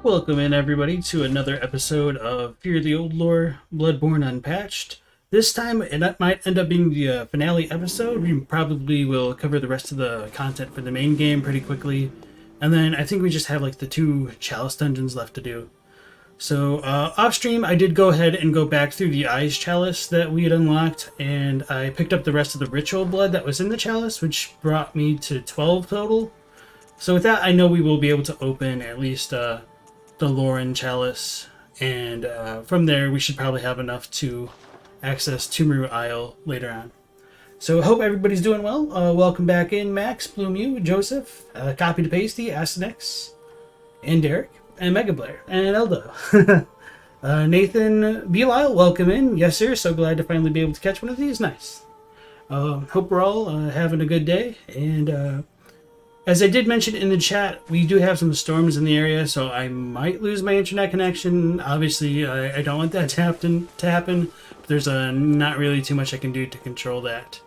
Welcome in, everybody, to another episode of Fear the Old Lore, Bloodborne Unpatched. This time, it might end up being the finale episode. We probably will cover the rest of the content for the main game pretty quickly. And then I think we just have like the 2 Chalice dungeons left to do. So, off stream, I did go ahead and go back through the Eyes Chalice that we had unlocked, and I picked up the rest of the ritual blood that was in the Chalice, which brought me to 12 total. So with that, I know we will be able to open at least the Alluring Chalice, and from there we should probably have enough to access Tumuru Isle later on. So I hope everybody's doing well. Welcome back in, Max, Bloomew, Joseph, Copy to Pasty, Astanex, and Derek, and Mega Blair, and Eldo. Nathan Vial, welcome in. Yes, sir. So glad to finally be able to catch one of these. Nice. Hope we're all having a good day, and as I did mention in the chat, we do have some storms in the area, so I might lose my internet connection. Obviously, I don't want that to happen, but there's not really too much I can do to control that.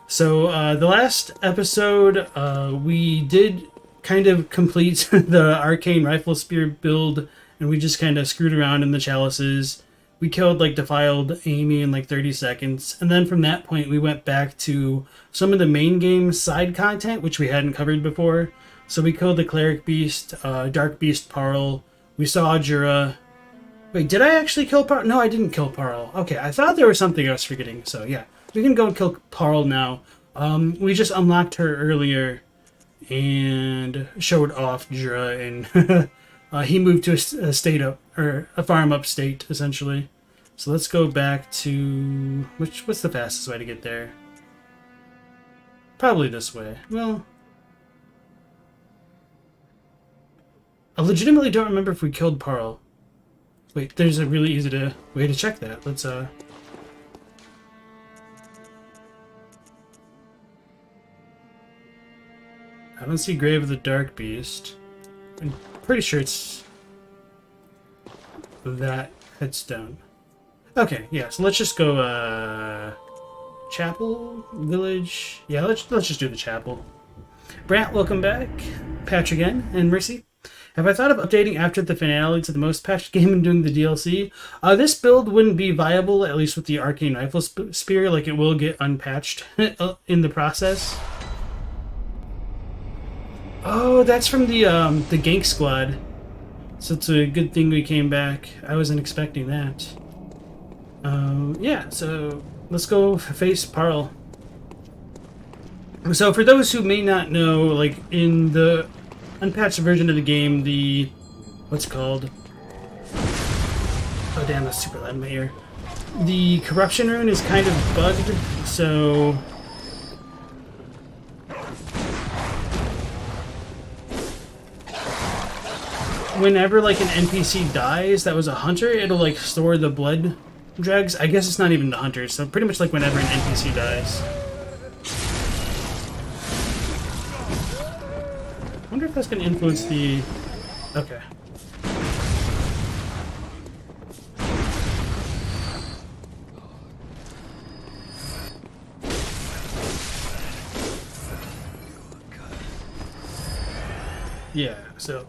So, the last episode, we did kind of complete the Arcane Rifle Spear build, and we just kind of screwed around in the chalices. We killed, like, Defiled Amy in, like, 30 seconds. And then from that point, we went back to some of the main game side content, which we hadn't covered before. So we killed the Cleric Beast, Dark Beast Parl. We saw Jura. Wait, did I actually kill Parl? No, I didn't kill Parl. Okay, I thought there was something I was forgetting. So, yeah. We can go and kill Parl now. We just unlocked her earlier and showed off Jura, and he moved to a state up, or a farm upstate, essentially. So let's go back to what's the fastest way to get there? Probably this way. Well, I legitimately don't remember if we killed Parl. Wait, there's a really easy way to check that. Let's I don't see Grave of the Dark Beast. I'm pretty sure it's that headstone. Okay, yeah, so let's just go chapel, village. Yeah, let's just do the chapel. Brant, welcome back. Patch again, and Mercy. Have I thought of updating after the finale to the most patched game and doing the DLC? This build wouldn't be viable, at least with the Arcane Rifle Spear. Like, it will get unpatched in the process. Oh, that's from the gank squad. So it's a good thing we came back. I wasn't expecting that. Yeah, so let's go face Parl. So for those who may not know, like in the unpatched version of the game, the what's it called? Oh damn, that's super loud in my ear. The corruption rune is kind of bugged, so whenever like an NPC dies that was a hunter, it'll like store the blood dregs. I guess it's not even the hunters, so pretty much like whenever an NPC dies. I wonder if that's going to influence the... Okay. Yeah, so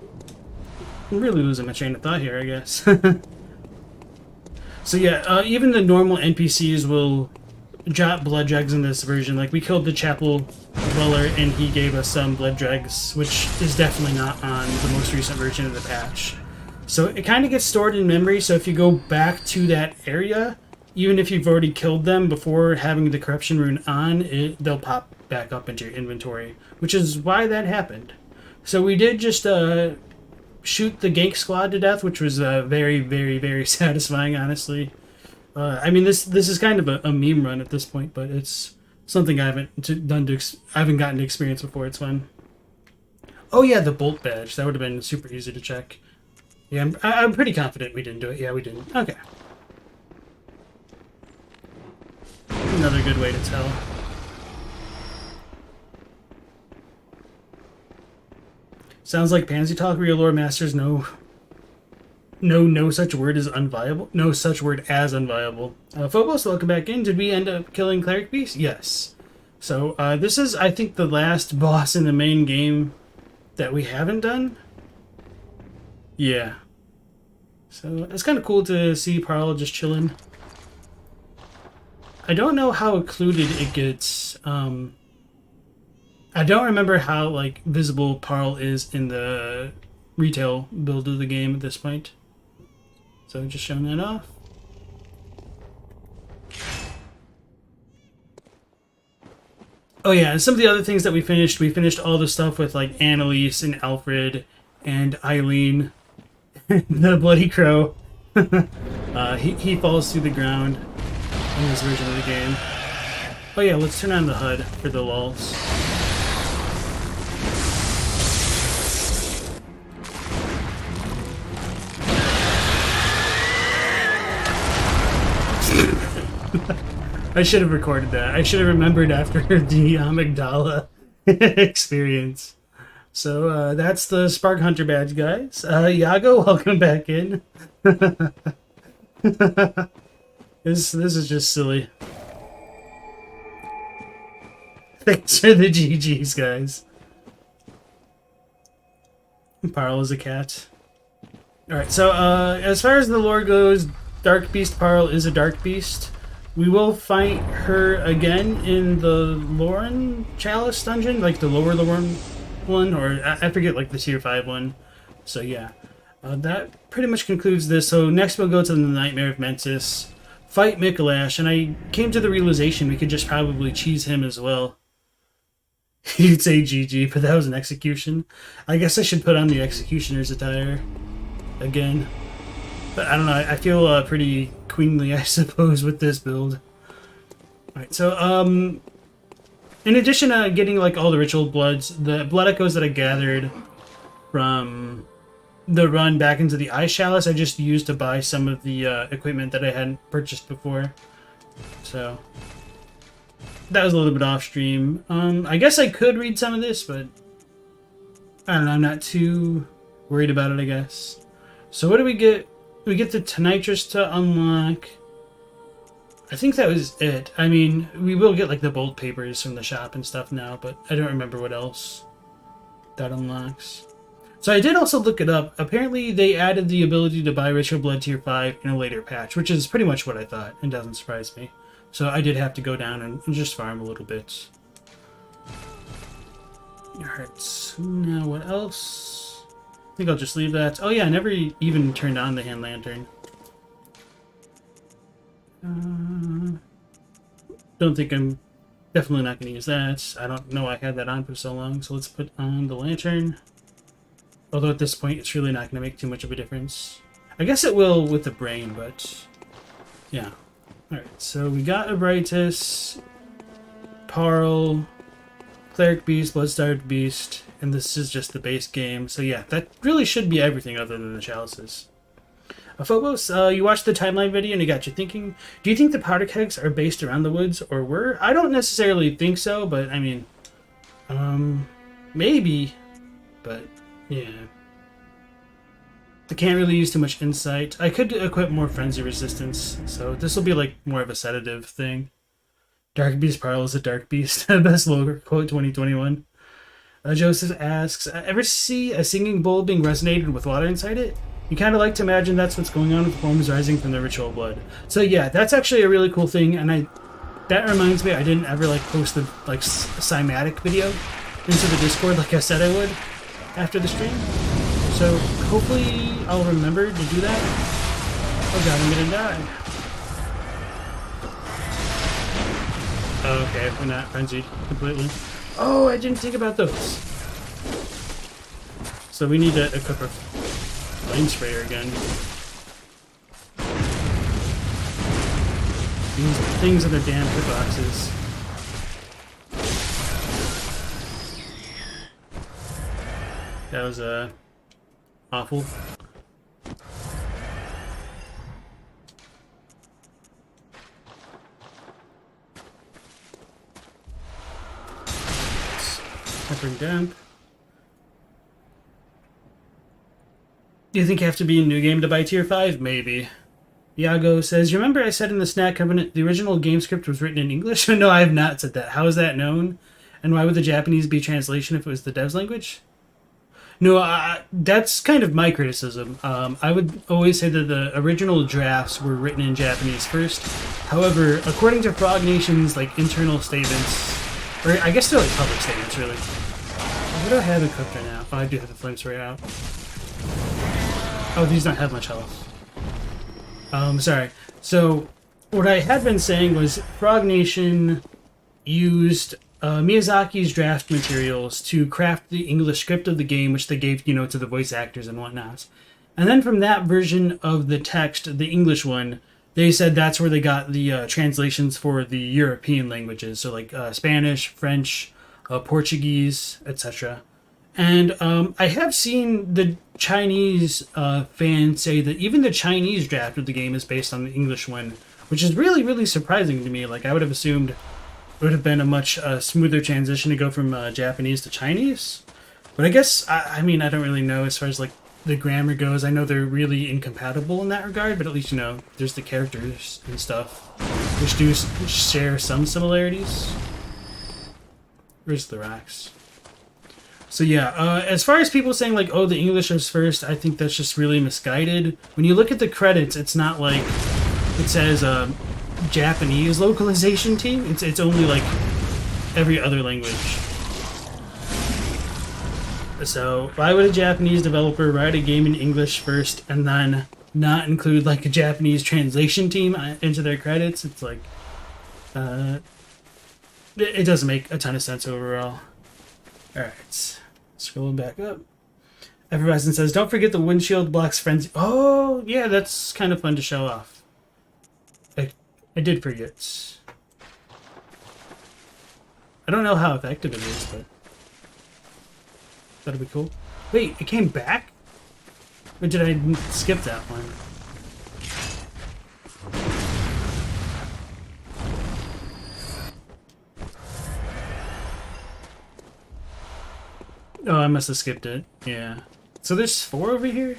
I'm really losing my train of thought here, I guess. So yeah, even the normal NPCs will drop blood dregs in this version. Like, we killed the chapel dweller and he gave us some blood dregs, which is definitely not on the most recent version of the patch. So it kind of gets stored in memory, so if you go back to that area, even if you've already killed them before having the corruption rune on, they'll pop back up into your inventory, which is why that happened. So we did just shoot the gank squad to death, which was very, very, very satisfying, honestly. I mean, this is kind of a meme run at this point, but it's something I haven't gotten to experience before. It's fun. Oh yeah, the bolt badge. That would have been super easy to check. Yeah, I'm pretty confident we didn't do it. Yeah, we didn't. Okay. Another good way to tell. Sounds like Pansy Talk, real lore masters no such word as unviable. No such word as unviable. Phobos, welcome back in. Did we end up killing Cleric Beast? Yes. So this is, I think, the last boss in the main game that we haven't done. Yeah. So it's kind of cool to see Parl just chilling. I don't know how occluded it gets. I don't remember how like visible Parl is in the retail build of the game at this point. So just showing that off. Oh yeah, and some of the other things that we finished all the stuff with like Annalise and Alfred and Eileen, the Bloody Crow. He falls through the ground in this version of the game. Oh yeah, let's turn on the HUD for the lulz. I should have recorded that. I should have remembered after the Amygdala experience. So that's the Spark Hunter badge, guys. Yago, welcome back in. This is just silly. Thanks for the GGs, guys. Parl is a cat. Alright, so as far as the lore goes, Dark Beast Parl is a Dark Beast. We will fight her again in the Lauren Chalice dungeon, like the lower Lauren one, or I forget, like the tier 5 one. So yeah, that pretty much concludes this. So next we'll go to the Nightmare of Menses, fight Mikolash, and I came to the realization we could just probably cheese him as well. You'd say GG, but that was an execution. I guess I should put on the Executioner's attire again. But I don't know, I feel pretty queenly, I suppose, with this build. Alright, so, in addition to getting, like, all the ritual bloods, the blood echoes that I gathered from the run back into the Ice Chalice, I just used to buy some of the equipment that I hadn't purchased before. So, that was a little bit off stream. I guess I could read some of this, but I don't know, I'm not too worried about it, I guess. So what do we get? We get the Tonitrus to unlock. I think that was it. I mean, we will get like the bolt papers from the shop and stuff now, but I don't remember what else that unlocks. So I did also look it up. Apparently they added the ability to buy Ritual Blood Tier 5 in a later patch, which is pretty much what I thought, and doesn't surprise me. So I did have to go down and just farm a little bit. Alright, so now what else? I think I'll just leave that. Oh yeah, I never even turned on the hand lantern. Don't think I'm definitely not going to use that. I don't know I had that on for so long, so let's put on the lantern. Although at this point it's really not going to make too much of a difference. I guess it will with the brain, but yeah. Alright, so we got Abritus, Parl, Cleric Beast, Bloodstarved Beast, and this is just the base game. So yeah, that really should be everything other than the chalices. Phobos, you watched the timeline video and it got you thinking, do you think the powder kegs are based around the woods, or were? I don't necessarily think so, but I mean, maybe, but yeah. I can't really use too much insight. I could equip more frenzy resistance, so this will be like more of a sedative thing. Dark Beast Parl is a Dark Beast. Best lore quote 2021. Joseph asks, ever see a singing bowl being resonated with water inside it? You kind of like to imagine that's what's going on with the forms rising from the ritual blood. So yeah, that's actually a really cool thing, and that reminds me, I didn't ever like post the like cymatic video into the Discord like I said I would after the stream. So hopefully I'll remember to do that. Oh god, I'm gonna die. Oh, okay, we're not frenzied completely. Oh, I didn't think about those. So we need to equip our flame sprayer again. These things in their damn hitboxes. That was awful. Tempering damp. Do you think you have to be in New Game to buy Tier 5? Maybe. Iago says, you remember I said in the Snack Covenant the original game script was written in English? No, I have not said that. How is that known? And why would the Japanese be translation if it was the dev's language? No, that's kind of my criticism. I would always say that the original drafts were written in Japanese first. However, according to Frog Nation's like internal statements, or I guess they're like public statements, really. What do I have equipped right now? Oh, I do have the flame spray out. Oh, these don't have much health. Sorry. So, what I had been saying was Frog Nation used Miyazaki's draft materials to craft the English script of the game, which they gave, you know, to the voice actors and whatnot. And then from that version of the text, the English one, they said that's where they got the translations for the European languages, so like Spanish, French, Portuguese, etc. And I have seen the Chinese fans say that even the Chinese draft of the game is based on the English one, which is really, really surprising to me. Like, I would have assumed it would have been a much smoother transition to go from Japanese to Chinese. But I guess, I mean, I don't really know as far as, like, the grammar goes. I know they're really incompatible in that regard, but at least, you know, there's the characters and stuff, which do share some similarities. Where's the racks? So yeah, as far as people saying like, oh, the English was first, I think that's just really misguided. When you look at the credits, it's not like it says Japanese localization team. It's only like every other language. So why would a Japanese developer write a game in English first and then not include like a Japanese translation team into their credits? It's like it doesn't make a ton of sense overall. Alright, scrolling back up. Effervescent says, don't forget the windshield blocks frenzy. Oh, yeah, that's kind of fun to show off. I did forget. I don't know how effective it is, but that'll be cool. Wait, it came back? Or did I skip that one? Oh, I must have skipped it. Yeah. So there's 4 over here?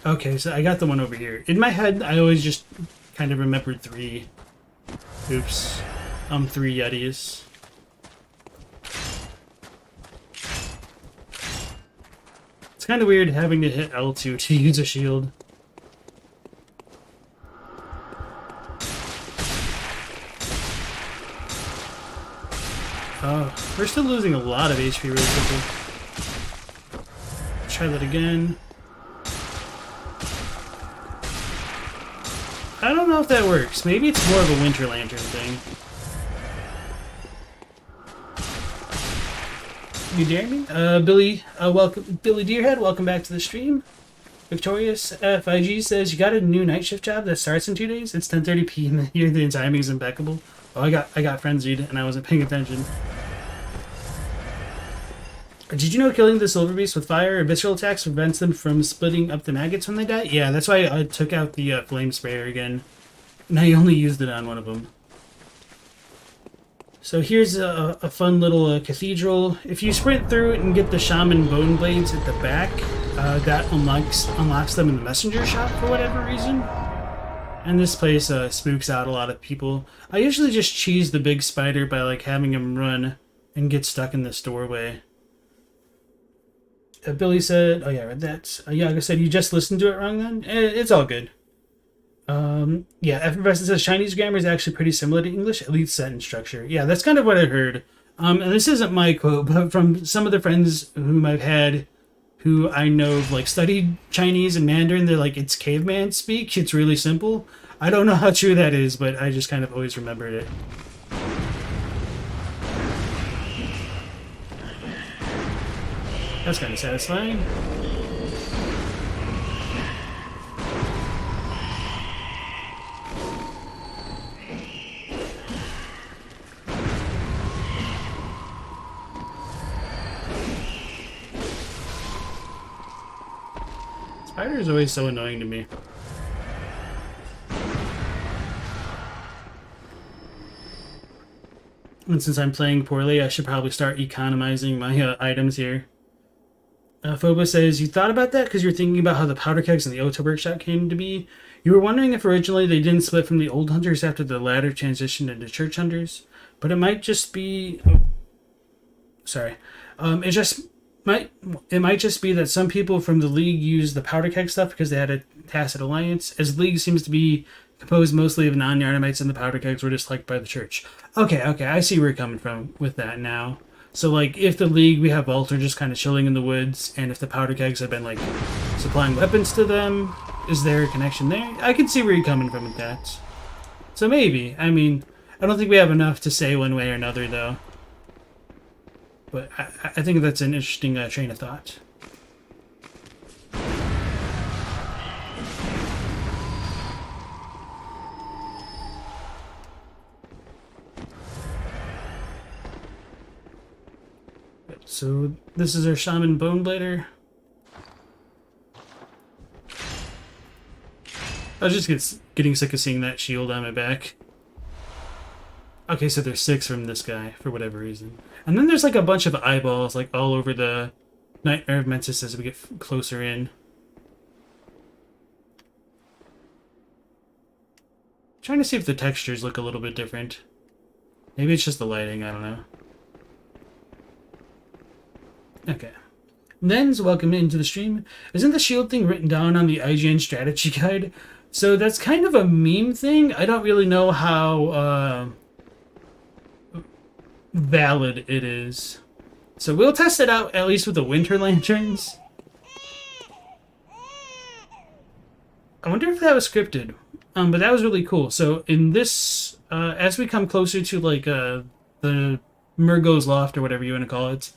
Okay, so I got the one over here. In my head, I always just kind of remembered 3. Oops. 3 Yetis. It's kind of weird having to hit L2 to use a shield. Oh, we're still losing a lot of HP really quickly. Try that again. I don't know if that works. Maybe it's more of a Winter Lantern thing. You dare me? Billy, welcome. Billy Deerhead, welcome back to the stream. Victorious FIG says, you got a new night shift job that starts in 2 days? It's 10:30 p.m. here. The timing is impeccable. Oh, I got frenzied and I wasn't paying attention. Did you know killing the Silver Beast with fire or visceral attacks prevents them from splitting up the maggots when they die? Yeah, that's why I took out the flame sprayer again. And I only used it on one of them. So here's a fun little cathedral. If you sprint through it and get the shaman bone blades at the back, that unlocks them in the messenger shop for whatever reason. And this place spooks out a lot of people. I usually just cheese the big spider by like having him run and get stuck in this doorway. Billy said, oh yeah, I read that. Yaga said, you just listened to it wrong then? It's all good. Yeah, Effervescent says Chinese grammar is actually pretty similar to English, at least sentence structure. Yeah, that's kind of what I heard. And this isn't my quote, but from some of the friends whom I've had who I know like studied Chinese and Mandarin, they're like, it's caveman speak, it's really simple. I don't know how true that is, but I just kind of always remembered it. That's kind of satisfying. Spider is always so annoying to me. And since I'm playing poorly, I should probably start economizing my items here. Phobos says, you thought about that because you're thinking about how the powder kegs and the Oto workshop came to be? You were wondering if originally they didn't split from the old hunters after the latter transitioned into church hunters? But it might just be... Oh. Sorry. It just it might just be that some people from the League use the powder keg stuff because they had a tacit alliance, as the League seems to be composed mostly of non-Yharnamites, and the powder kegs were disliked by the church. Okay, I see where you're coming from with that now. So, like, if the League, we have Walter just kind of chilling in the woods, and if the powder kegs have been, like, supplying weapons to them, is there a connection there? I can see where you're coming from with that. So maybe. I mean, I don't think we have enough to say one way or another, though. But I think that's an interesting train of thought. So this is our Shaman Boneblader. I was just getting sick of seeing that shield on my back. Okay, so there's 6 from this guy, for whatever reason. And then there's like a bunch of eyeballs, like all over the Nightmare of Menses as we get closer in. Trying to see if the textures look a little bit different. Maybe it's just the lighting, I don't know. Okay. Nens, welcome into the stream. Isn't the shield thing written down on the IGN strategy guide? So that's kind of a meme thing. I don't really know how valid it is. So we'll test it out, at least with the winter lanterns. I wonder if that was scripted. But that was really cool. So in this, as we come closer to like the Murgo's Loft or whatever you want to call it,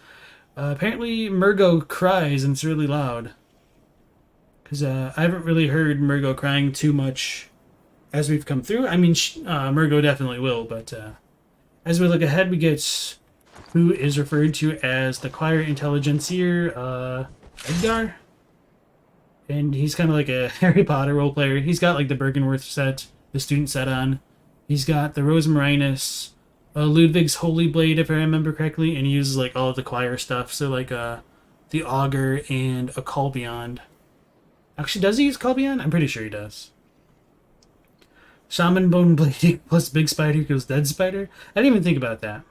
apparently Murgo cries and it's really loud. Because I haven't really heard Murgo crying too much as we've come through. I mean, Murgo definitely will, but as we look ahead, we get who is referred to as the Choir Intelligencer, Edgar. And he's kind of like a Harry Potter role player. He's got like the Bergenworth set, the student set on. He's got the Rosmarinus, Ludwig's Holy Blade, if I remember correctly, and he uses like all of the choir stuff. So like the Augur and a Call Beyond. Actually, does he use Call Beyond? I'm pretty sure he does. Shaman Bone Blade plus Big Spider equals Dead Spider? I didn't even think about that.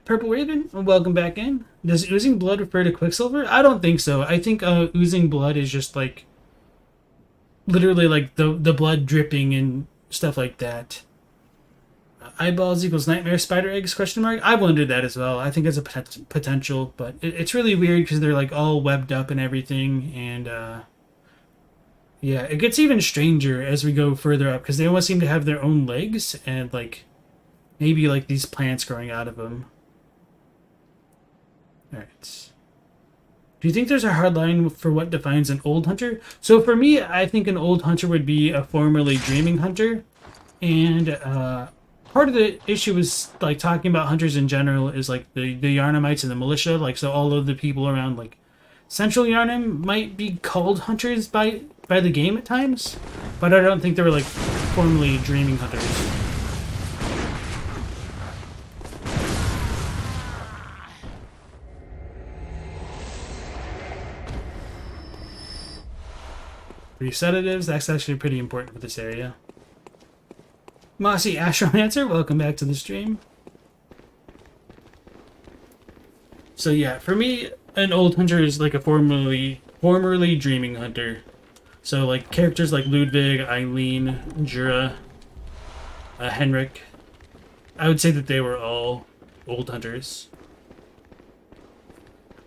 Purple Raven, welcome back in. Does oozing blood refer to Quicksilver? I don't think so. I think oozing blood is just like literally like the blood dripping and stuff like that. Eyeballs equals nightmare spider eggs, question mark? I wondered that as well. I think it's a potential, but it's really weird because they're like all webbed up and everything, and yeah, it gets even stranger as we go further up because they almost seem to have their own legs and like maybe like these plants growing out of them. Alright. Do you think there's a hard line for what defines an old hunter? So for me, I think an old hunter would be a formerly dreaming hunter. And part of the issue is like talking about hunters in general is like the Yharnamites and the militia. Like, so all of the people around like Central Yharnam might be called hunters by the game at times. But I don't think they were like formerly dreaming hunters. Sedatives, that's actually pretty important for this area. Mossy Astromancer, welcome back to the stream. So yeah, for me, an old hunter is like a formerly dreaming hunter. So like characters like Ludwig, Eileen, Jura, Henrik. I would say that they were all old hunters.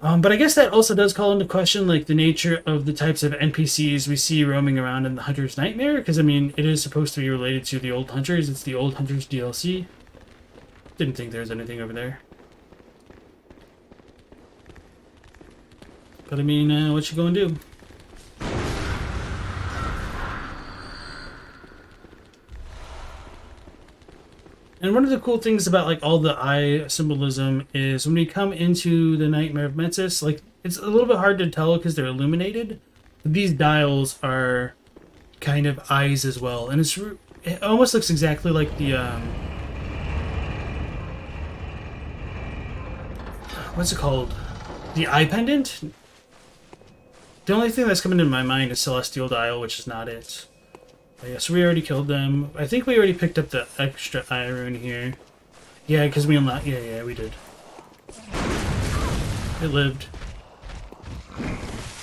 But I guess that also does call into question like the nature of the types of NPCs we see roaming around in the Hunter's Nightmare, because I mean it is supposed to be related to the Old Hunters. It's the Old Hunters DLC. Didn't think there was anything over there. But I mean, what you gonna do? And one of the cool things about like all the eye symbolism is when we come into the Nightmare of Menses, like it's a little bit hard to tell because they're illuminated. But these dials are kind of eyes as well, and it almost looks exactly like the what's it called? The eye pendant. The only thing that's coming into my mind is Celestial Dial, which is not it. Yeah, so we already killed them. I think we already picked up the extra iron here. Yeah, because we unlocked... Yeah, we did. it lived.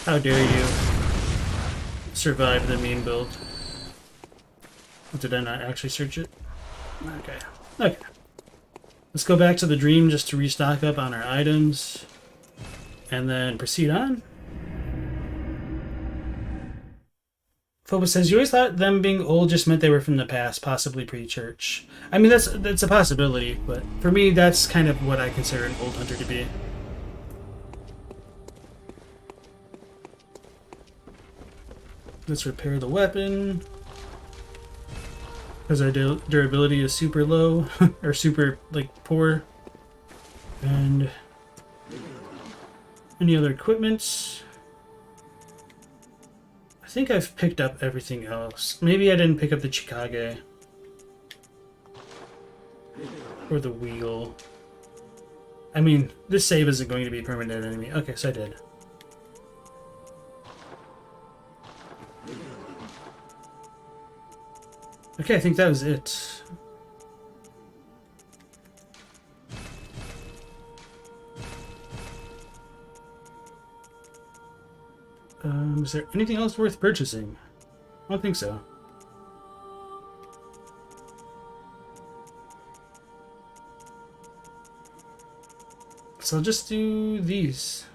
How dare you survive the meme build? Did I not actually search it? Okay. Okay. Let's go back to the dream just to restock up on our items. And then proceed on. Phobos says, you always thought them being old just meant they were from the past, possibly pre-church. I mean, that's a possibility, but for me, that's kind of what I consider an old hunter to be. Let's repair the weapon. Because our durability is super low, or super, like, poor. And any other equipment? I think I've picked up everything else. Maybe I didn't pick up the Chikage. Or the wheel. I mean, this save isn't going to be permanent enemy. Okay, so I did. Okay, I think that was it. Is there anything else worth purchasing? I don't think so. So I'll just do these.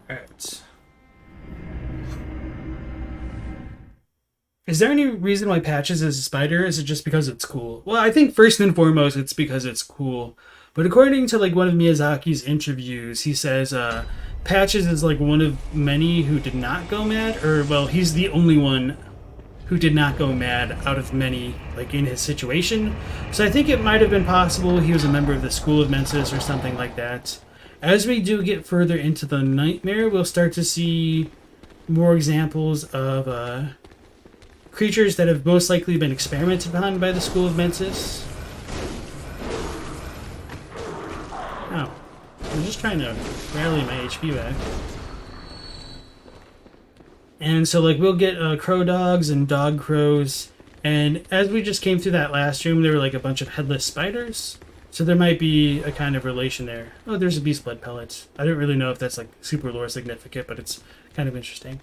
Alright. Is there any reason why Patches is a spider? Is it just because it's cool? Well, I think first and foremost it's because it's cool. But according to like one of Miyazaki's interviews, he says Patches is like one of many who did not go mad, or well, he's the only one who did not go mad out of many like in his situation. So I think it might have been possible he was a member of the School of Menses or something like that. As we do get further into the nightmare, we'll start to see more examples of creatures that have most likely been experimented upon by the School of Menses. Oh, I'm just trying to rally my HP back. And so, like, we'll get crow dogs and dog crows. And as we just came through that last room, there were, like, a bunch of headless spiders. So there might be a kind of relation there. Oh, there's a beast blood pellet. I don't really know if that's, like, super lore significant, but it's kind of interesting.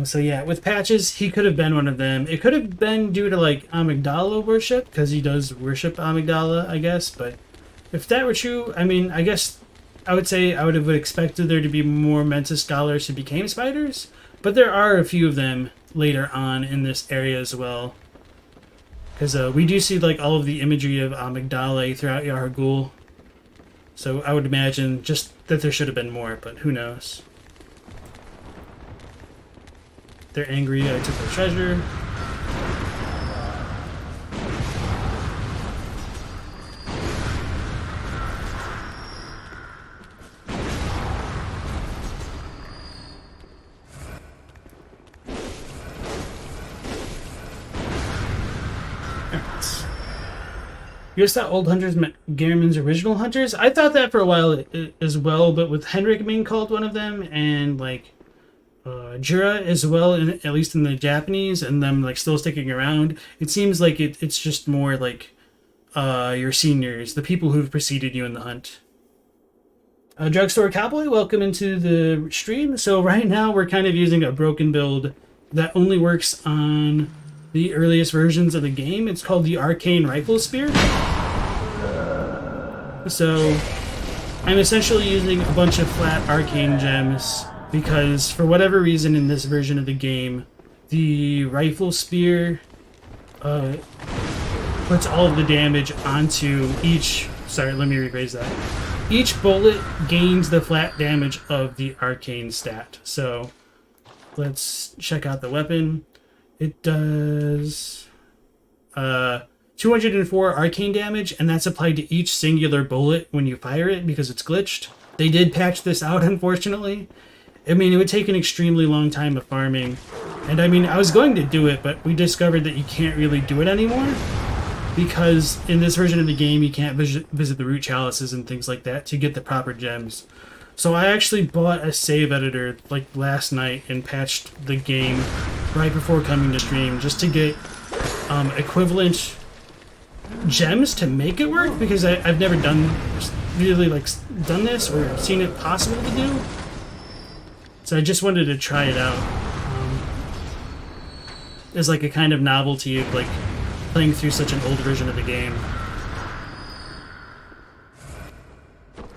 So yeah, with Patches, he could have been one of them. It could have been due to, like, Amygdala worship, because he does worship Amygdala, I guess. But if that were true, I mean, I guess I would say I would have expected there to be more Menses scholars who became spiders. But there are a few of them later on in this area as well. Because we do see, like, all of the imagery of Amygdala throughout Yargul. So I would imagine just that there should have been more, but who knows. They're angry, I took their treasure. You just thought old hunters meant Gehrman's original hunters? I thought that for a while as well, but with Henrik being called one of them, and like Jura as well, at least in the Japanese, and them like still sticking around, it seems like it's just more like your seniors, the people who've preceded you in the hunt. Drugstore Cowboy, welcome into the stream. So right now we're kind of using a broken build that only works on the earliest versions of the game. It's called the Arcane Rifle Spear. So I'm essentially using a bunch of flat arcane gems because for whatever reason in this version of the game, the rifle spear puts all of the damage onto each... Sorry, let me rephrase that. Each bullet gains the flat damage of the arcane stat. So let's check out the weapon. It does 204 arcane damage, and that's applied to each singular bullet when you fire it because it's glitched. They did patch this out, unfortunately. I mean, it would take an extremely long time of farming. And I mean, I was going to do it, but we discovered that you can't really do it anymore. Because in this version of the game, you can't visit the root chalices and things like that to get the proper gems. So I actually bought a save editor like last night and patched the game right before coming to stream just to get equivalent gems to make it work, because I've never done this or seen it possible to do. So I just wanted to try it out as like a kind of novelty of like playing through such an old version of the game.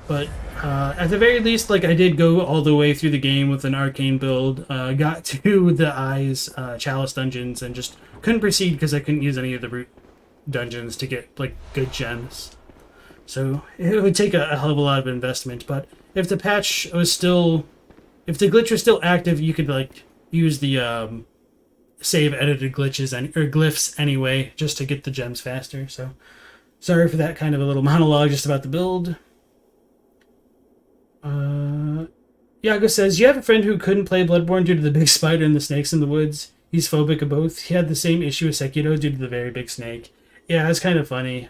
But at the very least, like, I did go all the way through the game with an Arcane build, got to the Eyes Chalice dungeons, and just couldn't proceed because I couldn't use any of the root dungeons to get like good gems. So it would take a hell of a lot of investment. But if the patch was still, if the glitch was still active, you could like use the save edited glitches or glyphs anyway, just to get the gems faster. So sorry for that kind of a little monologue just about the build. Yago says, you have a friend who couldn't play Bloodborne due to the big spider and the snakes in the woods. He's phobic of both. He had the same issue with Sekiro due to the very big snake. Yeah, it's kind of funny.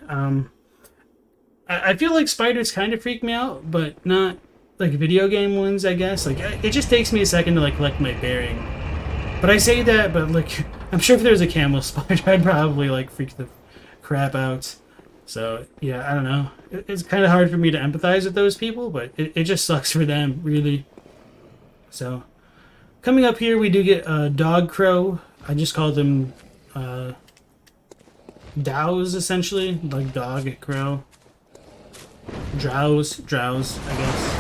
I feel like spiders kind of freak me out, but not like video game ones, I guess. Like, it just takes me a second to like collect my bearing. But I say that, but like, I'm sure if there was a camel spider, I'd probably like freak the crap out. So, yeah, I don't know. It's kind of hard for me to empathize with those people, but it just sucks for them, really. So, coming up here, we do get Dog Crow. I just call them Dows, essentially. Like Dog Crow. Drows, I guess.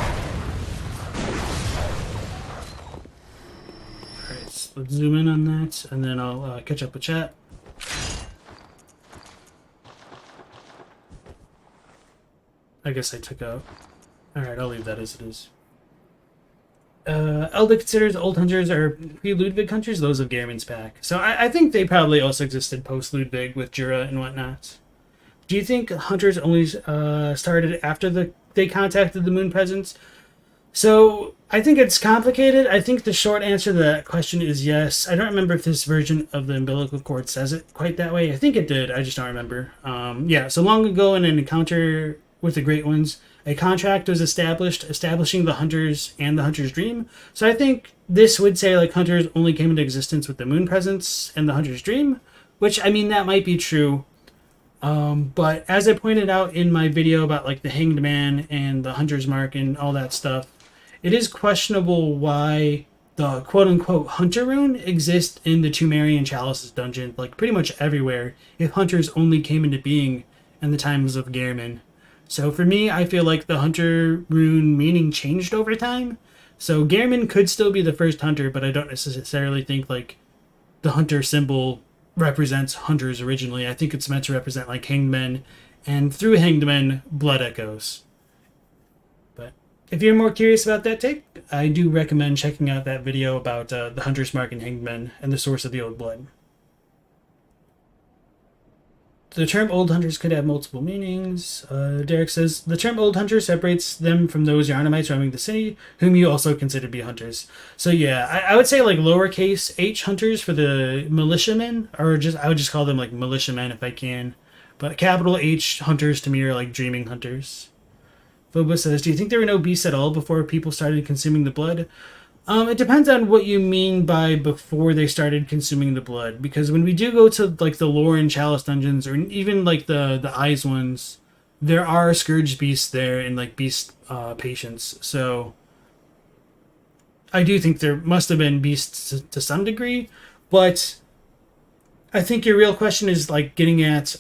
Alright, so let's zoom in on that, and then I'll catch up with chat. I guess I took out. Alright, I'll leave that as it is. Elda considers old hunters are pre-Ludwig hunters, those of Gehrman's pack. So I think they probably also existed post-Ludwig with Jura and whatnot. Do you think hunters only started after they contacted the moon presence? So I think it's complicated. I think the short answer to that question is yes. I don't remember if this version of the umbilical cord says it quite that way. I think it did. I just don't remember. Yeah, so long ago in an encounter with the Great Ones, a contract was established, establishing the Hunters and the Hunter's Dream. So I think this would say, like, Hunters only came into existence with the Moon Presence and the Hunter's Dream, which, I mean, that might be true. But as I pointed out in my video about, like, the Hanged Man and the Hunter's Mark and all that stuff, it is questionable why the quote-unquote Hunter Rune exists in the Tumerian Chalices dungeon, like, pretty much everywhere, if Hunters only came into being in the times of Gehrman. So for me, I feel like the Hunter Rune meaning changed over time. So Gehrman could still be the first Hunter, but I don't necessarily think like the Hunter symbol represents Hunters originally. I think it's meant to represent like Hanged Men, and through Hanged Men, blood echoes. But if you're more curious about that take, I do recommend checking out that video about the Hunter's Mark and Hanged Men and the source of the old blood. The term Old Hunters could have multiple meanings. Derek says, the term Old Hunter separates them from those Yharnamites roaming the city, whom you also consider to be hunters. So yeah, I would say like lowercase h hunters for the militiamen, or I would just call them like militiamen if I can. But capital H hunters to me are like dreaming hunters. Phobos says, do you think there were no beasts at all before people started consuming the blood? It depends on what you mean by before they started consuming the blood, because when we do go to like the Lore and Chalice dungeons, or even like the Eyes ones, there are Scourge beasts there and like beast patients. So I do think there must have been beasts to some degree, but I think your real question is like getting at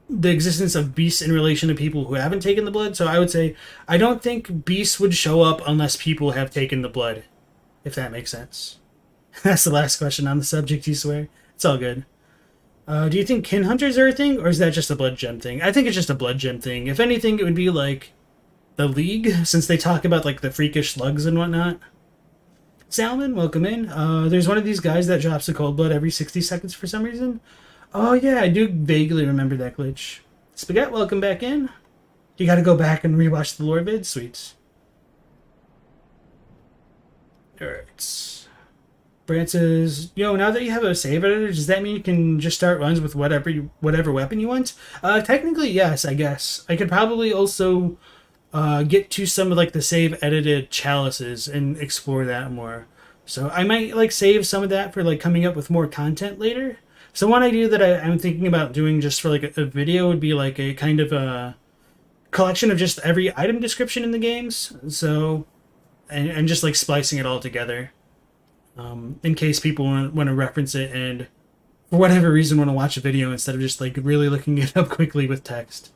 the existence of beasts in relation to people who haven't taken the blood. So I would say I don't think beasts would show up unless people have taken the blood, if that makes sense. That's the last question on the subject, you swear. It's all good. Do you think kin hunters are a thing, or is that just a blood gem thing? I think it's just a blood gem thing. If anything, it would be like the League, since they talk about like the freakish slugs and whatnot. Salmon, welcome in. There's one of these guys that drops a cold blood every 60 seconds for some reason. Oh yeah, I do vaguely remember that glitch. Spaghetti, welcome back in. You gotta go back and rewatch the lore vid? Sweet. Alright. Brant says, yo, now that you have a save editor, does that mean you can just start runs with whatever weapon you want? Technically, yes, I guess. I could probably also get to some of like the save edited chalices and explore that more. So I might like save some of that for like coming up with more content later. So one idea that I'm thinking about doing just for like a video would be like a kind of a collection of just every item description in the games. So, and just like splicing it all together, in case people want to reference it and for whatever reason want to watch a video instead of just like really looking it up quickly with text.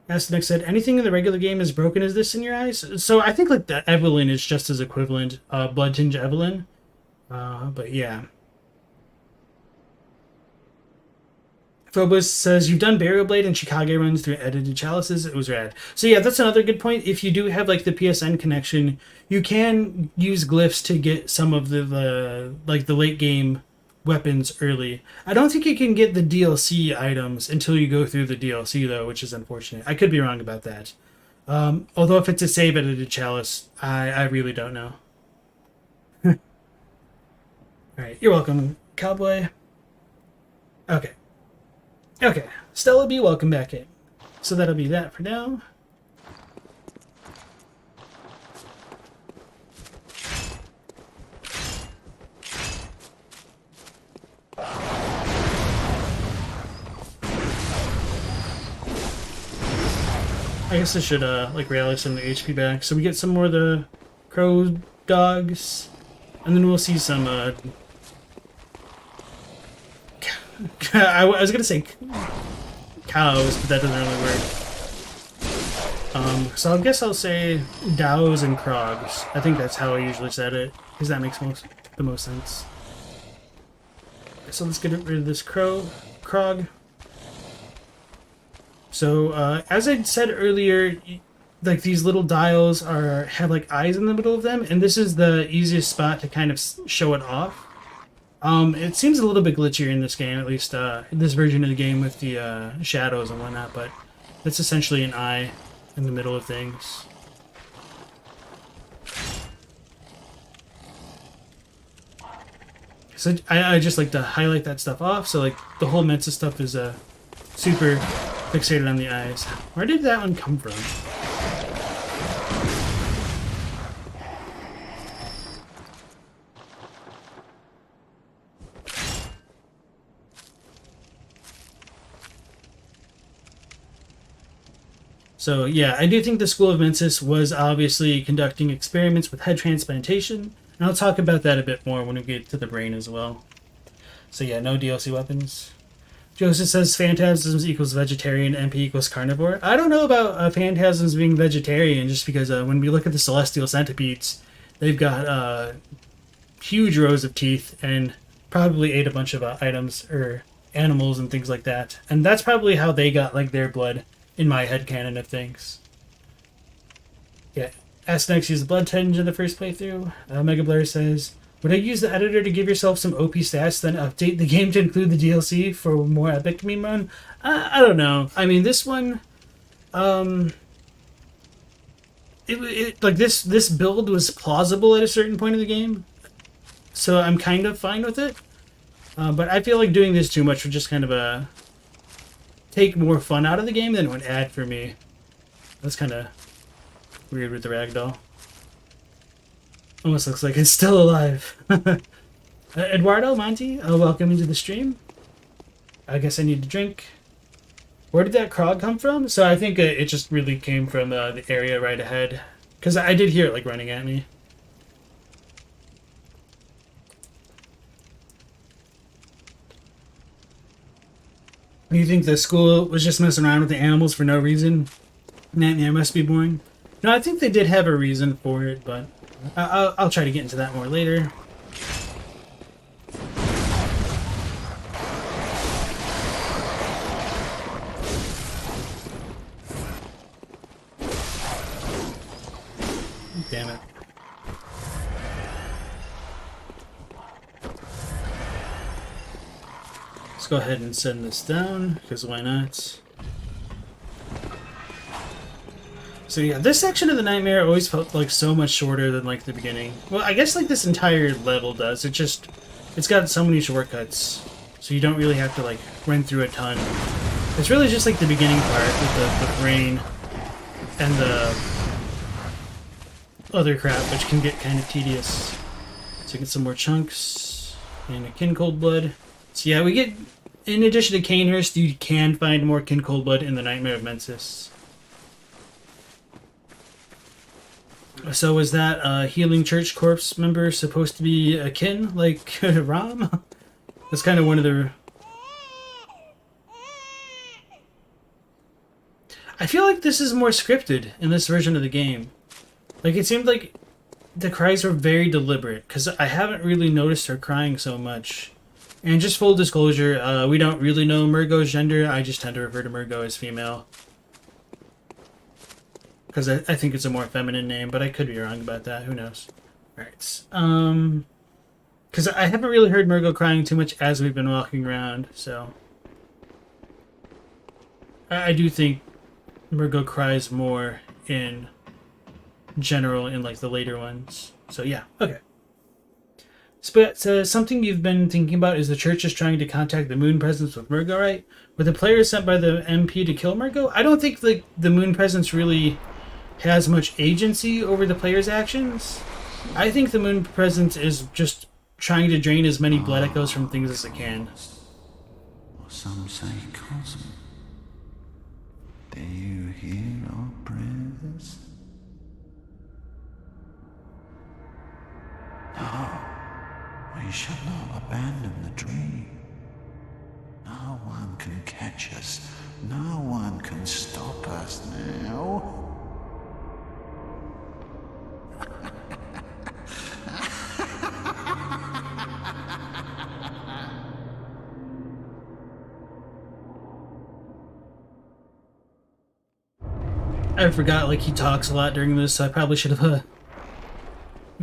Nick said, anything in the regular game as broken as this in your eyes? So I think like the Evelyn is just as equivalent, Blood Tinge Evelyn. But yeah. Phobos says, you've done Burial Blade and Chicago runs through edited chalices. It was rad. So yeah, that's another good point. If you do have like the PSN connection, you can use glyphs to get some of the late game weapons early. I don't think you can get the DLC items until you go through the DLC though, which is unfortunate. I could be wrong about that. Although if it's a save edited chalice, I really don't know. Alright, you're welcome, Cowboy. Okay. Okay, Stella B, welcome back in. So that'll be that for now. I guess I should like rally some of the HP back so we get some more of the crow dogs, and then we'll see some I was gonna say cows, but that doesn't really work. So I guess I'll say dows and crogs. I think that's how I usually said it, because that makes the most sense. So let's get rid of this crog. So as I said earlier, like these little dials have like eyes in the middle of them, and this is the easiest spot to kind of show it off. It seems a little bit glitchier in this game, at least in this version of the game with the shadows and whatnot, but it's essentially an eye in the middle of things. So I just like to highlight that stuff off, so like the whole Menses stuff is super fixated on the eyes. Where did that one come from? So yeah, I do think the School of Menses was obviously conducting experiments with head transplantation, and I'll talk about that a bit more when we get to the brain as well. So yeah, no DLC weapons. Joseph says Phantasms equals vegetarian, MP equals carnivore. I don't know about Phantasms being vegetarian, just because when we look at the Celestial Centipedes, they've got huge rows of teeth and probably ate a bunch of items or animals and things like that. And that's probably how they got like their blood in my headcanon of things. Yeah, Next used the Blood Tinge in the first playthrough. Mega Blair says, would I use the editor to give yourself some OP stats, then update the game to include the DLC for more epic meme run? I don't know. I mean, this one, like this build was plausible at a certain point of the game, so I'm kind of fine with it. But I feel like doing this too much would just kind of take more fun out of the game than it would add for me. That's kind of weird with the ragdoll. Almost looks like it's still alive. Eduardo, Monty, welcome into the stream. I guess I need to drink. Where did that crog come from? So I think it just really came from the area right ahead. Because I did hear it like running at me. You think the school was just messing around with the animals for no reason? Nightmare must be boring. No, I think they did have a reason for it, but I'll try to get into that more later. Damn it. Let's go ahead and send this down, because why not? So yeah, this section of the nightmare always felt like so much shorter than like the beginning. Well, I guess like this entire level does. It's got so many shortcuts, so you don't really have to like run through a ton. It's really just like the beginning part with the brain and the other crap, which can get kind of tedious. So So get some more chunks and a kin cold blood. So yeah, we get, in addition to Canehurst, you can find more kin cold blood in the Nightmare of Menses. So was that healing church corpse member supposed to be a kin like Ram? That's kind of one of the... I feel like this is more scripted in this version of the game. Like, it seemed like the cries were very deliberate, because I haven't really noticed her crying so much. And just full disclosure, we don't really know Murgo's gender. I just tend to refer to Murgo as female. Because I think it's a more feminine name, but I could be wrong about that. Who knows? Alright. Because I haven't really heard Murgo crying too much as we've been walking around, so... I do think Murgo cries more in general in like the later ones. So yeah, okay. But something you've been thinking about is the church is trying to contact the moon presence with Murgo, right? Were the players sent by the MP to kill Murgo? I don't think like the moon presence really has much agency over the player's actions. I think the moon presence is just trying to drain as many blood echoes from things as it can. Or some say cosm. Do you hear our prayers? No, we shall not abandon the dream. No one can catch us. No one can stop us now. I forgot, like, he talks a lot during this, so I probably should have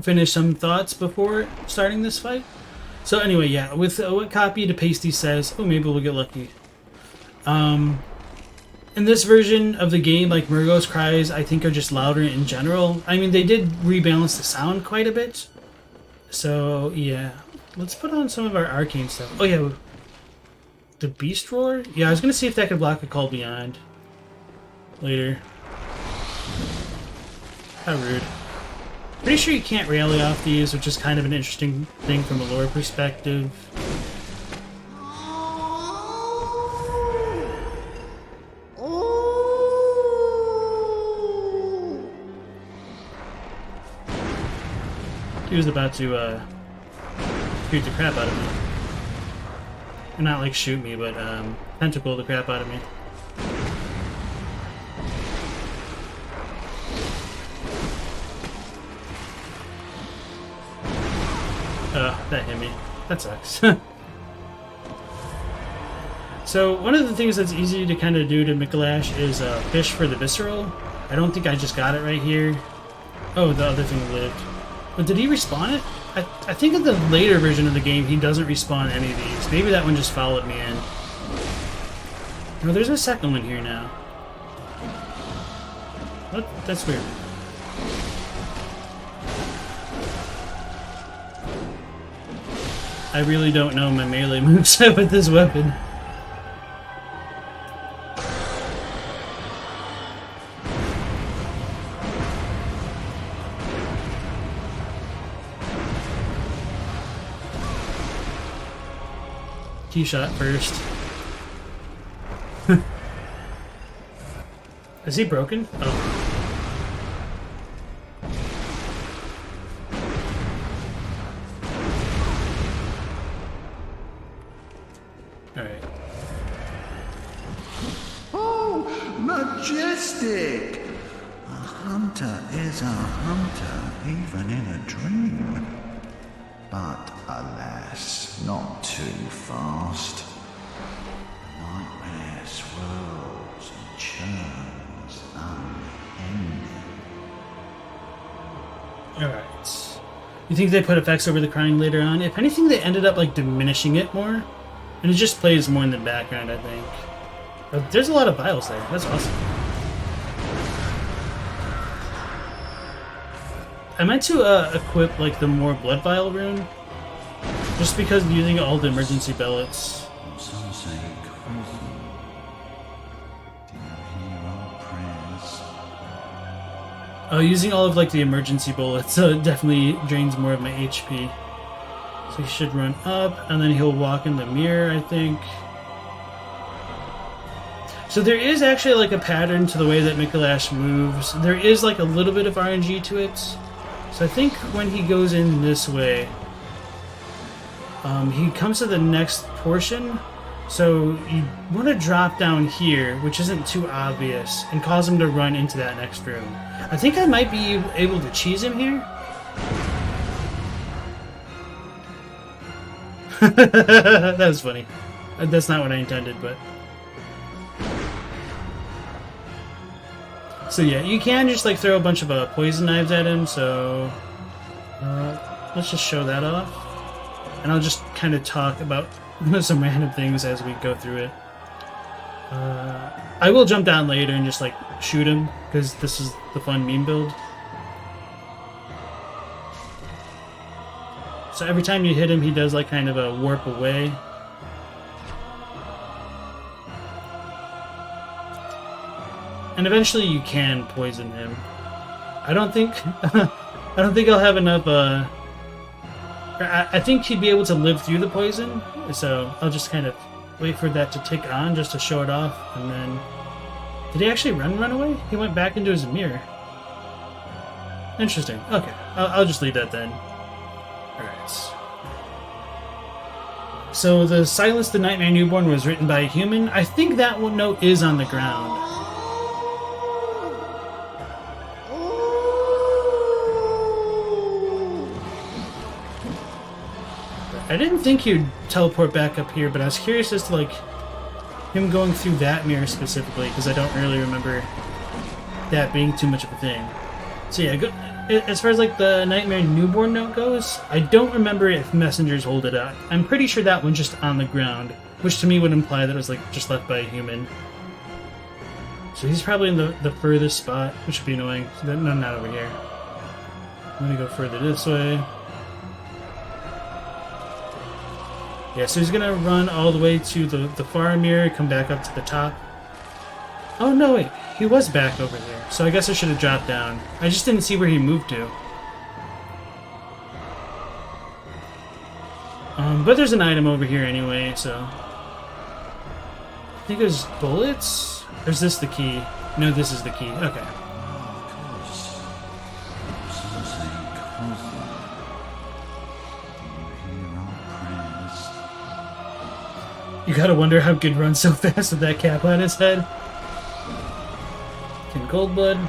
finished some thoughts before starting this fight. So anyway, yeah, with what copy to Pasty says, oh, maybe we'll get lucky. In this version of the game, like, Murgo's cries, I think, are just louder in general. I mean, they did rebalance the sound quite a bit. So, yeah. Let's put on some of our arcane stuff. Oh, yeah. The Beast Roar? Yeah, I was going to see if that could block a Call Beyond later. How rude. Pretty sure you can't rally off these, which is kind of an interesting thing from a lore perspective. He was about to shoot the crap out of me. Not like shoot me, but tentacle the crap out of me. That hit me. That sucks. So, one of the things that's easy to kind of do to Mikolash is fish for the visceral. I don't think I just got it right here. Oh, the other thing lived. But did he respawn it? I think in the later version of the game, he doesn't respawn any of these. Maybe that one just followed me in. No, there's a second one here now. What? That's weird. I really don't know my melee moveset with this weapon. Key shot first. Is he broken? Oh. Alright. Oh, majestic! A hunter is a hunter, even in a dream. But alas, not too fast. The nightmare swirls and churns unending. Alright. You think they put effects over the crying later on? If anything, they ended up like diminishing it more. And it just plays more in the background, I think. But there's a lot of vials there. That's awesome. I meant to equip like the more blood vial rune. Just because using all the emergency billets. Some say cosm. Do you hear our prayers? Oh, using all of like the emergency bullets definitely drains more of my HP. So he should run up, and then he'll walk in the mirror, I think. So there is actually like a pattern to the way that Mikolash moves. There is like a little bit of RNG to it. So I think when he goes in this way, he comes to the next portion. So you want to drop down here, which isn't too obvious, and cause him to run into that next room. I think I might be able to cheese him here. That was funny. That's not what I intended, but... So yeah, you can just like throw a bunch of poison knives at him, so... let's just show that off. And I'll just kind of talk about some random things as we go through it. I will jump down later and just like shoot him, because this is the fun meme build. So every time you hit him, he does like kind of a warp away. And eventually you can poison him. I don't think I'll have enough I think he'd be able to live through the poison, so I'll just kind of wait for that to tick on just to show it off, and then... Did he actually run away? He went back into his mirror. Interesting. Okay, I'll just leave that then. Alright. So the Silence the Nightmare Newborn was written by a human. I think that one note is on the ground. I didn't think he'd teleport back up here, but I was curious as to like him going through that mirror specifically, because I don't really remember that being too much of a thing. So yeah, as far as like the Nightmare Newborn note goes, I don't remember if messengers hold it out. I'm pretty sure that one's just on the ground, which to me would imply that it was like just left by a human. So he's probably in the furthest spot, which would be annoying. So no, not over here. I'm gonna go further this way. Yeah, so he's gonna run all the way to the far mirror, come back up to the top. Oh no, wait, he was back over there. So I guess I should have dropped down. I just didn't see where he moved to. But there's an item over here anyway, so... I think there's bullets? Or is this the key? No, this is the key. Okay. You gotta wonder how Good runs so fast with that cap on his head. Can Coldblood.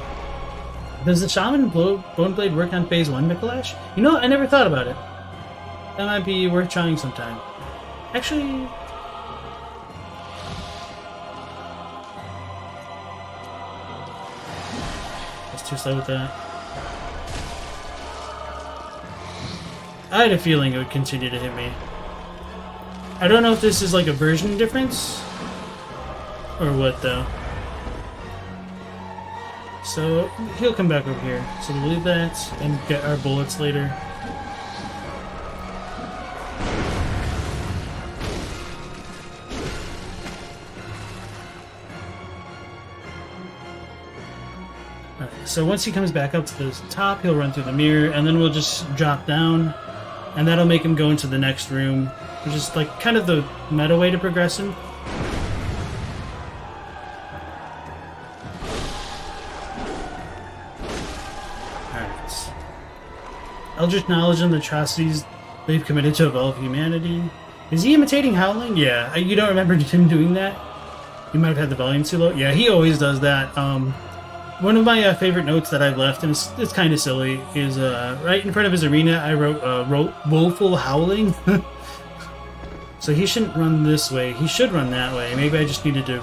Does the Shaman Boneblade work on Phase 1, Mikolash? You know, I never thought about it. That might be worth trying sometime. Actually... That's too slow with that. I had a feeling it would continue to hit me. I don't know if this is like a version difference or what though. So he'll come back over here. So we'll leave that and get our bullets later. Alright, so once he comes back up to the top, he'll run through the mirror, and then we'll just drop down, and that'll make him go into the next room. Which is like kind of the meta way to progress him. Alright. Eldritch knowledge and the atrocities they've committed to evolve humanity. Is he imitating Howling? Yeah, you don't remember him doing that? You might have had the volume too low? Yeah, he always does that. One of my favorite notes that I've left, and it's kind of silly, is right in front of his arena I wrote woeful howling. So he shouldn't run this way. He should run that way. Maybe I just needed to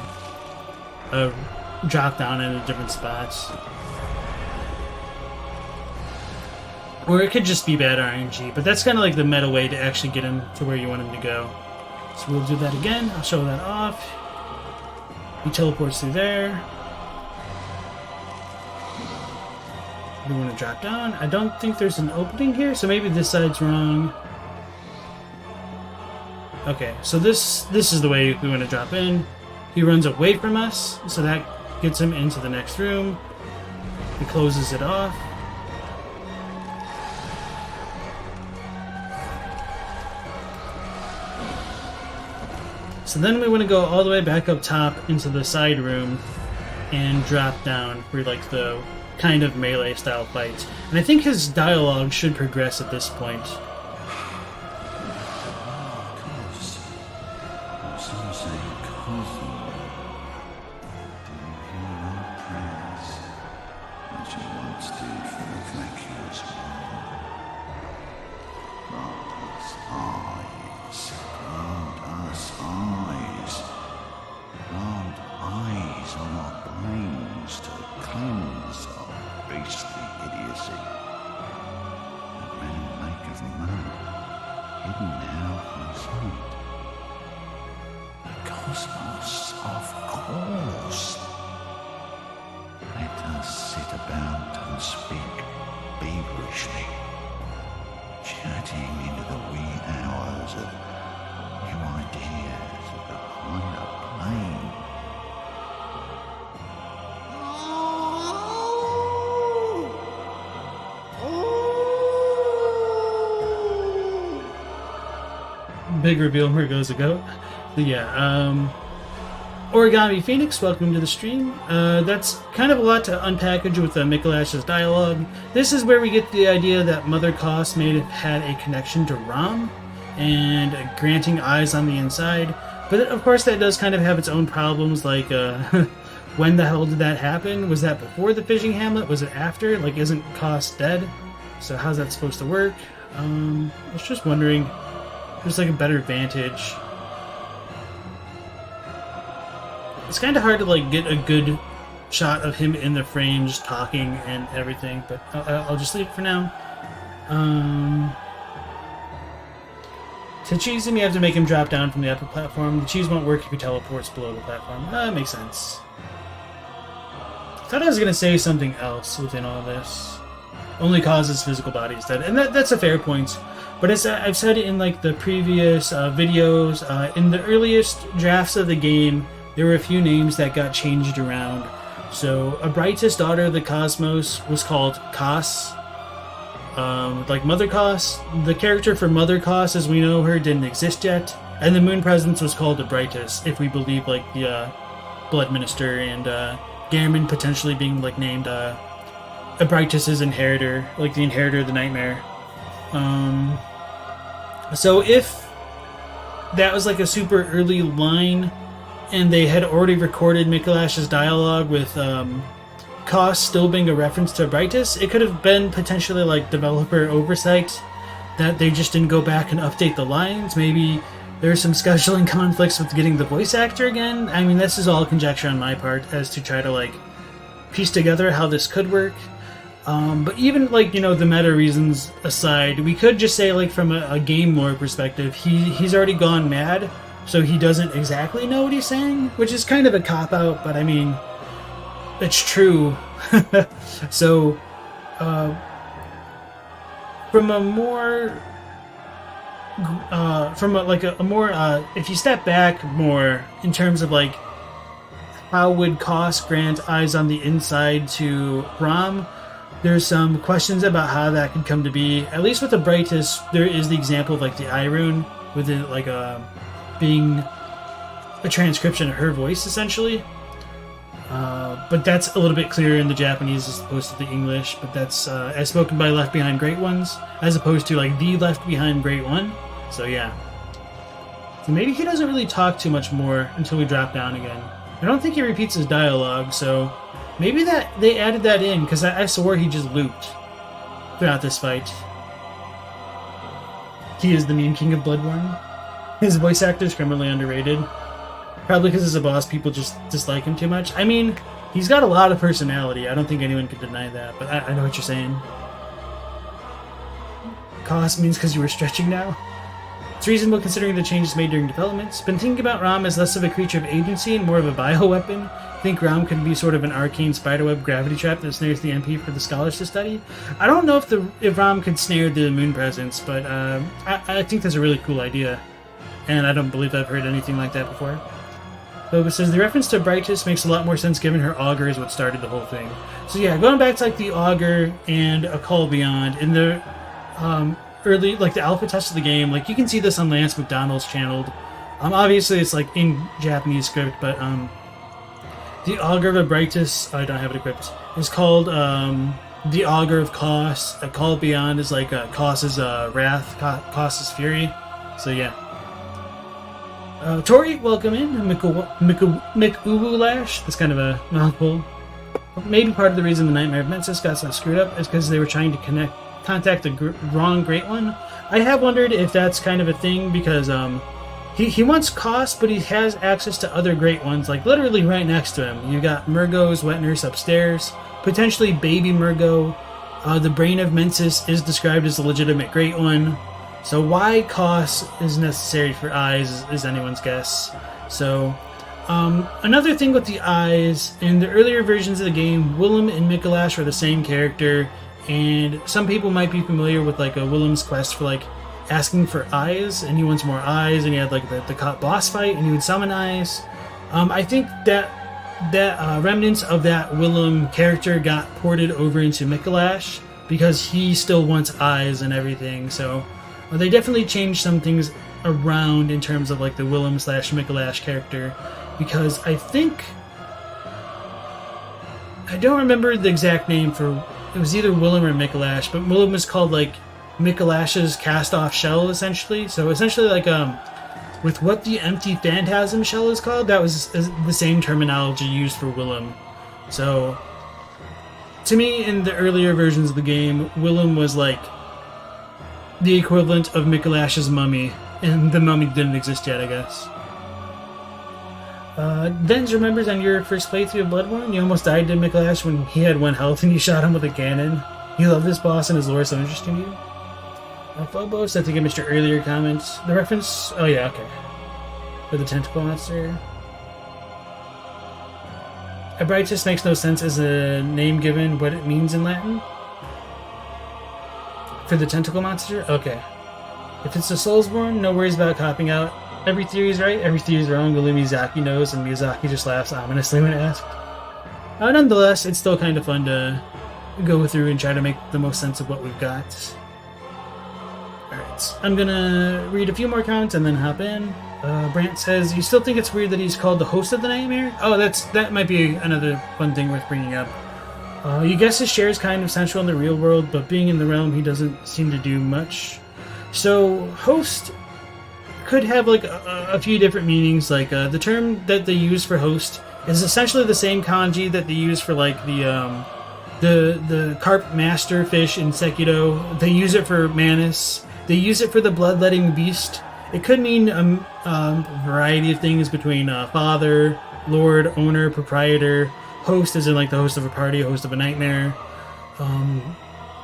drop down into different spots. Or it could just be bad RNG, but that's kind of like the meta way to actually get him to where you want him to go. So we'll do that again. I'll show that off. He teleports through there. We want to drop down. I don't think there's an opening here, so maybe this side's wrong. Okay, so this is the way we want to drop in. He runs away from us, so that gets him into the next room. He closes it off. So then we want to go all the way back up top into the side room and drop down for like the kind of melee style fight. And I think his dialogue should progress at this point. Some say cousin. Do you hear our prayers as you once did for the vacuous world? Grant us eyes, grant us eyes, grant eyes on our brains to cleanse our beastly idiocy. That man lake of mud, hidden now from sight. Cosmos, of course. Let us sit about and speak feverishly, chatting into the wee hours of new ideas of the higher plane. Big reveal, where goes a goat. But yeah, Origami Phoenix, welcome to the stream. That's kind of a lot to unpackage with Mikolash's dialogue. This is where we get the idea that Mother Koss may have had a connection to Ram and granting eyes on the inside. But of course that does kind of have its own problems, like when the hell did that happen? Was that before the fishing hamlet? Was it after? Like, isn't Koss dead? So how's that supposed to work? I was just wondering if there's like a better vantage. It's kind of hard to like get a good shot of him in the frame just talking and everything, but I'll just leave it for now. To cheese him, you have to make him drop down from the upper platform. The cheese won't work if he teleports below the platform. That makes sense. I thought I was going to say something else within all this. Only causes physical bodies dead. And that's a fair point. But as I've said in like the previous videos, in the earliest drafts of the game, there were a few names that got changed around. So, a brightest daughter of the cosmos was called Koss. Like Mother Koss. The character for Mother Koss, as we know her, didn't exist yet. And the moon presence was called the brightest, if we believe like the Blood Minister and Gammon potentially being like named Abritus's inheritor, like the inheritor of the nightmare. So if that was like a super early line, and they had already recorded Mikolash's dialogue with Koss still being a reference to Brightus, it could have been potentially like developer oversight that they just didn't go back and update the lines. Maybe there's some scheduling conflicts with getting the voice actor again. I mean, this is all conjecture on my part as to try to like piece together how this could work. But even like, you know, the meta reasons aside, we could just say like from a game lore perspective, he's already gone mad. So he doesn't exactly know what he's saying, which is kind of a cop-out, but I mean, it's true. So, from a more, if you step back more in terms of like, how would Koss grant eyes on the inside to Ram? There's some questions about how that could come to be. At least with the brightest, there is the example of like the eye rune, with it like being a transcription of her voice, essentially. But that's a little bit clearer in the Japanese as opposed to the English. But that's as spoken by Left Behind Great Ones, as opposed to like the Left Behind Great One. So yeah. So maybe he doesn't really talk too much more until we drop down again. I don't think he repeats his dialogue, so maybe that they added that in, because I swore he just looped throughout this fight. He is the meme king of Bloodborne. His voice actor is criminally underrated. Probably because as a boss, people just dislike him too much. I mean, he's got a lot of personality. I don't think anyone could deny that, but I know what you're saying. Koss means because you were stretching now? It's reasonable considering the changes made during development. Been thinking about Ram as less of a creature of agency and more of a bioweapon. Think Ram could be sort of an arcane spiderweb gravity trap that snares the MP for the scholars to study. I don't know if Ram could snare the moon presence, but I think that's a really cool idea. And I don't believe I've heard anything like that before. Boba says, the reference to Brightus makes a lot more sense given her augur is what started the whole thing. So yeah, going back to like the augur and A Call Beyond, in the early, like the alpha test of the game, like you can see this on Lance McDonald's channel, Obviously it's like in Japanese script, but the Augur of Brightest, I don't have it equipped. It's called the Augur of Kos. Call It Beyond is like Kos's wrath, Kos's fury. So yeah. Tori, welcome in. Mick-Uwu-Lash. That's kind of a mouthful. Maybe part of the reason the Nightmare of Menses got so screwed up is because they were trying to contact the wrong Great One. I have wondered if that's kind of a thing because he wants Kos, but he has access to other Great Ones, like literally right next to him. You got Murgo's wet nurse upstairs, potentially baby Murgo. The Brain of Menses is described as a legitimate Great One. So why Kos is necessary for eyes is anyone's guess. So another thing with the eyes, in the earlier versions of the game, Willem and Mikolash are the same character, and some people might be familiar with like a Willem's quest for like asking for eyes, and he wants more eyes, and he had like the boss fight, and he would summon eyes. I think that remnants of that Willem character got ported over into Mikolash because he still wants eyes and everything. So they definitely changed some things around in terms of like the Willem / Mikolash character, because I don't remember the exact name for, it was either Willem or Mikolash, but Willem was called like Mikolash's cast-off shell, essentially. So essentially like with what the empty phantasm shell is called, that was the same terminology used for Willem. So to me, in the earlier versions of the game, Willem was like the equivalent of Mikolash's mummy, and the mummy didn't exist yet, I guess. Dens remembers on your first playthrough of Bloodborne, you almost died to Mikolash when he had 1 health and you shot him with a cannon. You love this boss and his lore so interesting to you? Phobo said to give Mr. earlier comments. The reference... Oh yeah, okay. For the tentacle monster. Abritus makes no sense as a name given what it means in Latin. For the tentacle monster? Okay. If it's a Soulsborne, no worries about copping out. Every theory is right, every theory is wrong. Only Miyazaki knows, and Miyazaki just laughs ominously when asked. Nonetheless, it's still kind of fun to go through and try to make the most sense of what we've got. Alright, I'm gonna read a few more comments and then hop in. Brant says, you still think it's weird that he's called the host of the nightmare? Oh, that might be another fun thing worth bringing up. You guess his share is kind of central in the real world, but being in the realm, he doesn't seem to do much. So, host could have like a few different meanings. Like the term that they use for host is essentially the same kanji that they use for like the carp master fish in Sekiro. They use it for Manus. They use it for the bloodletting beast. It could mean a variety of things between father, lord, owner, proprietor, host as in like the host of a party, host of a nightmare.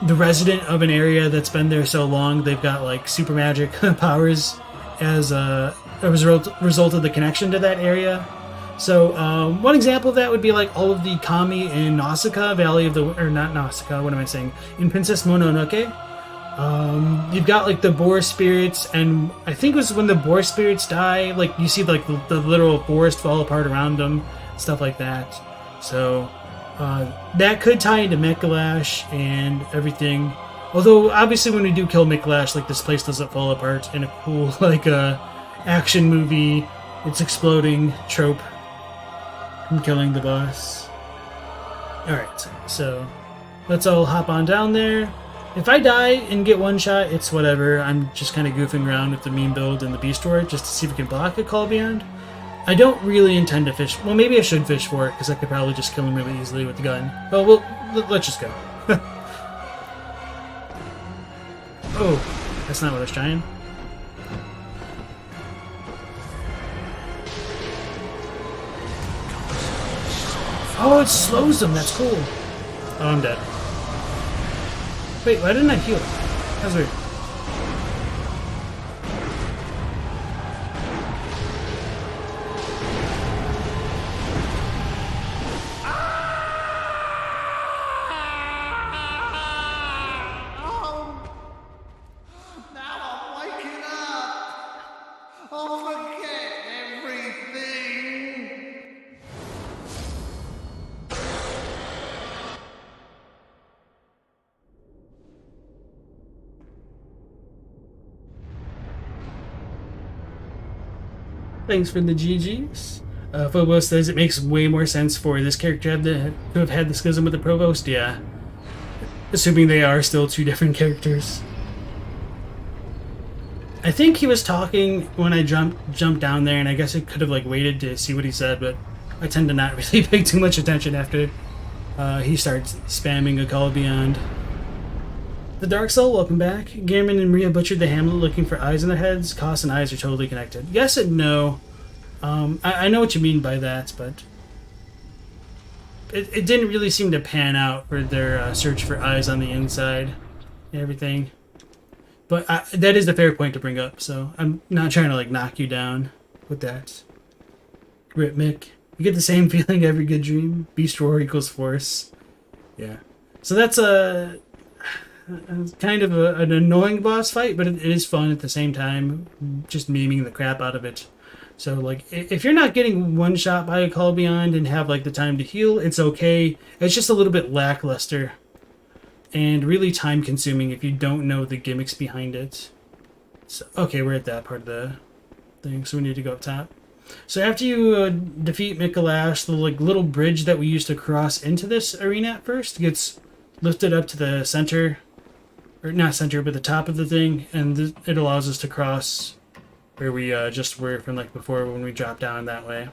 The resident of an area that's been there so long they've got like super magic powers as a result of the connection to that area. So one example of that would be like all of the kami in Nausicaa, Valley of the... or not Nausicaa, what am I saying? In Princess Mononoke. You've got like the boar spirits, and I think it was when the boar spirits die, like you see like the literal forest fall apart around them, stuff like that. So that could tie into Mikolash and everything. Although obviously when we do kill Mikolash, like this place doesn't fall apart in a cool like action movie, it's exploding trope from killing the boss. Alright, so let's all hop on down there. If I die and get one shot, it's whatever. I'm just kind of goofing around with the meme build and the beast door just to see if we can block a Call Beyond. I don't really intend to fish. Well, maybe I should fish for it because I could probably just kill him really easily with the gun. Well, let's just go. Oh, that's not what I was trying. Oh, it slows them. That's cool. Oh, I'm dead. Wait, why didn't I heal? That's weird. Thanks for the GGs. Phobos says it makes way more sense for this character to have had the schism with the Provost. Yeah. Assuming they are still two different characters. I think he was talking when I jumped down there, and I guess I could have like waited to see what he said, but I tend to not really pay too much attention after he starts spamming a Call Beyond. The Dark Soul, welcome back. Gearman and Maria butchered the hamlet looking for eyes in their heads. Koss and eyes are totally connected. Yes and no. I know what you mean by that, but it didn't really seem to pan out for their search for eyes on the inside and everything. But that is the fair point to bring up, so I'm not trying to like knock you down with that. Rip Mick. You get the same feeling every good dream. Beast roar equals force. Yeah. So that's kind of an annoying boss fight, but it is fun at the same time, just memeing the crap out of it. So, like, if you're not getting one shot by a Call Beyond and have, like, the time to heal, it's okay. It's just a little bit lackluster and really time-consuming if you don't know the gimmicks behind it. So, okay, we're at that part of the thing, so we need to go up top. So after you defeat Mikolash, the like little bridge that we used to cross into this arena at first gets lifted up to the center, or not center, but the top of the thing, and it allows us to cross where we just were from like before when we dropped down that way.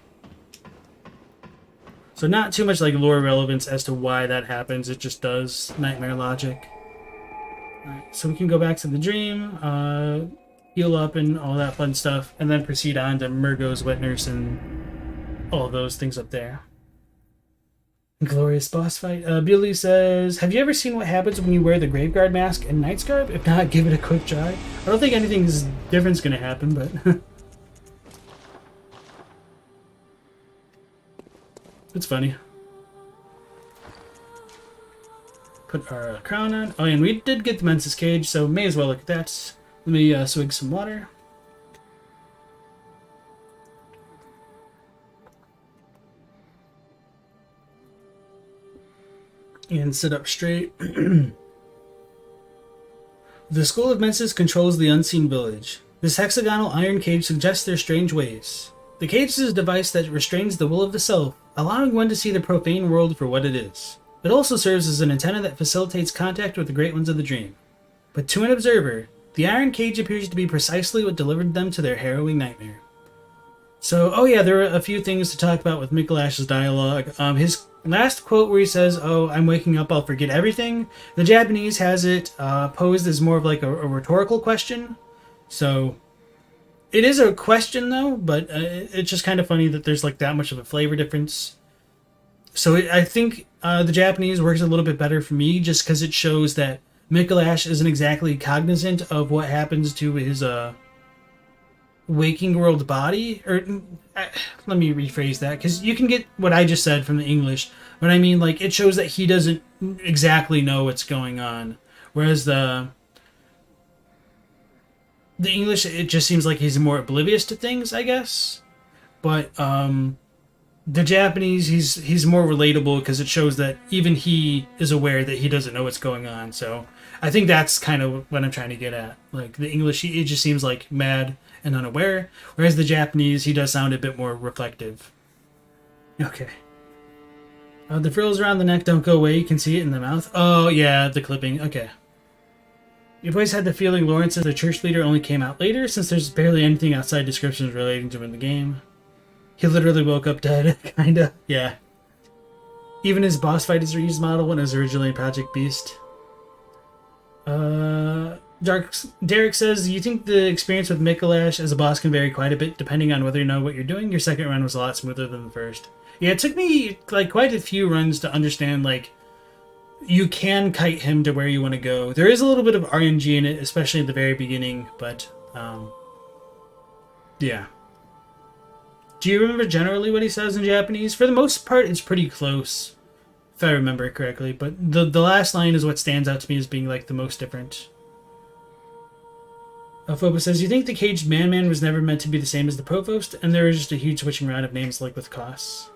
So not too much like lore relevance as to why that happens, it just does. Nightmare logic. Alright, so we can go back to the dream, heal up and all that fun stuff, and then proceed on to Murgo's Wet Nurse and all those things up there. Glorious boss fight. Billy says, have you ever seen what happens when you wear the Graveguard mask and Knight's Garb? If not, give it a quick try. I don't think anything's different's gonna happen, but it's funny. Put our crown on. Oh, and we did get the Menses Cage, so may as well look at that. Let me swig some water. And sit up straight. The School of Menses controls the unseen village. This hexagonal iron cage suggests their strange ways. The cage is a device that restrains the will of the self, allowing one to see the profane world for what it is. It also serves as an antenna that facilitates contact with the Great Ones of the Dream. But to an observer, the iron cage appears to be precisely what delivered them to their harrowing nightmare. So, oh yeah, there are a few things to talk about with Mikolash's dialogue. His last quote where he says, oh, I'm waking up, I'll forget everything. The Japanese has it posed as more of like a rhetorical question. So, it is a question though, but it's just kind of funny that there's like that much of a flavor difference. So I think the Japanese works a little bit better for me just because it shows that Mikolash isn't exactly cognizant of what happens to his waking world body. Or let me rephrase that, because you can get what I just said from the English, but I mean, like, it shows that he doesn't exactly know what's going on, whereas the English, it just seems like he's more oblivious to things, I guess. But the Japanese, he's more relatable because it shows that even he is aware that he doesn't know what's going on. So I think that's kind of what I'm trying to get at. Like, the English, it just seems like mad and unaware, whereas the Japanese, he does sound a bit more reflective. Okay. The frills around the neck don't go away. You can see it in the mouth. Oh, yeah, the clipping. Okay. You've always had the feeling Lawrence as a church leader only came out later, since there's barely anything outside descriptions relating to him in the game. He literally woke up dead, kinda. Yeah. Even his boss fight is a reused model when it was originally in Project Beast. Derek says, you think the experience with Mikolash as a boss can vary quite a bit depending on whether you know what you're doing? Your second run was a lot smoother than the first. Yeah, it took me like quite a few runs to understand, like, you can kite him to where you want to go. There is a little bit of RNG in it, especially at the very beginning, but yeah. Do you remember generally what he says in Japanese? For the most part, it's pretty close, if I remember it correctly, but the last line is what stands out to me as being like the most different. Phobos says, you think the caged man was never meant to be the same as the Provost, and there was just a huge switching around of names like with Koss?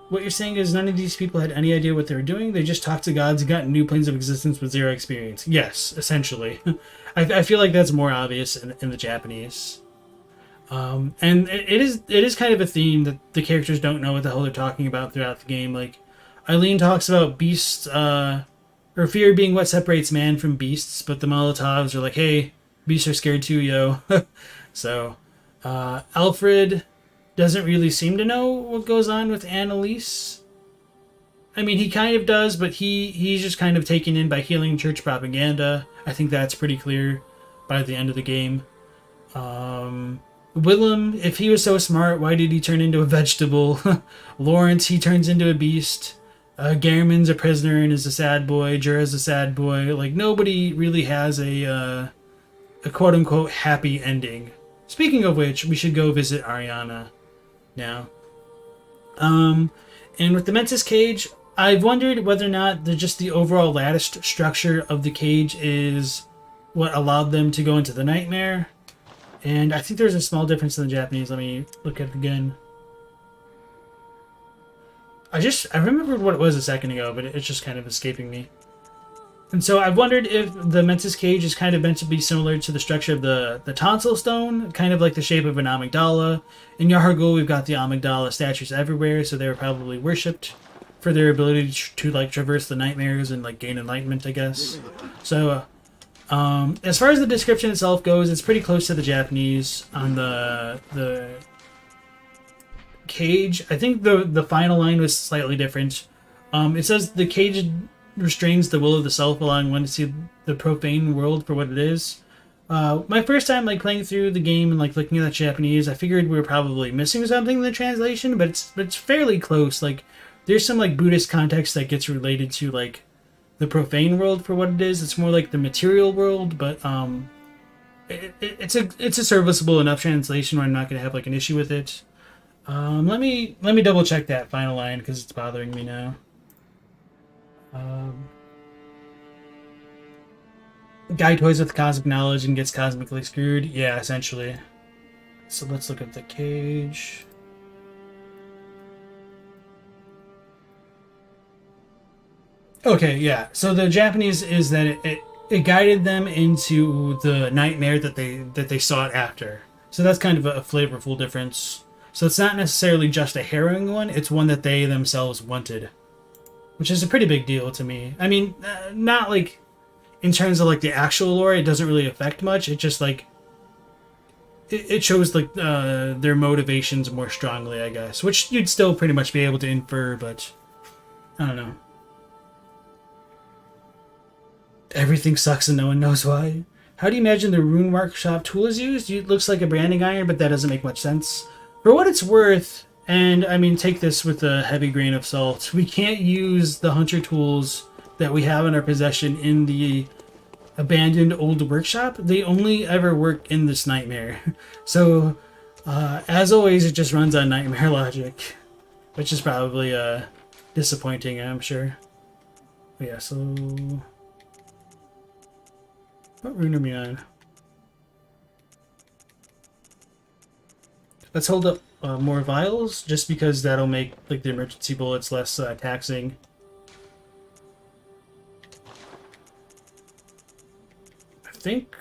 What you're saying is none of these people had any idea what they were doing, they just talked to gods and got new planes of existence with zero experience. Yes, essentially. I feel like that's more obvious in the Japanese. And it is kind of a theme that the characters don't know what the hell they're talking about throughout the game. Like, Eileen talks about beasts, or fear being what separates man from beasts, but the Molotovs are like, hey, beasts are scared too, yo. So, Alfred doesn't really seem to know what goes on with Annalise. I mean, he kind of does, but he's just kind of taken in by healing church propaganda. I think that's pretty clear by the end of the game. Willem, if he was so smart, why did he turn into a vegetable? Lawrence, he turns into a beast. Gehrman's a prisoner and is a sad boy. Jura's a sad boy. Like, nobody really has a quote-unquote happy ending. Speaking of which, we should go visit Ariana now. And with the Menses Cage, I've wondered whether or not just the overall latticed structure of the cage is what allowed them to go into the nightmare. And I think there's a small difference in the Japanese. Let me look at it again. I remembered what it was a second ago, but it's just kind of escaping me. And so I've wondered if the Menses Cage is kind of meant to be similar to the structure of the tonsil stone, kind of like the shape of an amygdala. In Yahar'gul, we've got the amygdala statues everywhere, so they were probably worshipped for their ability to like traverse the nightmares and like gain enlightenment, I guess. So as far as the description itself goes, it's pretty close to the Japanese on the cage. I think the final line was slightly different. It says the cage restrains the will of the self, allowing one to see the profane world for what it is. My first time like playing through the game and like looking at the Japanese, I figured we were probably missing something in the translation, but it's fairly close. Like, there's some like Buddhist context that gets related to like the profane world for what it is. It's more like the material world, but it's a serviceable enough translation where I'm not gonna have like an issue with it. Let me double check that final line because it's bothering me now. Guy toys with cosmic knowledge and gets cosmically screwed. Yeah, essentially. So let's look at the cage. Okay, yeah. So the Japanese is that it guided them into the nightmare that they sought after. So that's kind of a flavorful difference. So it's not necessarily just a harrowing one, it's one that they themselves wanted. Which is a pretty big deal to me. I mean, not like in terms of like the actual lore, it doesn't really affect much. It just like it shows like their motivations more strongly, I guess. Which you'd still pretty much be able to infer, but I don't know. Everything sucks and no one knows why. How do you imagine the Rune Workshop tool is used? It looks like a branding iron, but that doesn't make much sense. For what it's worth, and I mean, take this with a heavy grain of salt, we can't use the hunter tools that we have in our possession in the abandoned old workshop. They only ever work in this nightmare. So, as always, it just runs on nightmare logic, which is probably disappointing, I'm sure. But yeah, so what rune are we on? Let's hold up more vials, just because that'll make like the emergency bullets less taxing. I think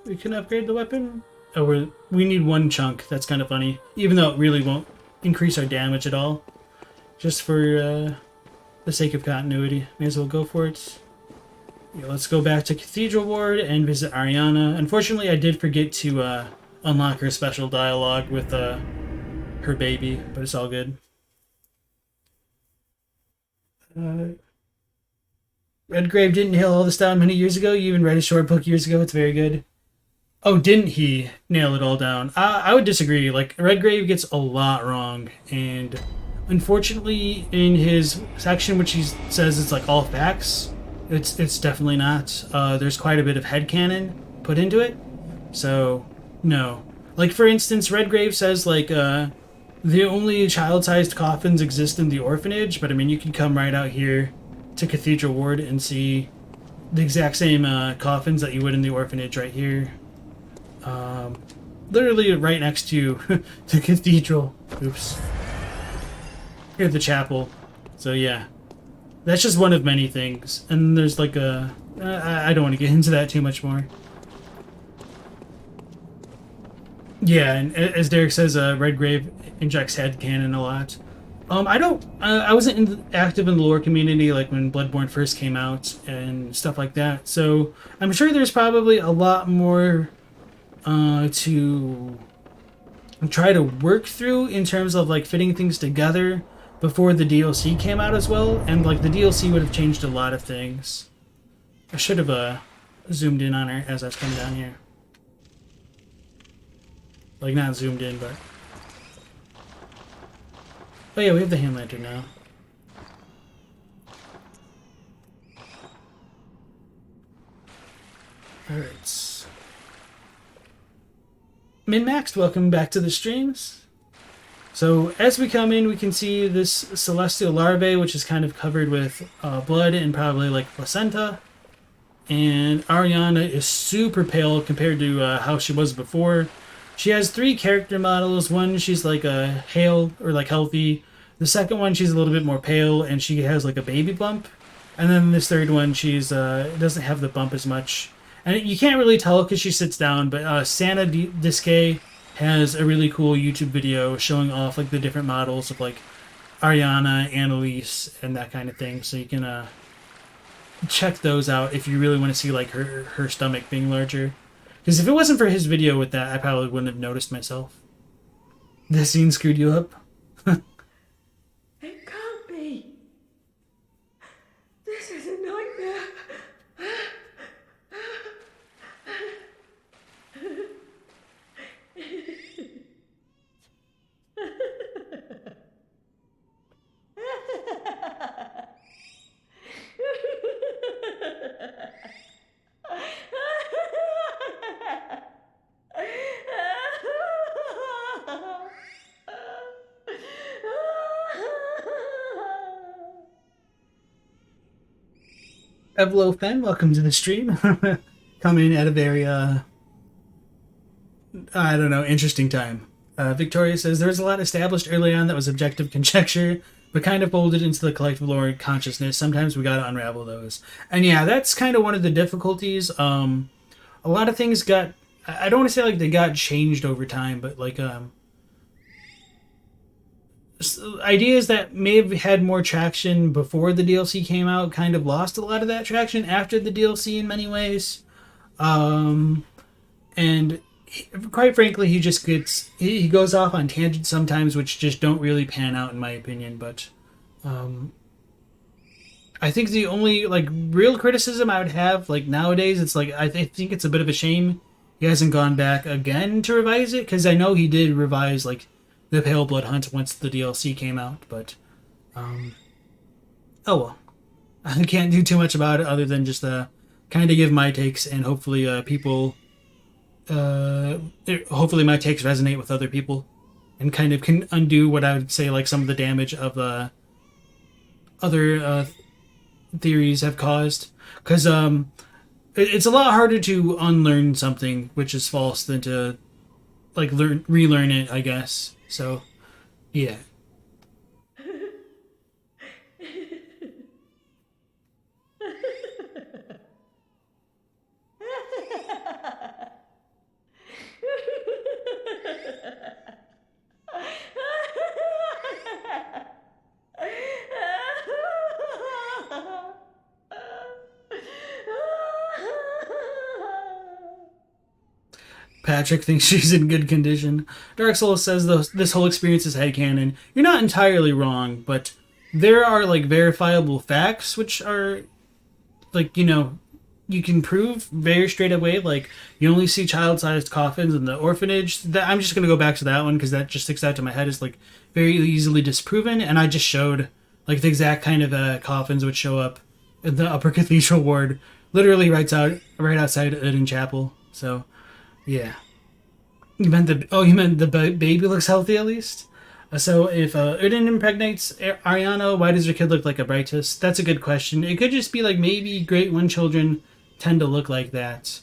we can upgrade the weapon. Oh, we need one chunk. That's kind of funny, even though it really won't increase our damage at all. Just for the sake of continuity, may as well go for it. Yeah, let's go back to Cathedral Ward and visit Ariana. Unfortunately, I did forget to unlock her special dialogue with her baby, but it's all good. Redgrave didn't nail all this down many years ago. You even read a short book years ago. It's very good. Oh, didn't he nail it all down? I would disagree. Like, Redgrave gets a lot wrong, and unfortunately, in his section, which he says it's like all facts, it's definitely not. There's quite a bit of headcanon put into it, so no. Like, for instance, Redgrave says, like, the only child-sized coffins exist in the orphanage, but I mean, you can come right out here to Cathedral Ward and see the exact same coffins that you would in the orphanage right here. Literally right next to the cathedral. Oops. Here, the chapel. So yeah, that's just one of many things. And there's like a... I don't want to get into that too much more. Yeah, and as Derek says, Redgrave injects head cannon a lot. I don't. I wasn't active in the lore community like when Bloodborne first came out and stuff like that. So I'm sure there's probably a lot more to try to work through in terms of like fitting things together before the DLC came out as well. And like the DLC would have changed a lot of things. I should have zoomed in on her as I was coming down here. Like not zoomed in, but. Oh yeah, we have the hand lantern now. Alright. Min-Maxed, welcome back to the streams. So as we come in, we can see this celestial larvae, which is kind of covered with blood and probably like placenta. And Ariana is super pale compared to how she was before. She has 3 character models. One, she's like a hale or like healthy. The second one, she's a little bit more pale and she has like a baby bump. And then this third one, she's doesn't have the bump as much. And you can't really tell because she sits down, but Santa Disque has a really cool YouTube video showing off like the different models of like Ariana, Annalise, and that kind of thing. So you can check those out if you really want to see like her stomach being larger. Because if it wasn't for his video with that, I probably wouldn't have noticed myself. This scene screwed you up? It can't be. This is a nightmare. Evlo Fen, welcome to the stream. Coming at a very, I don't know, interesting time. Victoria says, there was a lot established early on that was objective conjecture, but kind of folded into the collective lore consciousness. Sometimes we gotta unravel those. And yeah, that's kind of one of the difficulties. A lot of things got, I don't want to say like they got changed over time, but like, ideas that may have had more traction before the DLC came out kind of lost a lot of that traction after the DLC in many ways. And quite frankly, he just gets he goes off on tangents sometimes, which just don't really pan out in my opinion. But I think the only like real criticism I would have like nowadays, it's like I think it's a bit of a shame he hasn't gone back again to revise it, because I know he did revise like the Pale Blood Hunt once the DLC came out, but oh well. I can't do too much about it other than just kind of give my takes, and hopefully people hopefully my takes resonate with other people and kind of can undo what I would say like some of the damage of other theories have caused, because it's a lot harder to unlearn something which is false than to like relearn it, I guess. So, yeah. Patrick thinks she's in good condition. Dark Souls says this whole experience is headcanon. You're not entirely wrong, but there are like verifiable facts which are like, you know, you can prove very straight away. Like, you only see child-sized coffins in the orphanage. That I'm just going to go back to that one because that just sticks out to my head as like very easily disproven. And I just showed like the exact kind of coffins which show up in the Upper Cathedral ward, literally right outside Uden Chapel. So, yeah. You meant the baby looks healthy at least? So if Uden impregnates Ariana, why does her kid look like a Brightus? That's a good question. It could just be like maybe Great One children tend to look like that.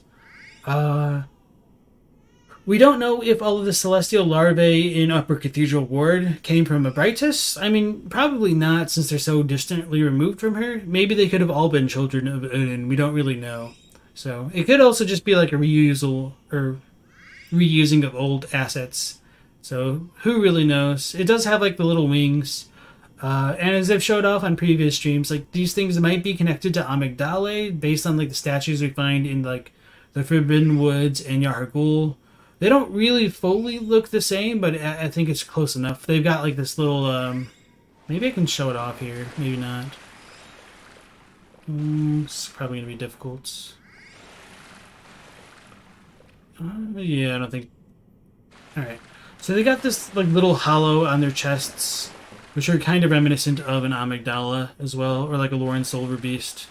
We don't know if all of the celestial larvae in Upper Cathedral Ward came from a Brightus. I mean, probably not, since they're so distantly removed from her. Maybe they could have all been children of Uden. We don't really know. So it could also just be like a reusal or reusing of old assets. So who really knows? It does have like the little wings. And as I've showed off on previous streams, like these things might be connected to Amygdala based on like the statues we find in like the Forbidden Woods and Yahar'gul. They don't really fully look the same, but I think it's close enough. They've got like this little, maybe I can show it off here, maybe not. It's probably going to be difficult. Yeah, I don't think... Alright. So they got this like little hollow on their chests, which are kind of reminiscent of an Amygdala as well, or like a Lauren Silver Beast.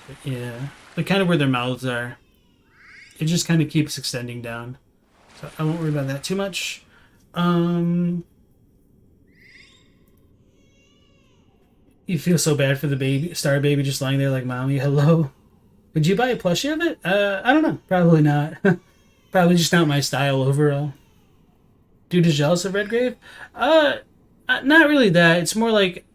But yeah, like kind of where their mouths are. It just kind of keeps extending down. So I won't worry about that too much. You feel so bad for the baby, star baby just lying there like, mommy, hello. Would you buy a plushie of it? I don't know. Probably not. Probably just not my style overall. Dude is jealous of Redgrave? Not really that. It's more like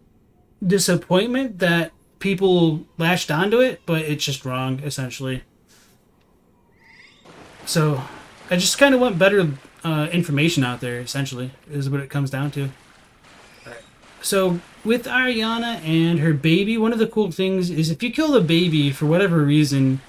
disappointment that people latched onto it, but it's just wrong, essentially. So I just kind of want better information out there, essentially, is what it comes down to. Alright. So with Ariana and her baby, one of the cool things is if you kill the baby for whatever reason,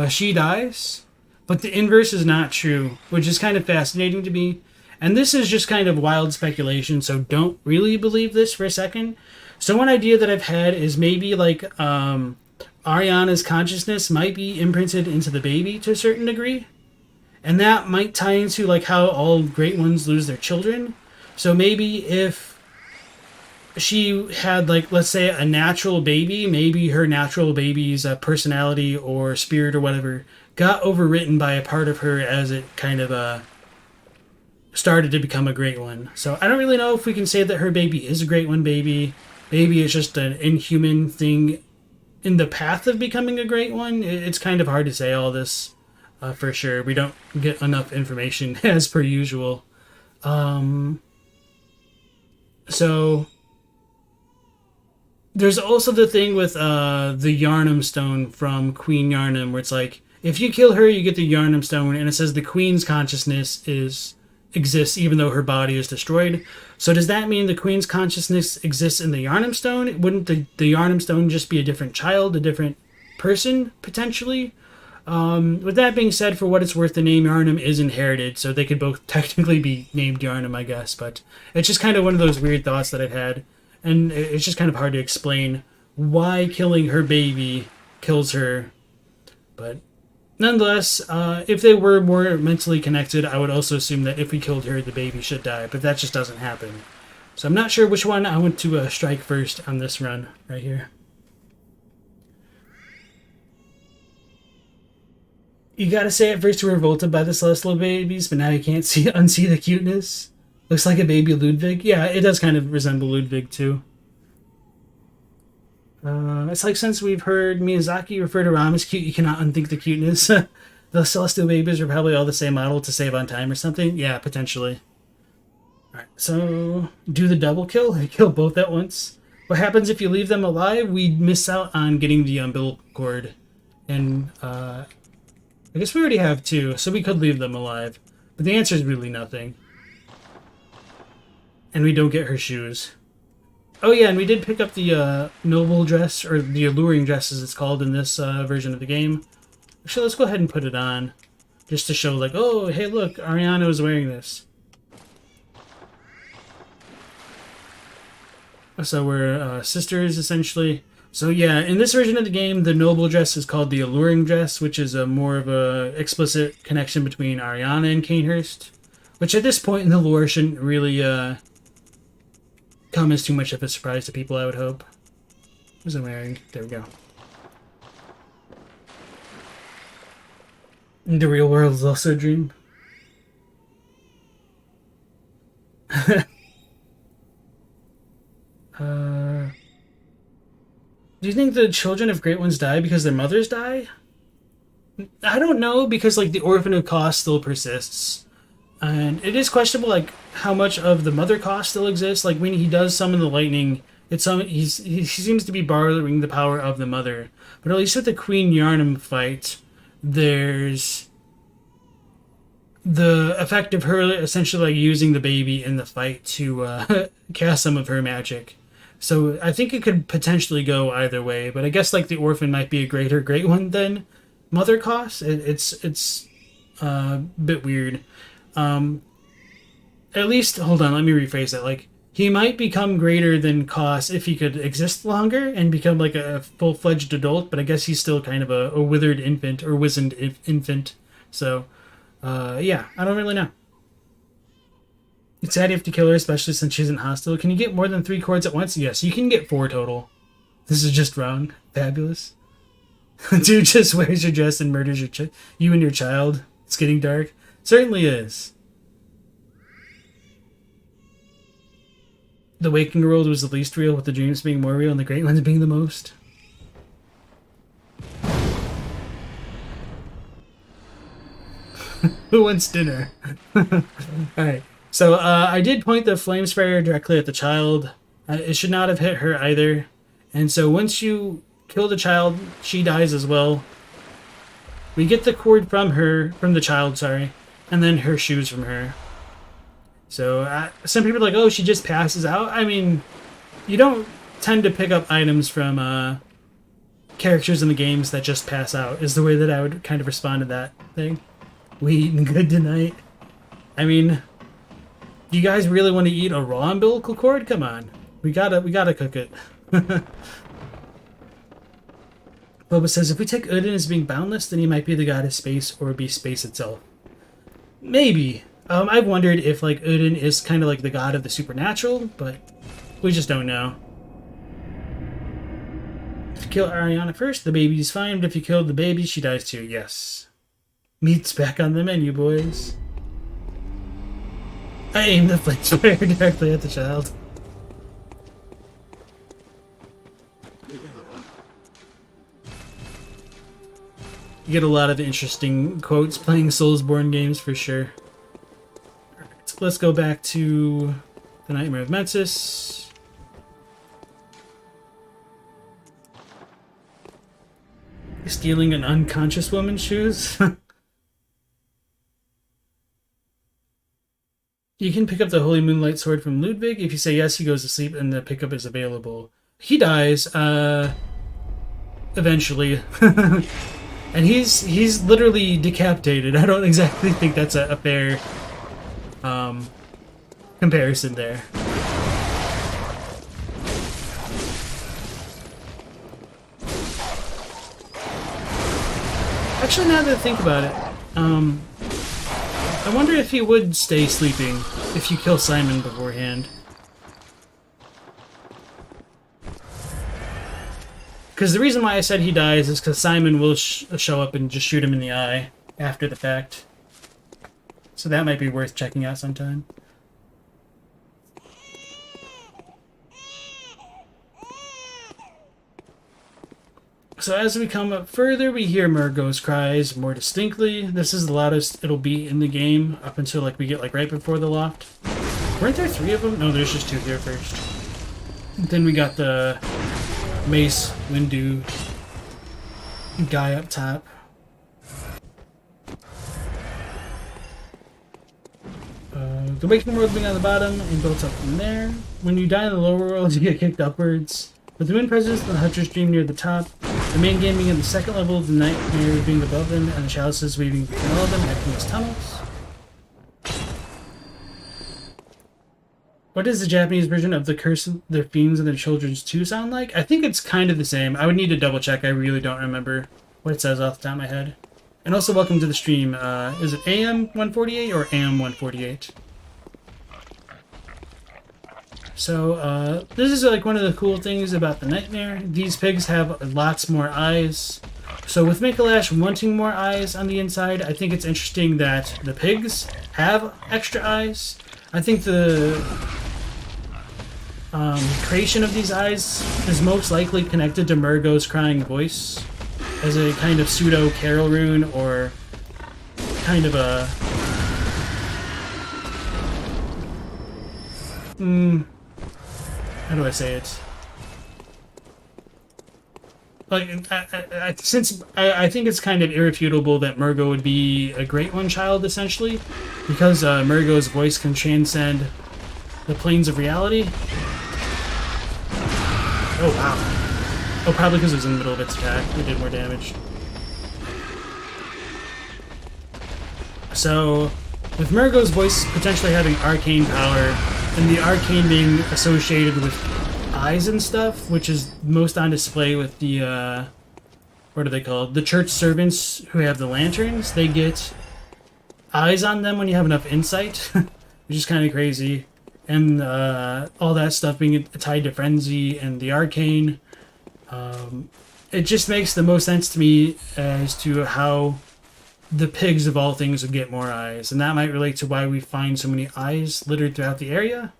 she dies. But the inverse is not true, which is kind of fascinating to me. And this is just kind of wild speculation, so don't really believe this for a second. So one idea that I've had is maybe like Ariana's consciousness might be imprinted into the baby to a certain degree. And that might tie into like how all great ones lose their children. So maybe if she had like, let's say a natural baby, maybe her natural baby's personality or spirit or whatever got overwritten by a part of her as it kind of started to become a great one. So I don't really know if we can say that her baby is a great one baby. Maybe it's just an inhuman thing in the path of becoming a great one. It's kind of hard to say all this. For sure. We don't get enough information as per usual. So there's also the thing with the Yharnam stone from Queen Yharnam, where it's like, if you kill her, you get the Yharnam stone, and it says the queen's consciousness exists even though her body is destroyed. So does that mean the queen's consciousness exists in the Yharnam stone? Wouldn't the Yharnam stone just be a different child, a different person, potentially? With that being said, for what it's worth, the name Yharnam is inherited, so they could both technically be named Yharnam, I guess, but it's just kind of one of those weird thoughts that I've had, and it's just kind of hard to explain why killing her baby kills her. But nonetheless, if they were more mentally connected, I would also assume that if we killed her, the baby should die, but that just doesn't happen. So I'm not sure which one I want to strike first on this run right here. You gotta say at first you were revolted by the celestial babies, but now you can't unsee the cuteness. Looks like a baby Ludwig. Yeah, it does kind of resemble Ludwig too. It's like since we've heard Miyazaki refer to Ram as cute, you cannot unthink the cuteness. The celestial babies are probably all the same model to save on time or something. Yeah, potentially. Alright, so do the double kill. Kill both at once. What happens if you leave them alive? We miss out on getting the umbilical cord. And I guess we already have two, so we could leave them alive. But the answer is really nothing. And we don't get her shoes. Oh yeah, and we did pick up the noble dress, or the alluring dress as it's called in this version of the game. Actually, let's go ahead and put it on. Just to show like, oh, hey look, Ariana is wearing this. So we're sisters, essentially. So yeah, in this version of the game, the noble dress is called the Alluring Dress, which is a more of a explicit connection between Ariana and Canehurst, which at this point in the lore shouldn't really come as too much of a surprise to people, I would hope. What was I wearing? There we go. The real world is also a dream. Do you think the children of great ones die because their mothers die? I don't know, because like the orphan of cost still persists. And it is questionable like how much of the mother cost still exists. Like when he does summon the lightning, he seems to be borrowing the power of the mother. But at least with the Queen Yharnam fight, there's the effect of her essentially like using the baby in the fight to cast some of her magic. So I think it could potentially go either way, but I guess like the orphan might be a great one than Mother Cost. It's a bit weird. At least, hold on, let me rephrase that. Like, he might become greater than Koss if he could exist longer and become like a full-fledged adult, but I guess he's still kind of a withered infant or wizened infant. So, yeah, I don't really know. It's sad you have to kill her, especially since she's in hostile. Can you get more than 3 chords at once? Yes, you can get 4 total. This is just wrong. Fabulous. Dude just wears your dress and murders you and your child. It's getting dark. Certainly is. The waking world was the least real, with the dreams being more real and the great ones being the most. Who wants dinner? Alright, so I did point the flame sprayer directly at the child. It should not have hit her either. And so once you kill the child, she dies as well. We get the cord from the child, sorry, and then her shoes from her. So some people are like, oh, she just passes out. I mean, you don't tend to pick up items from characters in the games that just pass out, is the way that I would kind of respond to that thing. We eating good tonight? I mean, you guys really want to eat a raw umbilical cord? Come on. We gotta cook it. Boba says, if we take Odin as being boundless, then he might be the god of space or be space itself. Maybe. I've wondered if, like, Odin is kind of like the god of the supernatural, but we just don't know. If you kill Ariana first, the baby's fine, but if you kill the baby, she dies too. Yes. Meat's back on the menu, boys. I aim the flame sprayer directly at the child. You get a lot of interesting quotes playing Soulsborne games for sure. Let's go back to the Nightmare of Menses. Stealing an unconscious woman's shoes? You can pick up the Holy Moonlight Sword from Ludwig. If you say yes, he goes to sleep and the pickup is available. He dies, eventually. And he's literally decapitated. I don't exactly think that's a fair comparison there. Actually, now that I think about it, I wonder if he would stay sleeping if you kill Simon beforehand. Because the reason why I said he dies is because Simon will show up and just shoot him in the eye after the fact. So that might be worth checking out sometime. So as we come up further, we hear Murgo's cries more distinctly. This is the loudest it'll be in the game up until like we get like right before the loft. Weren't there 3 of them? No, there's just 2 here first. And then we got the Mace Windu guy up top. The waking world being on the bottom and built up from there. When you die in the lower world, you get kicked upwards. With the Moon Presence and the Hunter's Dream near the top, the main game being in the second level, the Nightmare being above them, and the Chalices weaving between all of them, acting as tunnels. What does the Japanese version of the Curse of the Fiends and the Children's 2 sound like? I think it's kind of the same. I would need to double check. I really don't remember what it says off the top of my head. And also, welcome to the stream. Is it AM 148 or AM 148? So, this is like one of the cool things about the Nightmare. These pigs have lots more eyes. So with Mikalash wanting more eyes on the inside, I think it's interesting that the pigs have extra eyes. I think the creation of these eyes is most likely connected to Murgo's crying voice as a kind of pseudo Carol rune or kind of a how do I say it? like I think it's kind of irrefutable that Murgo would be a Great One child, essentially, because Murgo's voice can transcend the planes of reality. Oh wow! Oh, probably because it was in the middle of its attack. It did more damage. So, with Murgo's voice potentially having arcane power, and the arcane being associated with eyes and stuff, which is most on display with the, what are they called? The church servants who have the lanterns. They get eyes on them when you have enough insight, which is kind of crazy. And all that stuff being tied to Frenzy and the arcane. It just makes the most sense to me as to how the pigs of all things would get more eyes. And that might relate to why we find so many eyes littered throughout the area.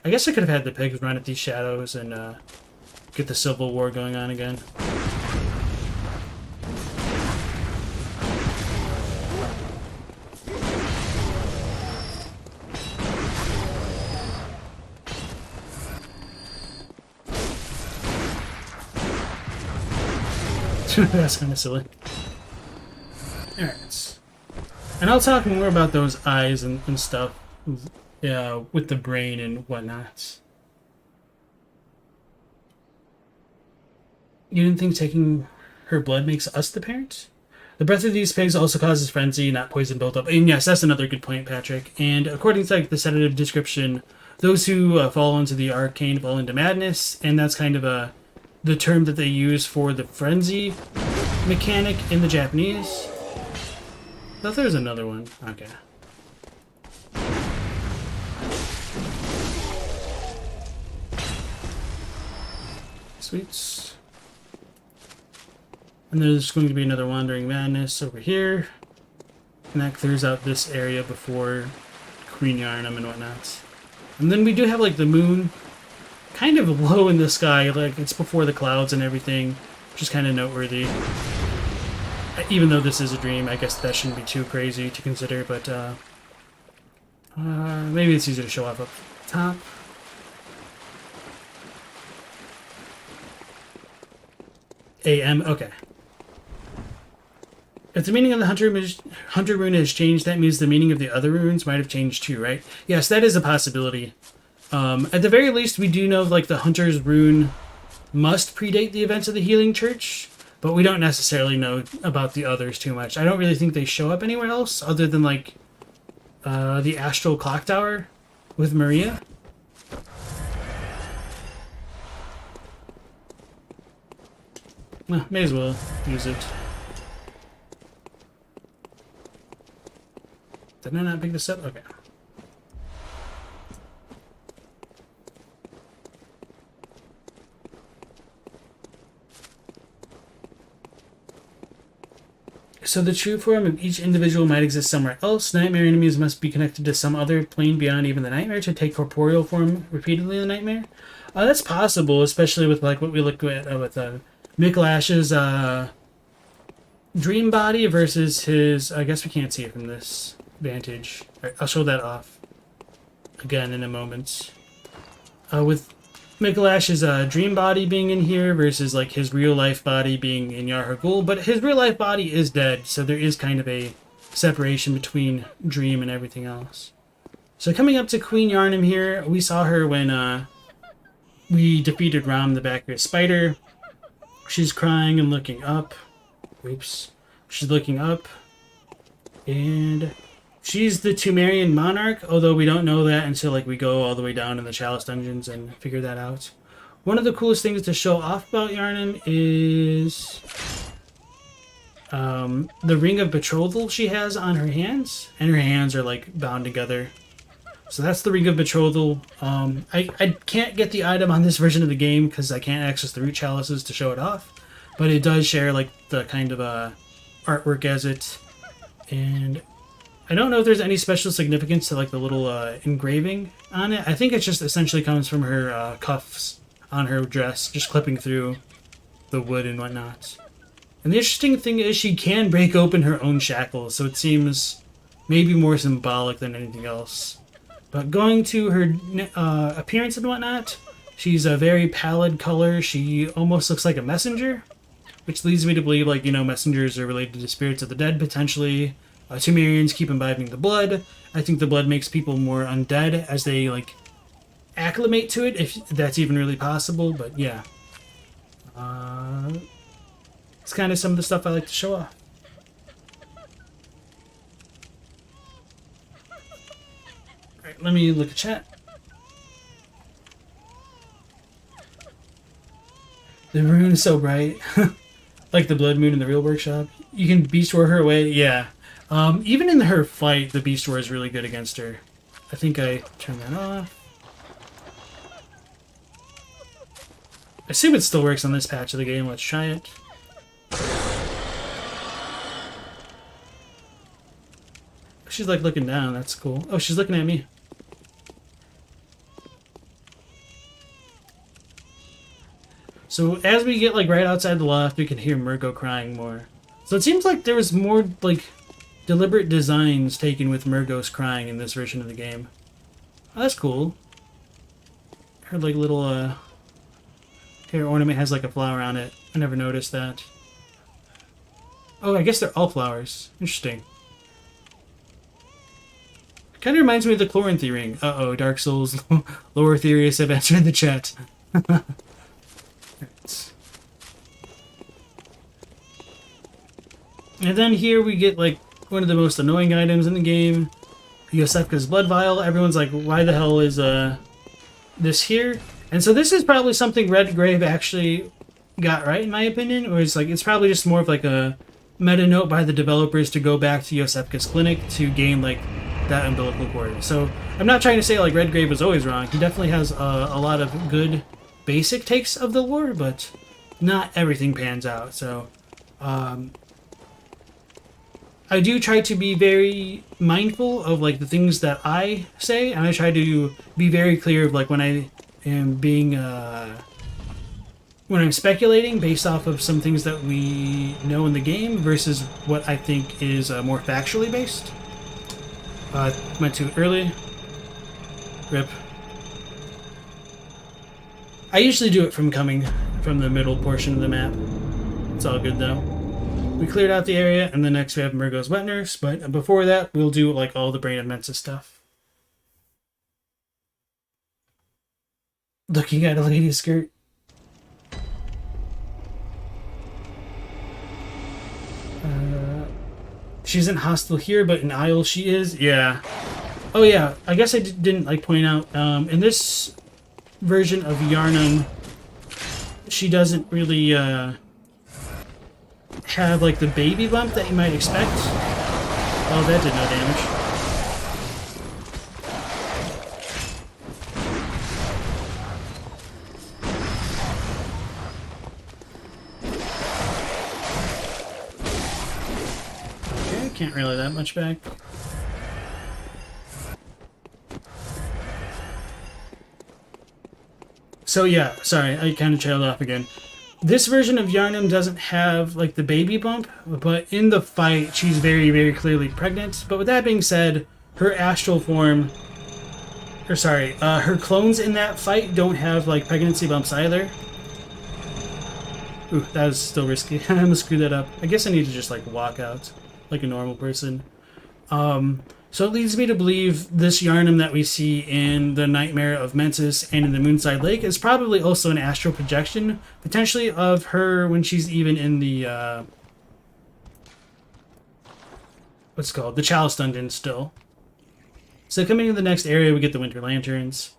I guess I could have had the pigs run at these shadows and get the civil war going on again. That's kind of silly. Alright. And I'll talk more about those eyes and stuff with the brain and whatnot. You didn't think taking her blood makes us the parent? The breath of these pigs also causes frenzy, not poison buildup. And yes, that's another good point, Patrick. And according to the sedative description, those who fall into the arcane fall into madness, and that's kind of the term that they use for the frenzy mechanic in the Japanese. I thought there was another one. Okay. Sweets. And there's going to be another Wandering Madness over here. And that clears out this area before Queen Yharnam and whatnot. And then we do have the moon kind of low in the sky, it's before the clouds and everything, which is kind of noteworthy. Even though this is a dream, I guess that shouldn't be too crazy to consider, but maybe it's easier to show off up top. AM, okay. If the meaning of the Hunter rune has changed, that means the meaning of the other runes might have changed too, right? Yes, that is a possibility. At the very least, we do know the Hunter's rune must predate the events of the Healing Church, but we don't necessarily know about the others too much. I don't really think they show up anywhere else other than the Astral Clock Tower with Maria. Well, may as well use it. Did I not pick this up? Okay. So the true form of each individual might exist somewhere else. Nightmare enemies must be connected to some other plane beyond even the nightmare to take corporeal form repeatedly in the nightmare. That's possible, especially with what we look at with Miklash's dream body versus his. I guess we can't see it from this vantage. Right, I'll show that off again in a moment. With Miklash's dream body being in here versus his real life body being in Yarhagul, but his real life body is dead, so there is kind of a separation between dream and everything else. So coming up to Queen Yharnam here, we saw her when we defeated Ram the Backward Spider. She's crying and looking up. Oops. She's looking up. And she's the Tumerian monarch, although we don't know that until we go all the way down in the Chalice dungeons and figure that out. One of the coolest things to show off about Yharnam is the Ring of Betrothal she has on her hands, and her hands are bound together. So that's the Ring of Betrothal. I can't get the item on this version of the game because I can't access the root chalices to show it off, but it does share the kind of artwork as it. And I don't know if there's any special significance to the little engraving on it. I think it just essentially comes from her cuffs on her dress, just clipping through the wood and whatnot. And the interesting thing is she can break open her own shackles, so it seems maybe more symbolic than anything else. But going to her appearance and whatnot, she's a very pallid color. She almost looks like a messenger. which leads me to believe, like, you know, messengers are related to spirits of the dead, potentially. Temerians keep imbibing the blood. I think the blood makes people more undead as they, like, acclimate to it, if that's even really possible, but yeah. It's kind of some of the stuff I like to show off. Alright, let me look at chat. The rune is so bright. Like the blood moon in the real workshop. You can beast war her away. Yeah. Even in her fight, the beast war is really good against her. I think I turned that off. I assume it still works on this patch of the game. Let's try it. She's like looking down. That's cool. Oh, she's looking at me. So as we get like right outside the loft, we can hear Murgo crying more. So it seems like there was more like deliberate designs taken with Murgo's crying in this version of the game. Oh, that's cool. Her like little hair ornament has like a flower on it. I never noticed that. Oh, I guess they're all flowers. Interesting. Kind of reminds me of the Chloranthy ring. Uh-oh, Dark Souls lore theorists have entered the chat. And then here we get like one of the most annoying items in the game, Yosaka's blood vial. Everyone's like, why the hell is this here? And so this is probably something Redgrave actually got right, in my opinion, or it's probably just more of like a meta note by the developers to go back to Yosaka's clinic to gain like that umbilical cord. So I'm not trying to say like Redgrave was always wrong. He definitely has a lot of good basic takes of the lore, but not everything pans out. So I do try to be very mindful of like the things that I say, and I try to be very clear of like when I am being when I'm speculating based off of some things that we know in the game versus what I think is more factually based. Went too early. Rip. I usually do it from coming from the middle portion of the map. It's all good though. We cleared out the area, and then next we have Murgo's wet nurse, but before that, we'll do like all the Brain of Menses stuff. Looking at a lady's skirt. She isn't hostile here, but in Isle she is. Yeah. Oh yeah, I guess I didn't like point out, in this version of Yharnam, she doesn't really have like the baby bump that you might expect. Oh, that did no damage. Okay, can't rally that much back. So yeah, sorry, I kind of trailed off again. This version of Yharnam doesn't have like the baby bump, but in the fight she's very, very clearly pregnant. But with that being said, her astral form, or sorry, her clones in that fight don't have like pregnancy bumps either. Ooh, that was still risky. I'm gonna screw that up. I guess I need to just like walk out like a normal person. So it leads me to believe this Yharnam that we see in the Nightmare of Menses and in the Moonside Lake is probably also an astral projection, potentially of her when she's even in the, what's it called? The Chalice Dungeon still. So coming to the next area, we get the Winter Lanterns.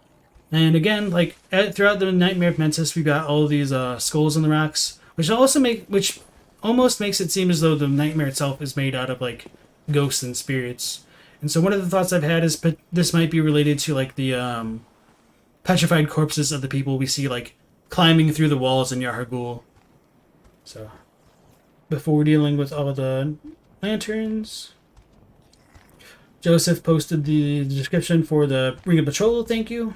And again, like, throughout the Nightmare of Menses, we've got all these skulls on the rocks, which almost makes it seem as though the nightmare itself is made out of, like, ghosts and spirits. And so one of the thoughts I've had is this might be related to like the petrified corpses of the people we see like climbing through the walls in Yahar'gul. So before dealing with all the lanterns, Joseph posted the description for the Ring of Betrothal, thank you.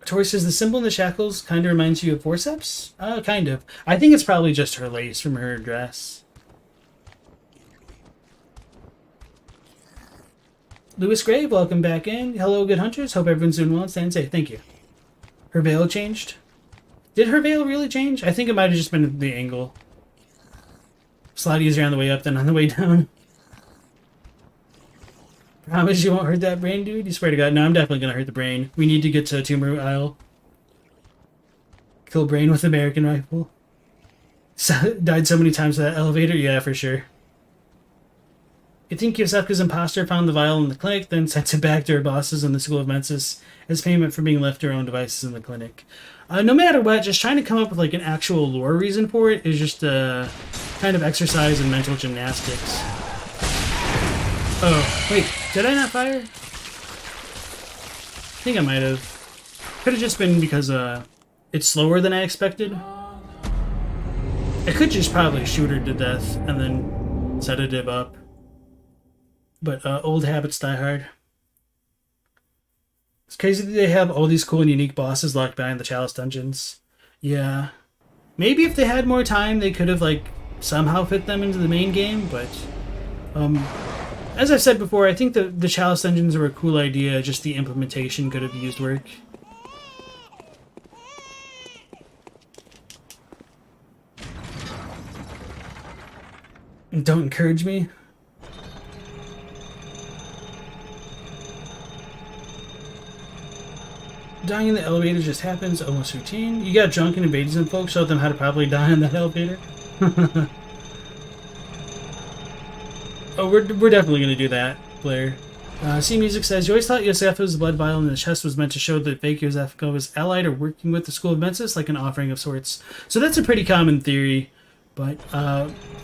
Tori says the symbol in the shackles kind of reminds you of forceps? Kind of. I think it's probably just her lace from her dress. Lewis Grave, welcome back in. Hello, good hunters. Hope everyone's doing well and staying safe. Thank you. Her veil changed. Did her veil really change? I think it might have just been the angle. It's a lot easier on the way up than on the way down. Promise you won't hurt that brain, dude? You swear to God. No, I'm definitely gonna hurt the brain. We need to get to Tumor Isle. Kill brain with American rifle. Died so many times with that elevator? Yeah, for sure. You think Yosaka's imposter found the vial in the clinic, then sent it back to her bosses in the School of Menses as payment for being left to her own devices in the clinic. No matter what, just trying to come up with like an actual lore reason for it is just a kind of exercise in mental gymnastics. Oh, wait, did I not fire? I think I might have. Could have just been because it's slower than I expected. I could just probably shoot her to death and then set a div up. But old habits die hard. It's crazy that they have all these cool and unique bosses locked behind the Chalice dungeons. Yeah. Maybe if they had more time, they could have, like, somehow fit them into the main game, but... as I've said before, I think the Chalice dungeons were a cool idea, just the implementation could have used work. Don't encourage me. Dying in the elevator just happens, almost routine. You got drunk and invaded some folks, showed them how to probably die in that elevator. Oh, we're definitely going to do that, Blair. C Music says, you always thought Yosaka's blood vial in the chest was meant to show that fake Yosaka was allied or working with the School of Menses, like an offering of sorts. So that's a pretty common theory. But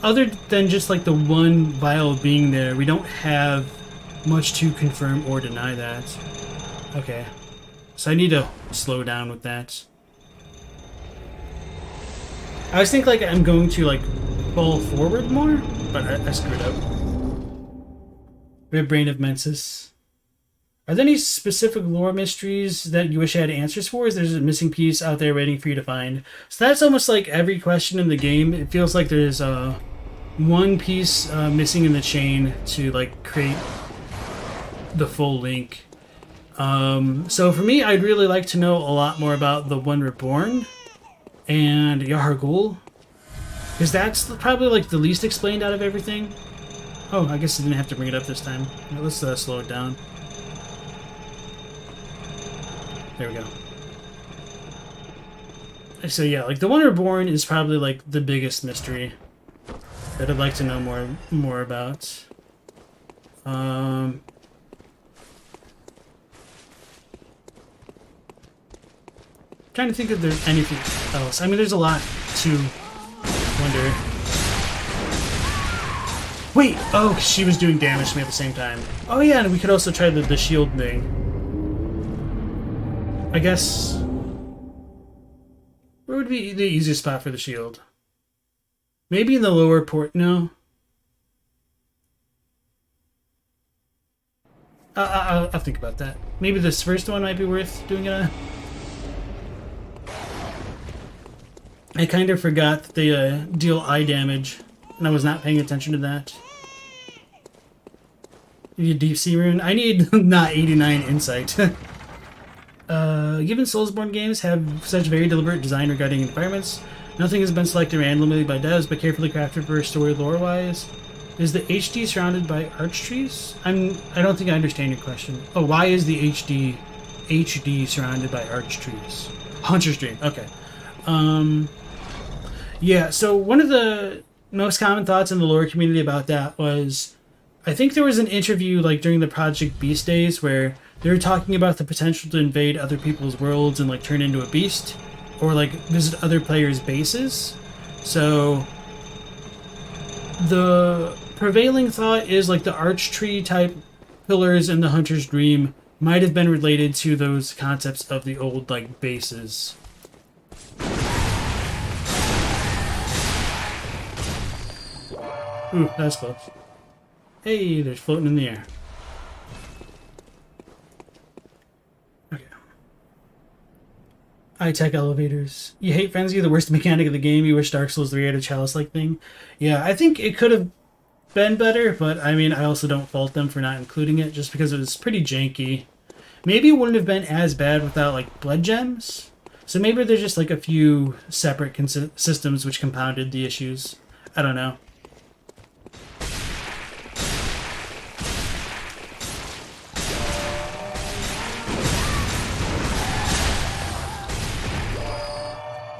other than just like the one vial being there, we don't have much to confirm or deny that. Okay. So I need to slow down with that. I was thinking like I'm going to like fall forward more, but I screwed up. We have Brain of Menses. Are there any specific lore mysteries that you wish I had answers for? Is there a missing piece out there waiting for you to find? So that's almost like every question in the game. It feels like there's one piece missing in the chain to like create the full link. So for me, I'd really like to know a lot more about the One Reborn and Yharnam, because that's probably like the least explained out of everything. Oh, I guess I didn't have to bring it up this time. Let's slow it down. There we go. So yeah, like the One Reborn is probably like the biggest mystery that I'd like to know more about. Trying to think if there's anything else. I mean, there's a lot to wonder. Wait! Oh, she was doing damage to me at the same time. Oh yeah, and we could also try the shield thing. I guess... where would be the easiest spot for the shield? Maybe in the lower port... no? I'll think about that. Maybe this first one might be worth doing it on. I kind of forgot that they deal eye damage, and I was not paying attention to that. You need a deep sea rune? I need not 89 insight. Given Soulsborne games have such very deliberate design regarding environments, nothing has been selected randomly by devs, but carefully crafted for story lore-wise. Is the HD surrounded by arch trees? I don't think I understand your question. Oh, why is the HD surrounded by arch trees? Hunter's Dream. Okay. Yeah, so one of the most common thoughts in the lore community about that was, I think there was an interview like during the Project Beast days where they were talking about the potential to invade other people's worlds and like turn into a beast, or like visit other players' bases. So the prevailing thought is like the arch tree type pillars in the Hunter's Dream might have been related to those concepts of the old like bases. Ooh, that was close. Hey, they're floating in the air. Okay. High-tech elevators. You hate Frenzy, the worst mechanic of the game. You wish Dark Souls 3 had a chalice-like thing. Yeah, I think it could have been better, but I mean, I also don't fault them for not including it, just because it was pretty janky. Maybe it wouldn't have been as bad without, like, blood gems. So maybe there's just like a few separate systems which compounded the issues. I don't know.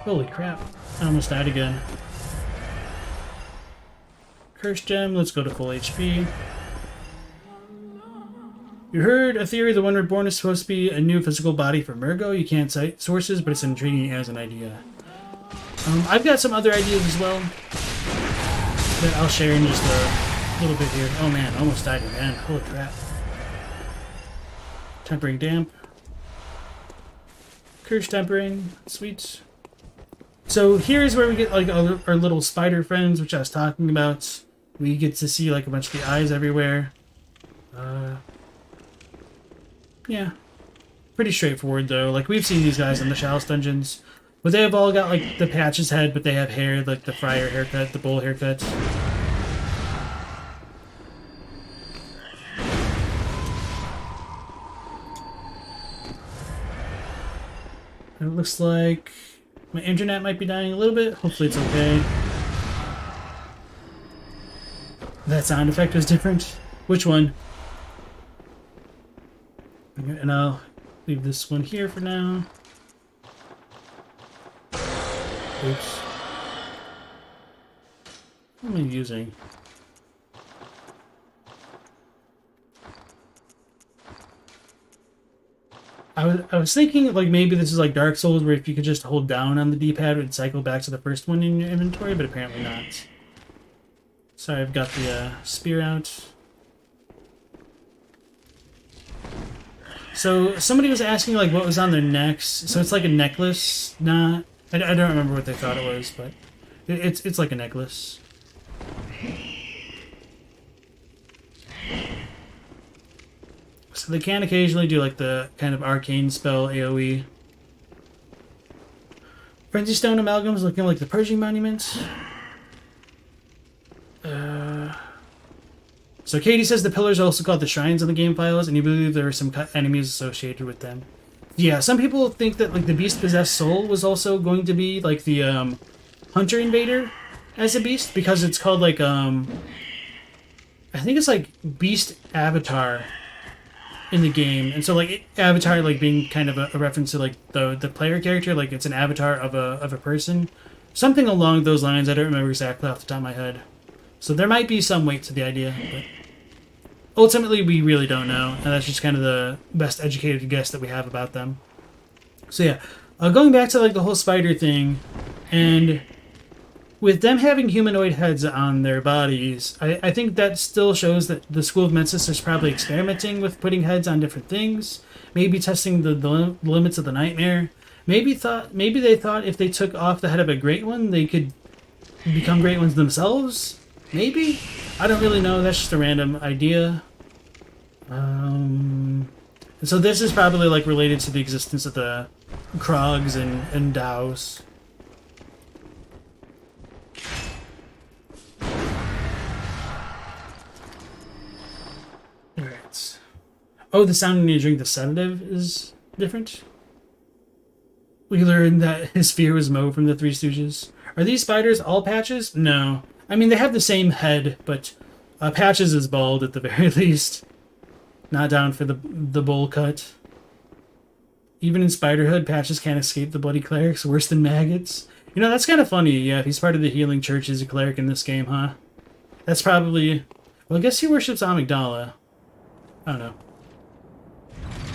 Holy crap. I almost died again. Curse gem, let's go to full HP. You heard a theory the one reborn is supposed to be a new physical body for Murgo. You can't cite sources, but it's intriguing as an idea. I've got some other ideas as well that I'll share in just a little bit here. Oh man, almost died again. Holy crap. Tempering damp. Curse tempering. Sweet. So here's where we get like our little spider friends, which I was talking about. We get to see like a bunch of the eyes everywhere. Yeah. Pretty straightforward though. Like we've seen these guys in the Chalice dungeons. But they have all got like the Patch's head, but they have hair, like the Friar haircut, the bull haircut. It looks like my internet might be dying a little bit. Hopefully it's okay. That sound effect was different. Which one? And I'll leave this one here for now. Oops. What am I using? I was thinking like maybe this is like Dark Souls where if you could just hold down on the D-pad it would cycle back to the first one in your inventory, but apparently not. Sorry, I've got the spear out. So somebody was asking like what was on their necks. So it's like a necklace, not. I don't remember what they thought it was, but it's like a necklace. So they can occasionally do like the kind of arcane spell AoE. Frenzy Stone Amalgam is looking like the Pershing Monument. So Katie says the pillars are also called the shrines in the game files, and you believe there are some enemies associated with them. Yeah, some people think that like the beast possessed soul was also going to be like the hunter invader as a beast, because it's called like I think it's like beast avatar in the game, and so like avatar like being kind of a reference to like the player character, like it's an avatar of a person, something along those lines. I don't remember exactly off the top of my head, so there might be some weight to the idea, but ultimately we really don't know, and that's just kind of the best educated guess that we have about them. So yeah, going back to like the whole spider thing, and with them having humanoid heads on their bodies, I think that still shows that the School of Menses is probably experimenting with putting heads on different things, maybe testing the limits of the nightmare. Maybe they thought if they took off the head of a great one, they could become great ones themselves. Maybe? I don't really know. That's just a random idea. And so this is probably like related to the existence of the Krogs and Dows. Alright. Oh, the sound when you drink the sedative is different? We learned that his fear was Mo from the Three Stooges. Are these spiders all Patches? No. I mean, they have the same head, but Patches is bald at the very least. Not down for the bowl cut. Even in Spiderhood, Patches can't escape the bloody clerics, worse than maggots. You know, that's kind of funny. Yeah, if he's part of the healing church as a cleric in this game, huh? That's probably... Well, I guess he worships Amygdala. I don't know.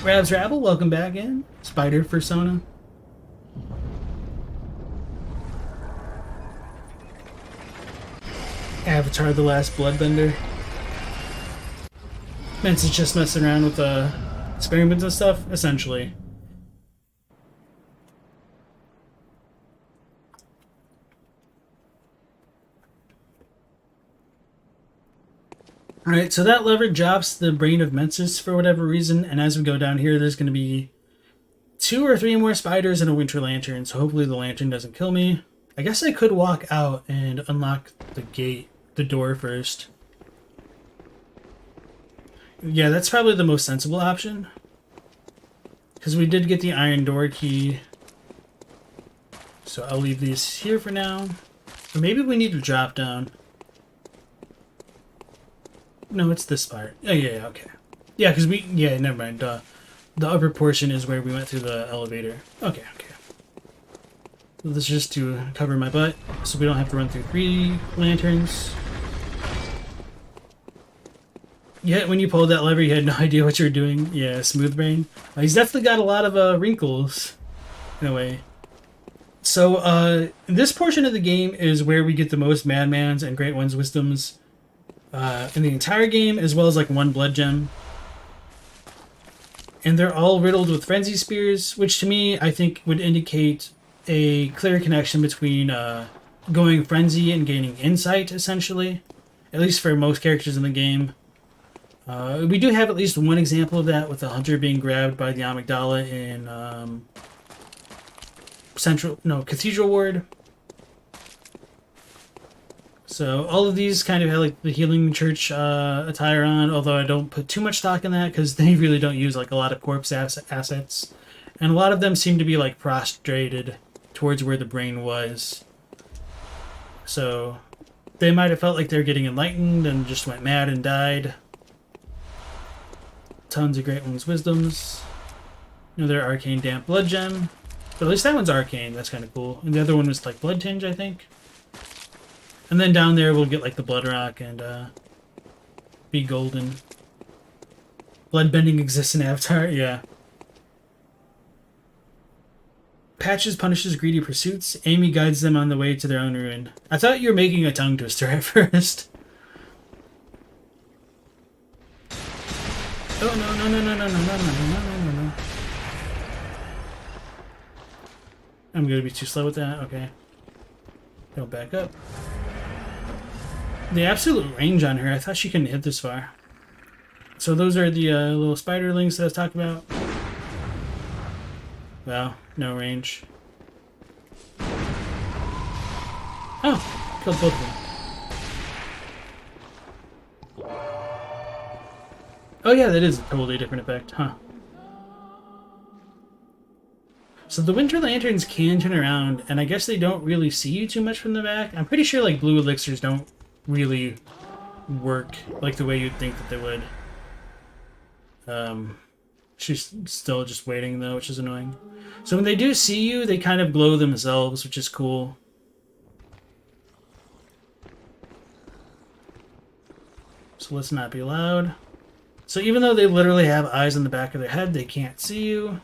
Rabs Rabble, welcome back in. Spider Persona. Avatar the Last Bloodbender. Menses just messing around with experiments and stuff, essentially. Alright, so that lever drops the Brain of Menses for whatever reason, and as we go down here, there's going to be 2 or 3 more spiders and a winter lantern, so hopefully the lantern doesn't kill me. I guess I could walk out and unlock the door first. Yeah, that's probably the most sensible option. Because we did get the iron door key. So I'll leave these here for now. Or maybe we need to drop down. No, it's this part. Oh, yeah, okay. Yeah, because yeah, never mind. The upper portion is where we went through the elevator. Okay. So this is just to cover my butt, so we don't have to run through 3 lanterns. Yeah, when you pulled that lever, you had no idea what you were doing. Yeah, smooth brain. He's definitely got a lot of wrinkles, in a way. So, this portion of the game is where we get the most Madman's and Great One's wisdoms in the entire game, as well as like 1 blood gem. And they're all riddled with frenzy spears, which to me, I think would indicate a clear connection between going frenzy and gaining insight, essentially. At least for most characters in the game. We do have at least 1 example of that, with the hunter being grabbed by the amygdala in Cathedral Ward. So all of these kind of have like the healing church attire on, although I don't put too much stock in that because they really don't use like a lot of corpse assets. And a lot of them seem to be like prostrated towards where the brain was. So they might have felt like they were getting enlightened and just went mad and died. Tons of Great One's wisdoms. Another arcane damp blood gem. But at least that one's arcane, that's kind of cool. And the other one was like blood tinge, I think. And then down there we'll get like the blood rock and be golden. Bloodbending exists in Avatar, yeah. Patches punishes greedy pursuits. Amy guides them on the way to their own ruin. I thought you were making a tongue twister at first. Oh, no. I'm gonna be too slow with that? Okay. Don't back up. The absolute range on her, I thought she couldn't hit this far. So those are the little spiderlings that I was talking about. Wow, no range. Oh, killed both of them. Oh yeah, that is a totally different effect, huh? So the winter lanterns can turn around, and I guess they don't really see you too much from the back. I'm pretty sure like blue elixirs don't really work like the way you'd think that they would. She's still just waiting though, which is annoying. So when they do see you, they kind of glow themselves, which is cool. So let's not be loud. So even though they literally have eyes on the back of their head, they can't see you.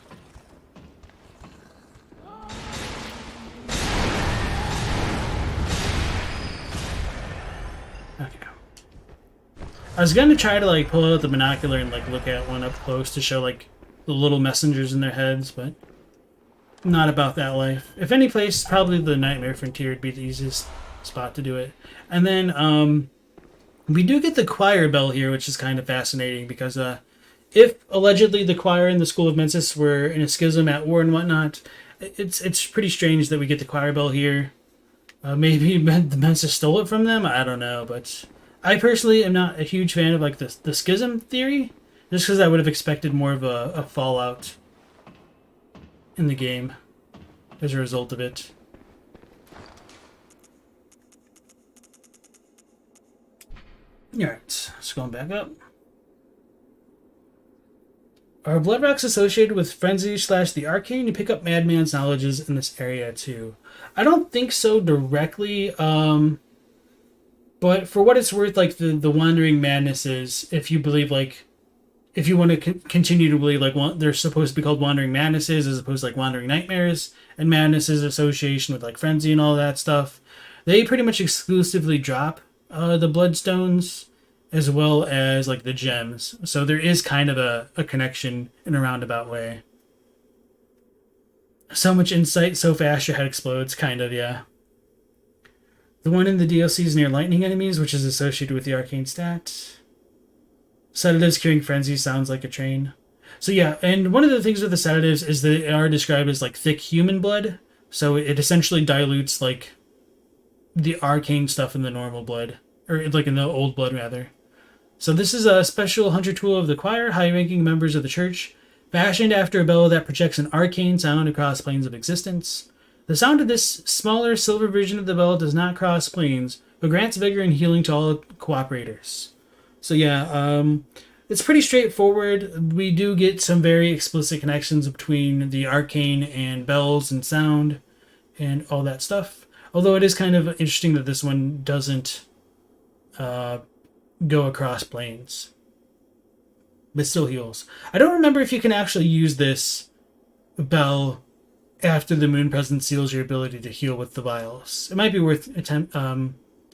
I was gonna try to like pull out the binocular and like look at one up close to show like the little messengers in their heads, but not about that life. If any place, probably the Nightmare Frontier would be the easiest spot to do it. And then we do get the choir bell here, which is kind of fascinating because if allegedly the choir in the School of Menses were in a schism at war and whatnot, it's pretty strange that we get the choir bell here. Maybe the Menses stole it from them. I don't know, but I personally am not a huge fan of like the schism theory, just because I would have expected more of a fallout in the game as a result of it. Alright, so going back up. Are blood rocks associated with frenzy / the arcane? You pick up Madman's knowledges in this area too. I don't think so directly, but for what it's worth, like the wandering madnesses, if you believe like, if you want to continue to believe like they're supposed to be called wandering madnesses as opposed to like wandering nightmares, and madnesses association with like frenzy and all that stuff, they pretty much exclusively drop the bloodstones as well as like the gems. So there is kind of a connection in a roundabout way. So much insight, so fast your head explodes, kind of, yeah. The one in the DLC is near lightning enemies, which is associated with the arcane stat. Sedatives curing frenzy sounds like a train. So yeah, and one of the things with the sedatives is that they are described as like thick human blood. So it essentially dilutes like the arcane stuff in the normal blood. Or like in the old blood, rather. So this is a special hunter tool of the choir, high-ranking members of the church, fashioned after a bell that projects an arcane sound across planes of existence. The sound of this smaller silver version of the bell does not cross planes, but grants vigor and healing to all cooperators. So yeah, it's pretty straightforward. We do get some very explicit connections between the arcane and bells and sound and all that stuff. Although it is kind of interesting that this one doesn't go across planes, but still heals. I don't remember if you can actually use this bell after the moon presence seals your ability to heal with the vials. It might be worth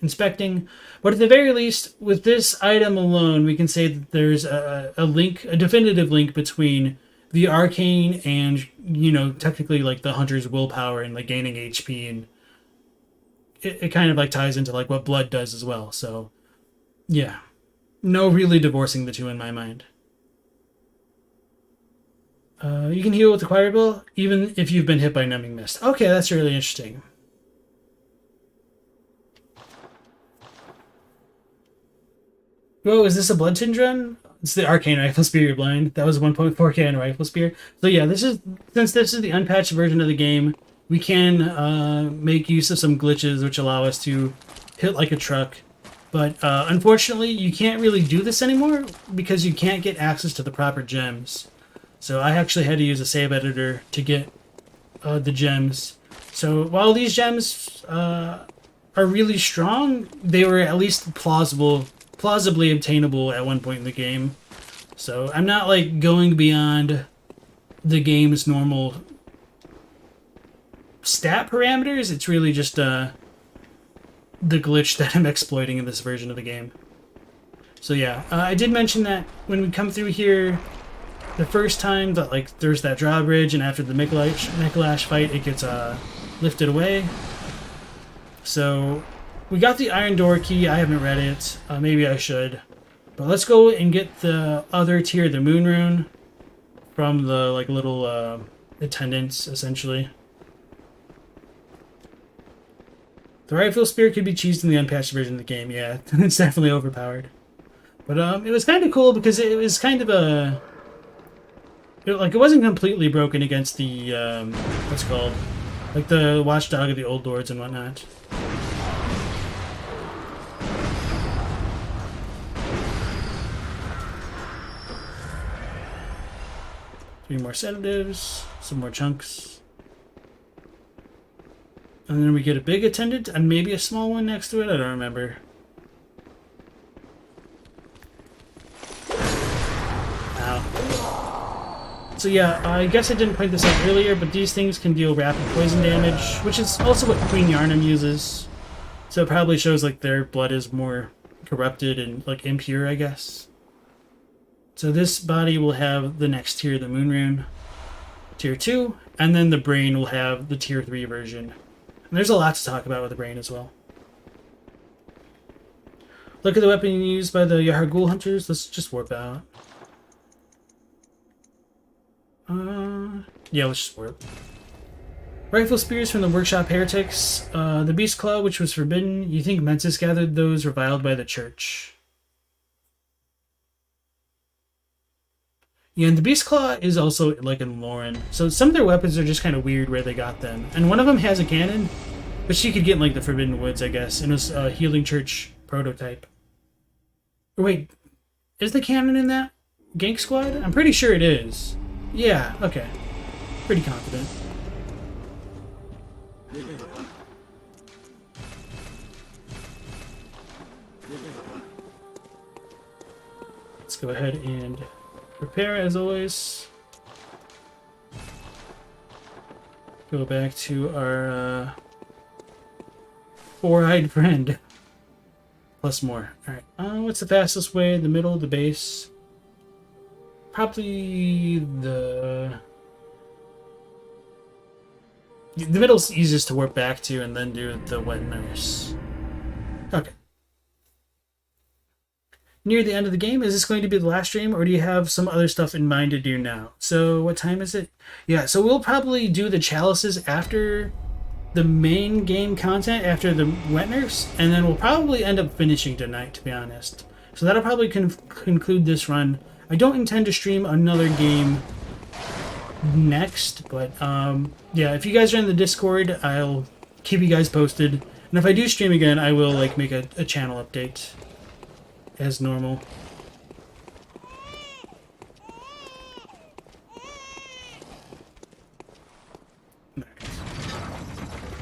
inspecting, but at the very least, with this item alone, we can say that there's a link, a definitive link between the arcane and, you know, technically like the hunter's willpower and like gaining HP, and it kind of like ties into like what blood does as well. So yeah, no really divorcing the two in my mind. You can heal with the choir bell even if you've been hit by numbing mist. Okay, that's really interesting. Whoa, is this a blood tinge run? It's the arcane rifle spear, you're blind. That was 1.4k on rifle spear. So yeah, since this is the unpatched version of the game, we can make use of some glitches which allow us to hit like a truck. But unfortunately, you can't really do this anymore because you can't get access to the proper gems. So I actually had to use a save editor to get the gems. So while these gems are really strong, they were at least plausibly obtainable at one point in the game. So I'm not like going beyond the game's normal stat parameters. It's really just the glitch that I'm exploiting in this version of the game. So yeah, I did mention that when we come through here the first time that like there's that drawbridge, and after the Mikolash fight it gets lifted away. So we got the iron door key. I haven't read it. Maybe I should. But let's go and get the other tier, the moon rune, from the like little attendants essentially. The rifle spear could be cheesed in the unpatched version of the game. Yeah, it's definitely overpowered. But it was kind of cool because it was kind of a it wasn't completely broken against the what's it called, like the watchdog of the old lords and whatnot. Three more sedatives, some more chunks. And then we get a big attendant and maybe a small one next to it. I don't remember. Ow. So yeah, I guess I didn't point this out earlier, but these things can deal rapid poison damage, which is also what Queen Yharnam uses. So it probably shows like their blood is more corrupted and like impure, I guess. So this body will have the next tier, the moon rune, tier 2, and then the brain will have the tier 3 version. And there's a lot to talk about with the brain as well. Look at the weapon used by the Yahar Ghoul hunters. Let's just warp out. Yeah, let's just warp. Rifle spears from the workshop heretics. The beast claw, which was forbidden. You think Menses gathered those reviled by the church. Yeah, and the beast claw is also like in Lauren. So some of their weapons are just kind of weird where they got them. And one of them has a cannon, but she could get in like the Forbidden Woods, I guess. And it was a Healing Church prototype. Or wait, is the cannon in that gank squad? I'm pretty sure it is. Yeah, okay. Pretty confident. Let's go ahead and prepare as always. Go back to our four-eyed friend. Plus more. Alright, what's the fastest way? The middle, the base? Probably the middle's easiest to warp back to and then do the wet nurse. Okay. Near the end of the game, is this going to be the last stream, or do you have some other stuff in mind to do now? So what time is it? Yeah, so we'll probably do the chalices after the main game content, after the wet nurse, and then we'll probably end up finishing tonight, to be honest. So that'll probably conclude this run. I don't intend to stream another game next. But yeah, if you guys are in the Discord, I'll keep you guys posted. And if I do stream again, I will like make a channel update as normal.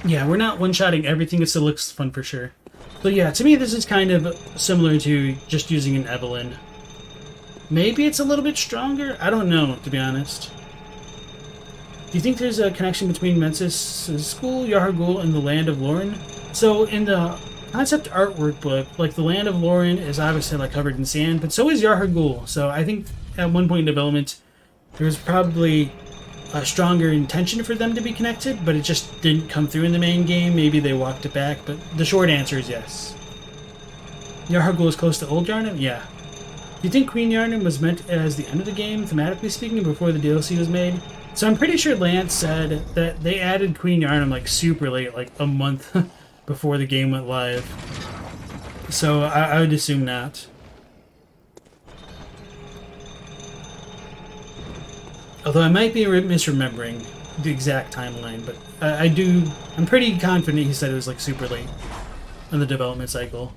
Yeah, we're not one-shotting everything. It still looks fun for sure. So yeah, to me this is kind of similar to just using an Evelyn. Maybe it's a little bit stronger? I don't know, to be honest. Do you think there's a connection between Menses' school, Yharnam, and the land of Lauren? So in the concept artwork book, like the land of Lauren is obviously like covered in sand, but so is Yharnam. So I think at one point in development, there was probably a stronger intention for them to be connected, but it just didn't come through in the main game. Maybe they walked it back, but the short answer is yes. Yharnam is close to Old Yharnam? Yeah. Do you think Queen Yharnam was meant as the end of the game, thematically speaking, before the DLC was made? So I'm pretty sure Lance said that they added Queen Yharnam like super late, like a month before the game went live. So I would assume not. Although I might be misremembering the exact timeline, but I'm pretty confident he said it was like super late in the development cycle.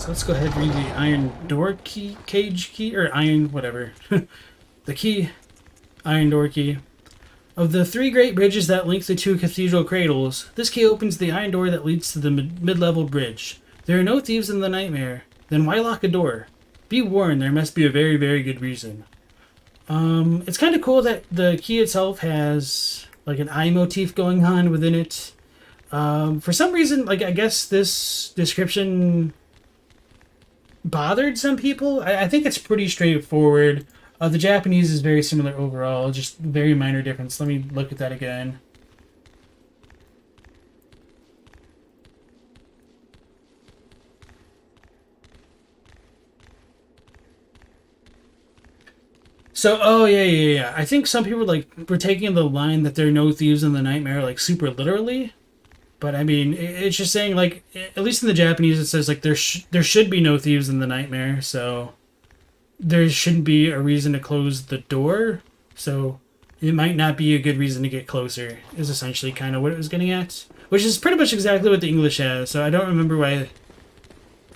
So let's go ahead and read the iron door key, cage key, or iron, whatever. The key, iron door key. Of the 3 great bridges that link the 2 cathedral cradles, this key opens the iron door that leads to the mid-level bridge. There are no thieves in the nightmare. Then why lock a door? Be warned, there must be a very, very good reason. It's kind of cool that the key itself has like an eye motif going on within it. For some reason, like I guess this description bothered some people. I think it's pretty straightforward. The Japanese is very similar overall, just very minor difference. Let me look at that again. So, oh yeah. I think some people were taking the line that there are no thieves in the nightmare like super literally. But I mean, it's just saying like, at least in the Japanese, it says like there should be no thieves in the nightmare, so there shouldn't be a reason to close the door. So it might not be a good reason to get closer. Is essentially kind of what it was getting at, which is pretty much exactly what the English has. So I don't remember why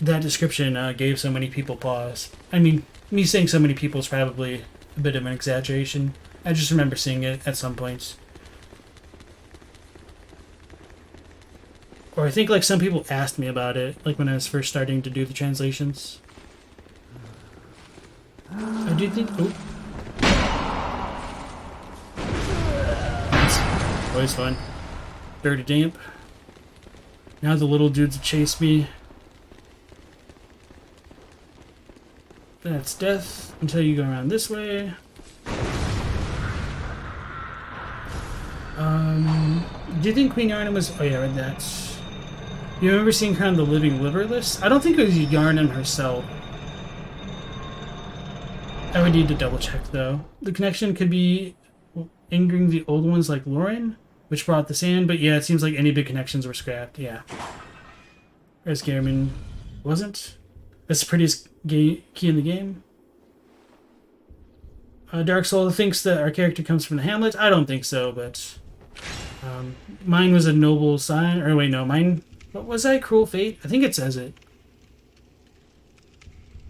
that description gave so many people pause. I mean, me saying so many people is probably a bit of an exaggeration. I just remember seeing it at some points. Or I think like some people asked me about it, like when I was first starting to do the translations. I do think. Oh. That's always fun. Dirty damp. Now the little dudes chase me. That's death until you go around this way. Do you think Queen Yharnam was? Oh yeah, I read that. You remember seeing her on the Living Liverless? I don't think it was Yharnam herself. I would need to double check though. The connection could be angering the old ones like Lauren, which brought the sand, but yeah, it seems like any big connections were scrapped, yeah. Whereas Garamon wasn't. That's the prettiest key in the game. Dark Soul thinks that our character comes from the Hamlet. I don't think so, but mine was a noble sign. Or wait, no, mine. What was I? Cruel Fate? I think it says it.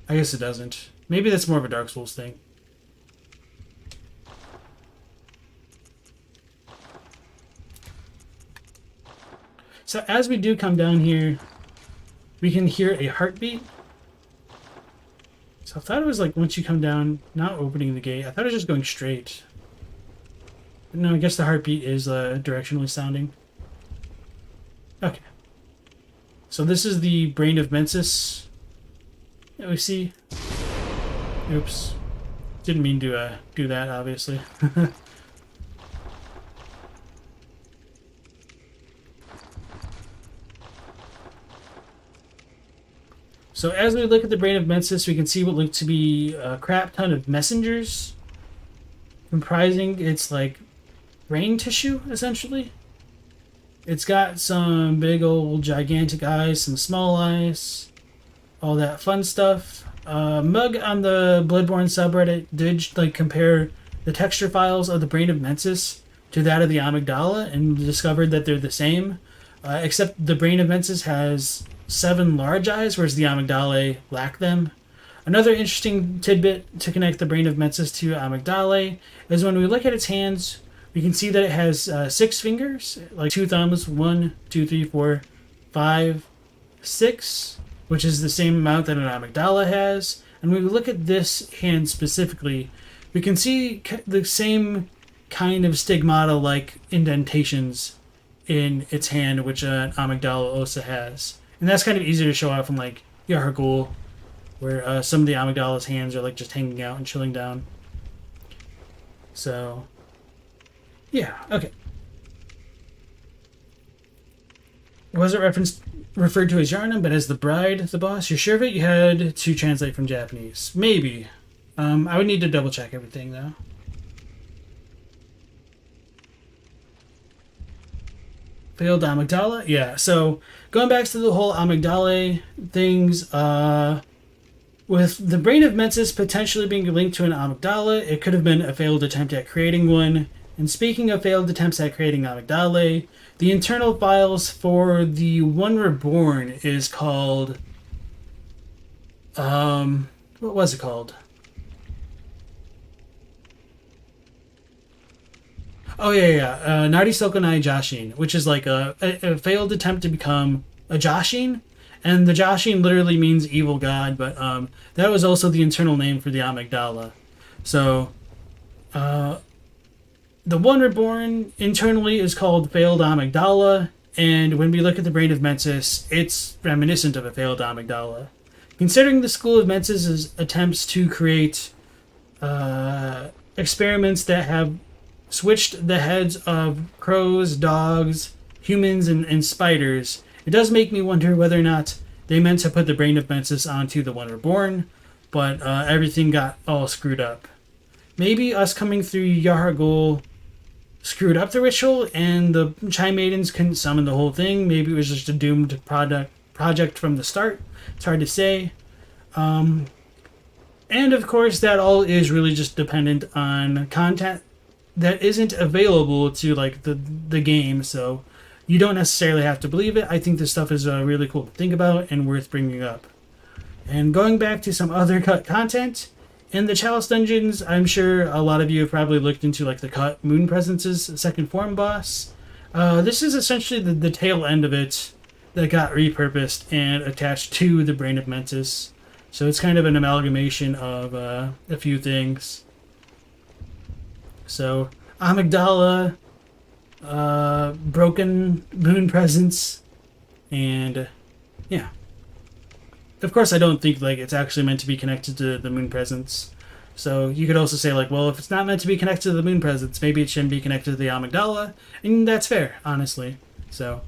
I guess it doesn't. Maybe that's more of a Dark Souls thing. So as we do come down here, we can hear a heartbeat. So I thought it was like once you come down, not opening the gate. I thought it was just going straight. But no, I guess the heartbeat is directionally sounding. Okay. So this is the Brain of Menses that we see. Oops. Didn't mean to do that, obviously. So as we look at the Brain of Menses, we can see what look to be a crap ton of messengers, comprising its like brain tissue, essentially. It's got some big old gigantic eyes, some small eyes, all that fun stuff. Mug on the Bloodborne subreddit did like compare the texture files of the Brain of Menses to that of the amygdala and discovered that they're the same, except the Brain of Menses has 7 large eyes, whereas the amygdalae lack them. Another interesting tidbit to connect the Brain of Menses to amygdalae is when we look at its hands, we can see that it has 6 fingers, like 2 thumbs, 1, 2, 3, 4, 5, 6, which is the same amount that an amygdala has. And when we look at this hand specifically, we can see the same kind of stigmata-like indentations in its hand, which an amygdala also has. And that's kind of easy to show off in like Yharnam, where some of the amygdala's hands are like just hanging out and chilling down. So, yeah, okay. It wasn't referred to as Yharnam, but as the bride, the boss. You're sure of it? You had to translate from Japanese. Maybe. I would need to double check everything though. Failed amygdala? Yeah, so going back to the whole amygdala things, with the Brain of Menses potentially being linked to an amygdala, it could have been a failed attempt at creating one. And speaking of failed attempts at creating amygdalae, the internal files for the One Reborn is called... what was it called? Oh, yeah. Nari Sokonai Jashin, which is like a failed attempt to become a Jashin. And the Jashin literally means evil god, but that was also the internal name for the amygdala. So, the One Reborn internally is called Failed Amygdala, and when we look at the Brain of Menses, it's reminiscent of a failed amygdala. Considering the School of Menses' attempts to create experiments that have switched the heads of crows, dogs, humans, and spiders, it does make me wonder whether or not they meant to put the Brain of Menses onto the One Reborn, but everything got all screwed up. Maybe us coming through Yharnam screwed up the ritual, and the Chai Maidens couldn't summon the whole thing. Maybe it was just a doomed project from the start. It's hard to say. And of course, that all is really just dependent on content that isn't available to like the game, so you don't necessarily have to believe it. I think this stuff is really cool to think about and worth bringing up. And going back to some other cut content, in the Chalice Dungeons, I'm sure a lot of you have probably looked into like the cut Moon Presence's second form boss. This is essentially the tail end of it that got repurposed and attached to the Brain of Menses. So it's kind of an amalgamation of a few things. So, amygdala, broken Moon Presence, and yeah. Of course, I don't think like it's actually meant to be connected to the Moon Presence. So you could also say like, well, if it's not meant to be connected to the Moon Presence, maybe it shouldn't be connected to the amygdala, and that's fair, honestly. So,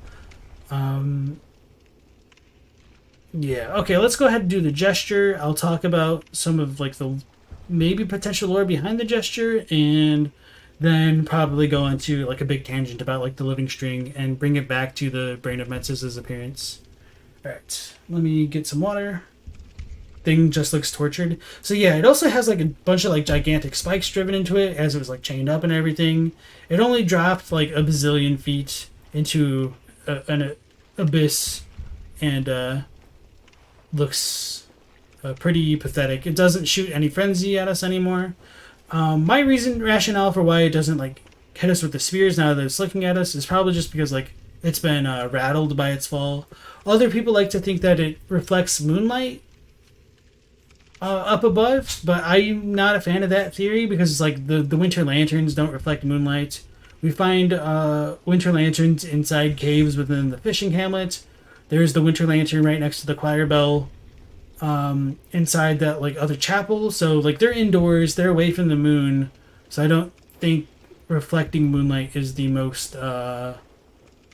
yeah. Okay, let's go ahead and do the gesture. I'll talk about some of like the maybe potential lore behind the gesture, and then probably go into like a big tangent about like the living string and bring it back to the Brain of Menses' appearance. Alright, let me get some water. Thing just looks tortured. So yeah, it also has like a bunch of like gigantic spikes driven into it as it was like chained up and everything. It only dropped like a bazillion feet into an abyss, and looks pretty pathetic. It doesn't shoot any frenzy at us anymore. My rationale for why it doesn't like hit us with the spears now that it's looking at us is probably just because like it's been rattled by its fall. Other people like to think that it reflects moonlight up above, but I'm not a fan of that theory because it's like the winter lanterns don't reflect moonlight. We find winter lanterns inside caves within the fishing hamlet. There's the winter lantern right next to the choir bell inside that like other chapel. So like they're indoors, they're away from the moon. So I don't think reflecting moonlight is the most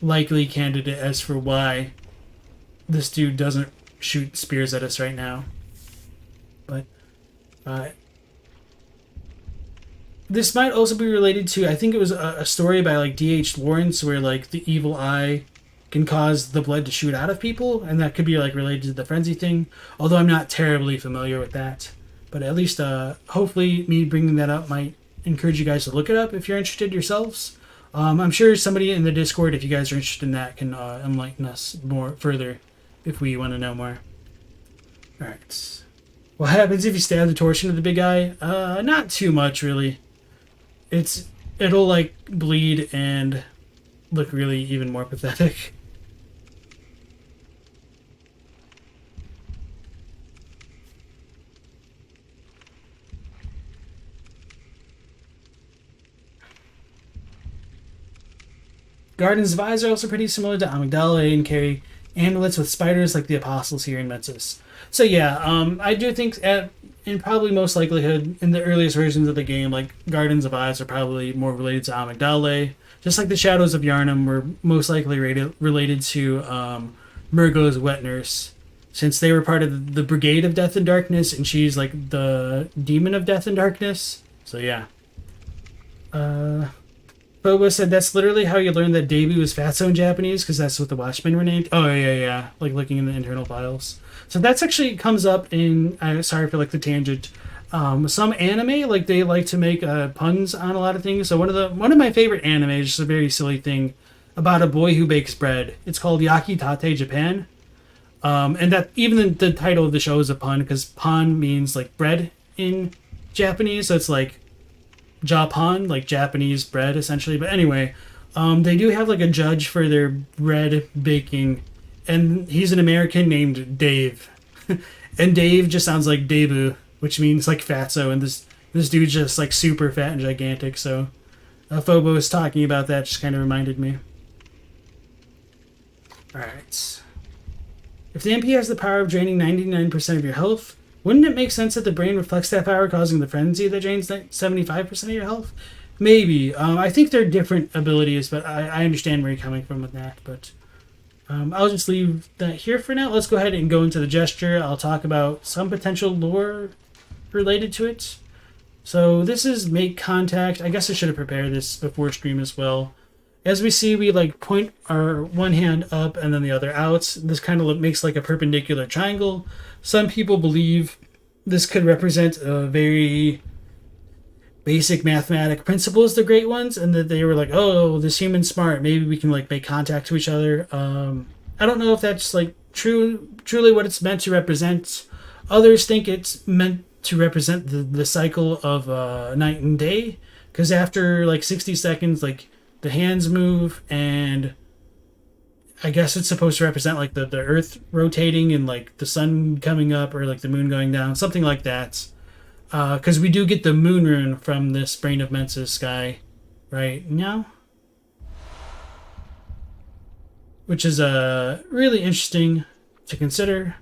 likely candidate as for why this dude doesn't shoot spears at us right now. But this might also be related to, I think it was a story by like D.H. Lawrence where like the evil eye can cause the blood to shoot out of people, and that could be like related to the frenzy thing, although I'm not terribly familiar with that. But at least hopefully me bringing that up might encourage you guys to look it up if you're interested yourselves. I'm sure somebody in the Discord, if you guys are interested in that, can enlighten us more further if we want to know more. Alright. What happens if you stab the torch into the big eye? Not too much, really. It'll like bleed and look really even more pathetic. Gardens of Eyes are also pretty similar to Amygdala and carry amulets with spiders like the apostles here in Menses. So yeah, I do think in probably most likelihood in the earliest versions of the game, like Gardens of Eyes are probably more related to Amygdala, just like the Shadows of Yharnam were most likely related to Murgo's wet nurse, since they were part of the Brigade of Death and Darkness, and she's like the Demon of Death and Darkness. So yeah. Bobo said that's literally how you learned that Debu was Fatso in Japanese, because that's what the Watchmen were named. Oh, yeah. Like looking in the internal files. So that's actually comes up in, sorry for like the tangent. Some anime, like they like to make puns on a lot of things. So one of my favorite anime is just a very silly thing about a boy who bakes bread. It's called Yakitate Japan. And that even the title of the show is a pun, because pan means like bread in Japanese. So it's like Japan, like Japanese bread, essentially. But anyway, they do have like a judge for their bread baking, and he's an American named Dave. And Dave just sounds like Debu, which means like fatso, and this dude's just like super fat and gigantic. So Phobo was talking about that, just kind of reminded me. Alright. If the MP has the power of draining 99% of your health, wouldn't it make sense that the brain reflects that power, causing the frenzy that drains 75% of your health? Maybe. I think they're different abilities, but I understand where you're coming from with that. But I'll just leave that here for now. Let's go ahead and go into the gesture. I'll talk about some potential lore related to it. So this is Make Contact. I guess I should have prepared this before stream as well. As we see, we like point our one hand up and then the other out. This kind of makes like a perpendicular triangle. Some people believe this could represent a very basic mathematic principles, the great ones, and that they were like, oh, this human's smart, maybe we can like make contact to each other. I don't know if that's like truly what it's meant to represent. Others think it's meant to represent the cycle of night and day, because after like 60 seconds, like the hands move, and I guess it's supposed to represent like the earth rotating and like the sun coming up or like the moon going down, something like that. Because we do get the moon rune from this Brain of Menses sky right now, which is really interesting to consider.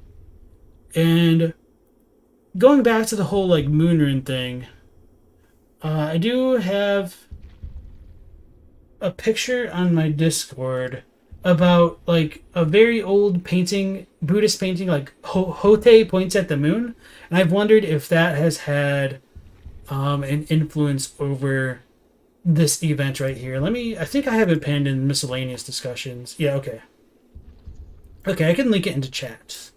And going back to the whole like moon rune thing, I do have a picture on my Discord about like a very old painting, Buddhist painting, like Hote points at the moon, and I've wondered if that has had an influence over this event right here. I think I have it pinned in miscellaneous discussions. Yeah, okay, I can link it into chat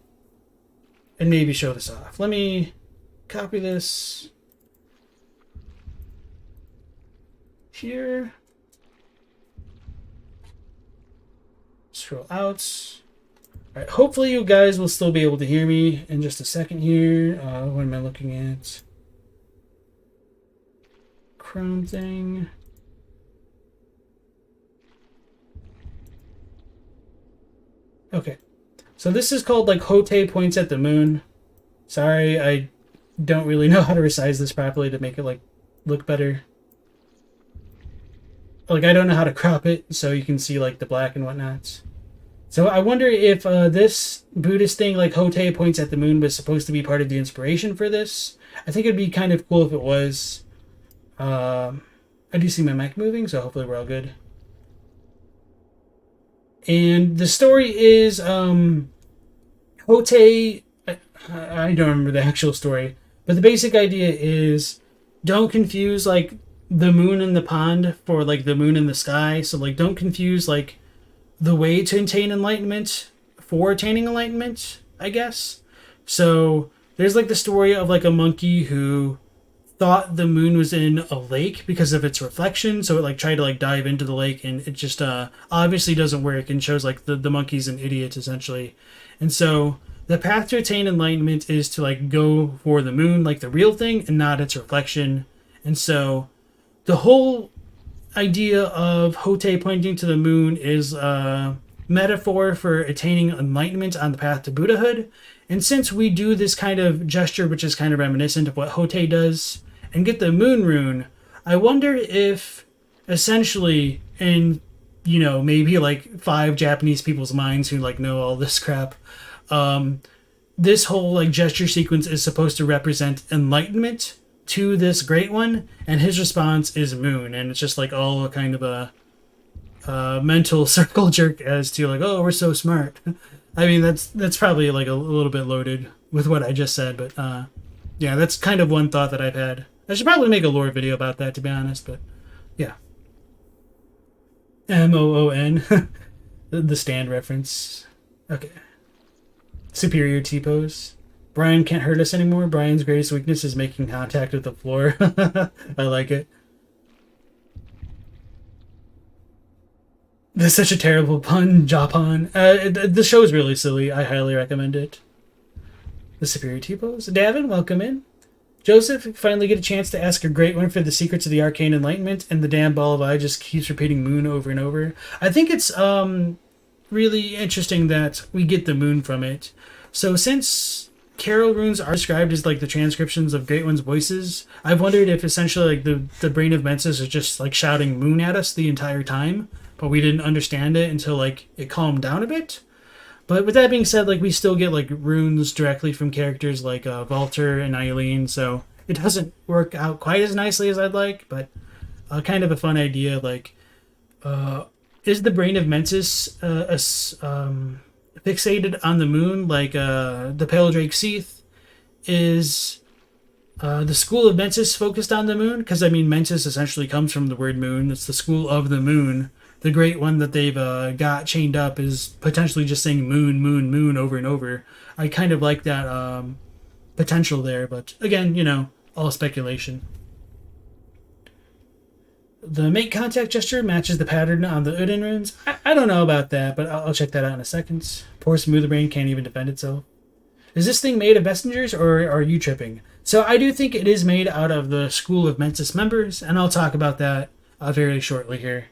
and maybe show this off. Let me copy this here. Scroll out. Alright, hopefully you guys will still be able to hear me in just a second here. What am I looking at? Chrome thing. Okay. So this is called like Hote points at the moon. Sorry, I don't really know how to resize this properly to make it like look better. Like I don't know how to crop it so you can see like the black and whatnot. So I wonder if this Buddhist thing, like Hotei points at the moon, was supposed to be part of the inspiration for this. I think it'd be kind of cool if it was. I do see my mic moving, so hopefully we're all good. And the story is Hotei. I don't remember the actual story, but the basic idea is don't confuse like the moon in the pond for like the moon in the sky. So like don't confuse like the way to attain enlightenment for attaining enlightenment, I guess. So there's like the story of like a monkey who thought the moon was in a lake because of its reflection, so it like tried to like dive into the lake, and it just obviously doesn't work, and shows like the monkey's an idiot essentially. And so the path to attain enlightenment is to like go for the moon, like the real thing, and not its reflection. And so the whole idea of Hotei pointing to the moon is a metaphor for attaining enlightenment on the path to Buddhahood. And since we do this kind of gesture, which is kind of reminiscent of what Hotei does, and get the moon rune, I wonder if essentially in, you know, maybe like 5 Japanese people's minds who like know all this crap, this whole like gesture sequence is supposed to represent enlightenment to this great one, and his response is moon, and it's just like all kind of a mental circle jerk as to like, oh, we're so smart. I mean, that's probably like a little bit loaded with what I just said, but yeah, that's kind of one thought that I've had. I should probably make a lore video about that, to be honest, but yeah. Moon, the stand reference. Okay. Superior T-pose. Brian can't hurt us anymore. Brian's greatest weakness is making contact with the floor. I like it. That's such a terrible pun, Japan. The show's really silly. I highly recommend it. The Superior T-pose. Davin, welcome in. Joseph, finally get a chance to ask a great one for the secrets of the Arcane Enlightenment, and the damn ball of eye just keeps repeating moon over and over. I think it's really interesting that we get the moon from it. So since Carol runes are described as like the transcriptions of Great One's voices, I've wondered if essentially like the Brain of Menses is just like shouting moon at us the entire time, but we didn't understand it until like it calmed down a bit. But with that being said, like we still get like runes directly from characters like Walter and Eileen, so it doesn't work out quite as nicely as I'd like, but kind of a fun idea. Like, is the Brain of Menses fixated on the moon like the Pale Drake Seath? Is the School of Menses focused on the moon? Because I mean, Menses essentially comes from the word moon. It's the school of the moon. The great one that they've got chained up is potentially just saying moon, moon, moon over and over. I kind of like that potential there, but again, you know, all speculation. The make contact gesture matches the pattern on the Uden runes. I don't know about that, but I'll check that out in a second. Poor Smoothbrain can't even defend itself. Is this thing made of messengers, or are you tripping? So I do think it is made out of the School of Menses members, and I'll talk about that very shortly here.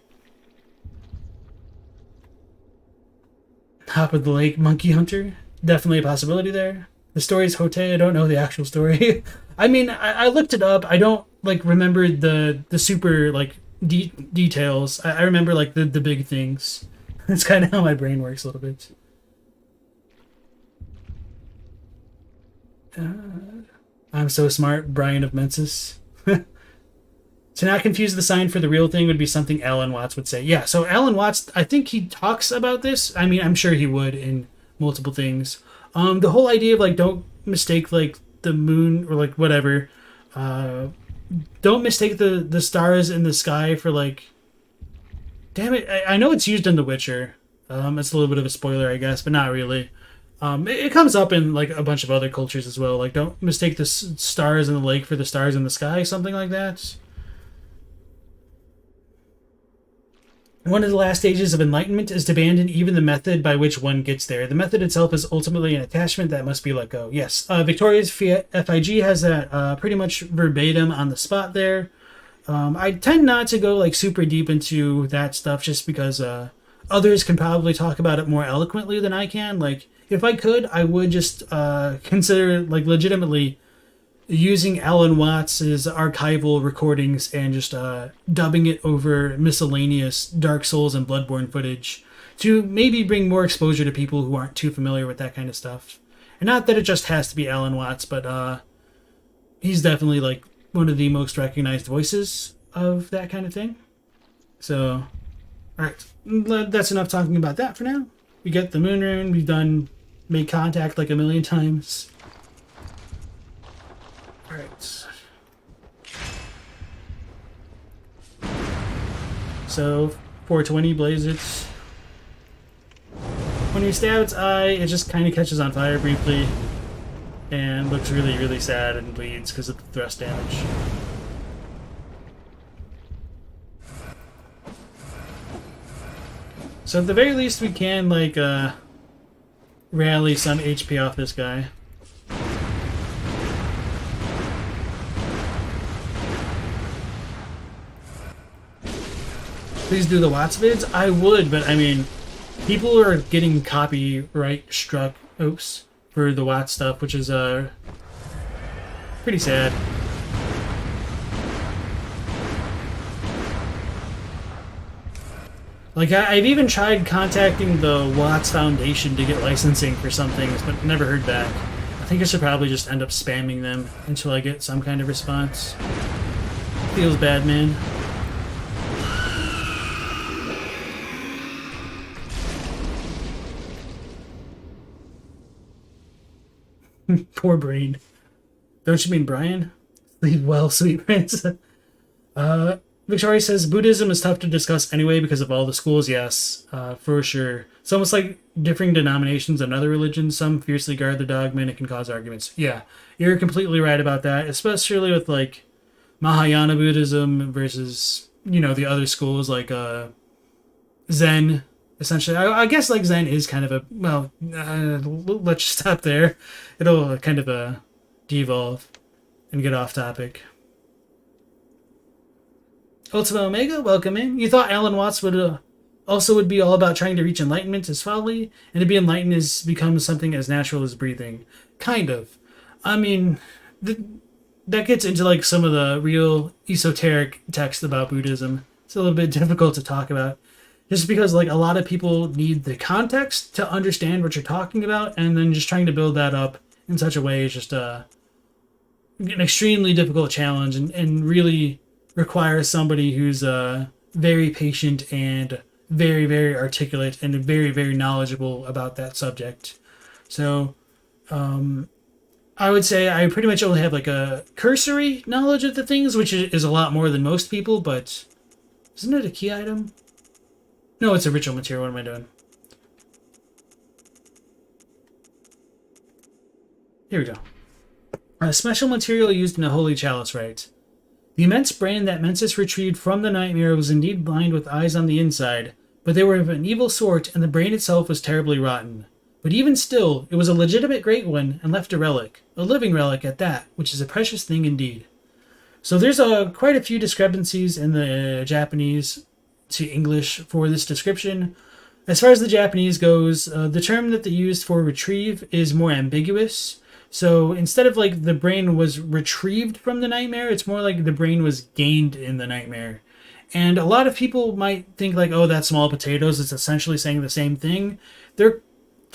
Top of the Lake Monkey Hunter. Definitely a possibility there. The story is Hotei. I don't know the actual story. I mean, I looked it up. I don't like remember the super like details. I remember like the big things. That's kind of how my brain works a little bit. I'm so smart, Brian of Menses. To not confuse the sign for the real thing would be something Alan Watts would say. Yeah, so Alan Watts, I think he talks about this. I mean, I'm sure he would in multiple things. The whole idea of like don't mistake like the moon or like whatever. Don't mistake the stars in the sky for like. Damn it! I know it's used in The Witcher. It's a little bit of a spoiler, I guess, but not really. It comes up in like a bunch of other cultures as well. Like don't mistake the stars in the lake for the stars in the sky, something like that. One of the last stages of enlightenment is to abandon even the method by which one gets there. The method itself is ultimately an attachment that must be let go. Yes, Victoria's FIG has that pretty much verbatim on the spot there. I tend not to go like super deep into that stuff just because others can probably talk about it more eloquently than I can. Like, if I could, I would just consider like legitimately using Alan Watts's archival recordings and just dubbing it over miscellaneous Dark Souls and Bloodborne footage. to maybe bring more exposure to people who aren't too familiar with that kind of stuff. And not that it just has to be Alan Watts, but he's definitely like one of the most recognized voices of that kind of thing. So, alright, that's enough talking about that for now. We get the moon rune, we've done made contact like a million times. Alright. So, 420 blaze it. When you stab its eye, it just kind of catches on fire briefly and looks really, really sad and bleeds because of the thrust damage. So at the very least we can, like, rally some HP off this guy. Please do the Watts vids? I would, but I mean, people are getting copyright struck, oops, for the Watts stuff, which is, pretty sad. Like, I've even tried contacting the Watts Foundation to get licensing for some things, but never heard back. I think I should probably just end up spamming them until I get some kind of response. Feels bad, man. Poor Brain. Don't you mean Brian? Sleep well, sweet prince. Victoria says, Buddhism is tough to discuss anyway because of all the schools. Yes, for sure. It's almost like differing denominations and other religions. Some fiercely guard the dogma and it can cause arguments. Yeah, you're completely right about that, especially with, like, Mahayana Buddhism versus, you know, the other schools like Zen. Essentially, I guess, like, Zen is kind of a, well, let's stop there. It'll kind of devolve and get off topic. Ultima Omega, welcome in. You thought Alan Watts would be all about trying to reach enlightenment as folly, and to be enlightened is become something as natural as breathing. Kind of. I mean, that gets into, like, some of the real esoteric text about Buddhism. It's a little bit difficult to talk about. Just because, like, a lot of people need the context to understand what you're talking about, and then just trying to build that up in such a way is just an extremely difficult challenge, and really requires somebody who's very patient and very, very articulate and very, very knowledgeable about that subject. So, I would say I pretty much only have, like, a cursory knowledge of the things, which is a lot more than most people, but isn't it a key item? No, it's a ritual material. What am I doing? Here we go. A special material used in a holy chalice rite. The immense brain that Menses retrieved from the nightmare was indeed blind with eyes on the inside, but they were of an evil sort, and the brain itself was terribly rotten. But even still, it was a legitimate great one, and left a relic. A living relic at that, which is a precious thing indeed. So there's quite a few discrepancies in the Japanese to English for this description. As far as the Japanese goes, the term that they used for retrieve is more ambiguous. So instead of, like, the brain was retrieved from the nightmare, it's more like the brain was gained in the nightmare. And a lot of people might think, like, oh, that's small potatoes. It's essentially saying the same thing. They're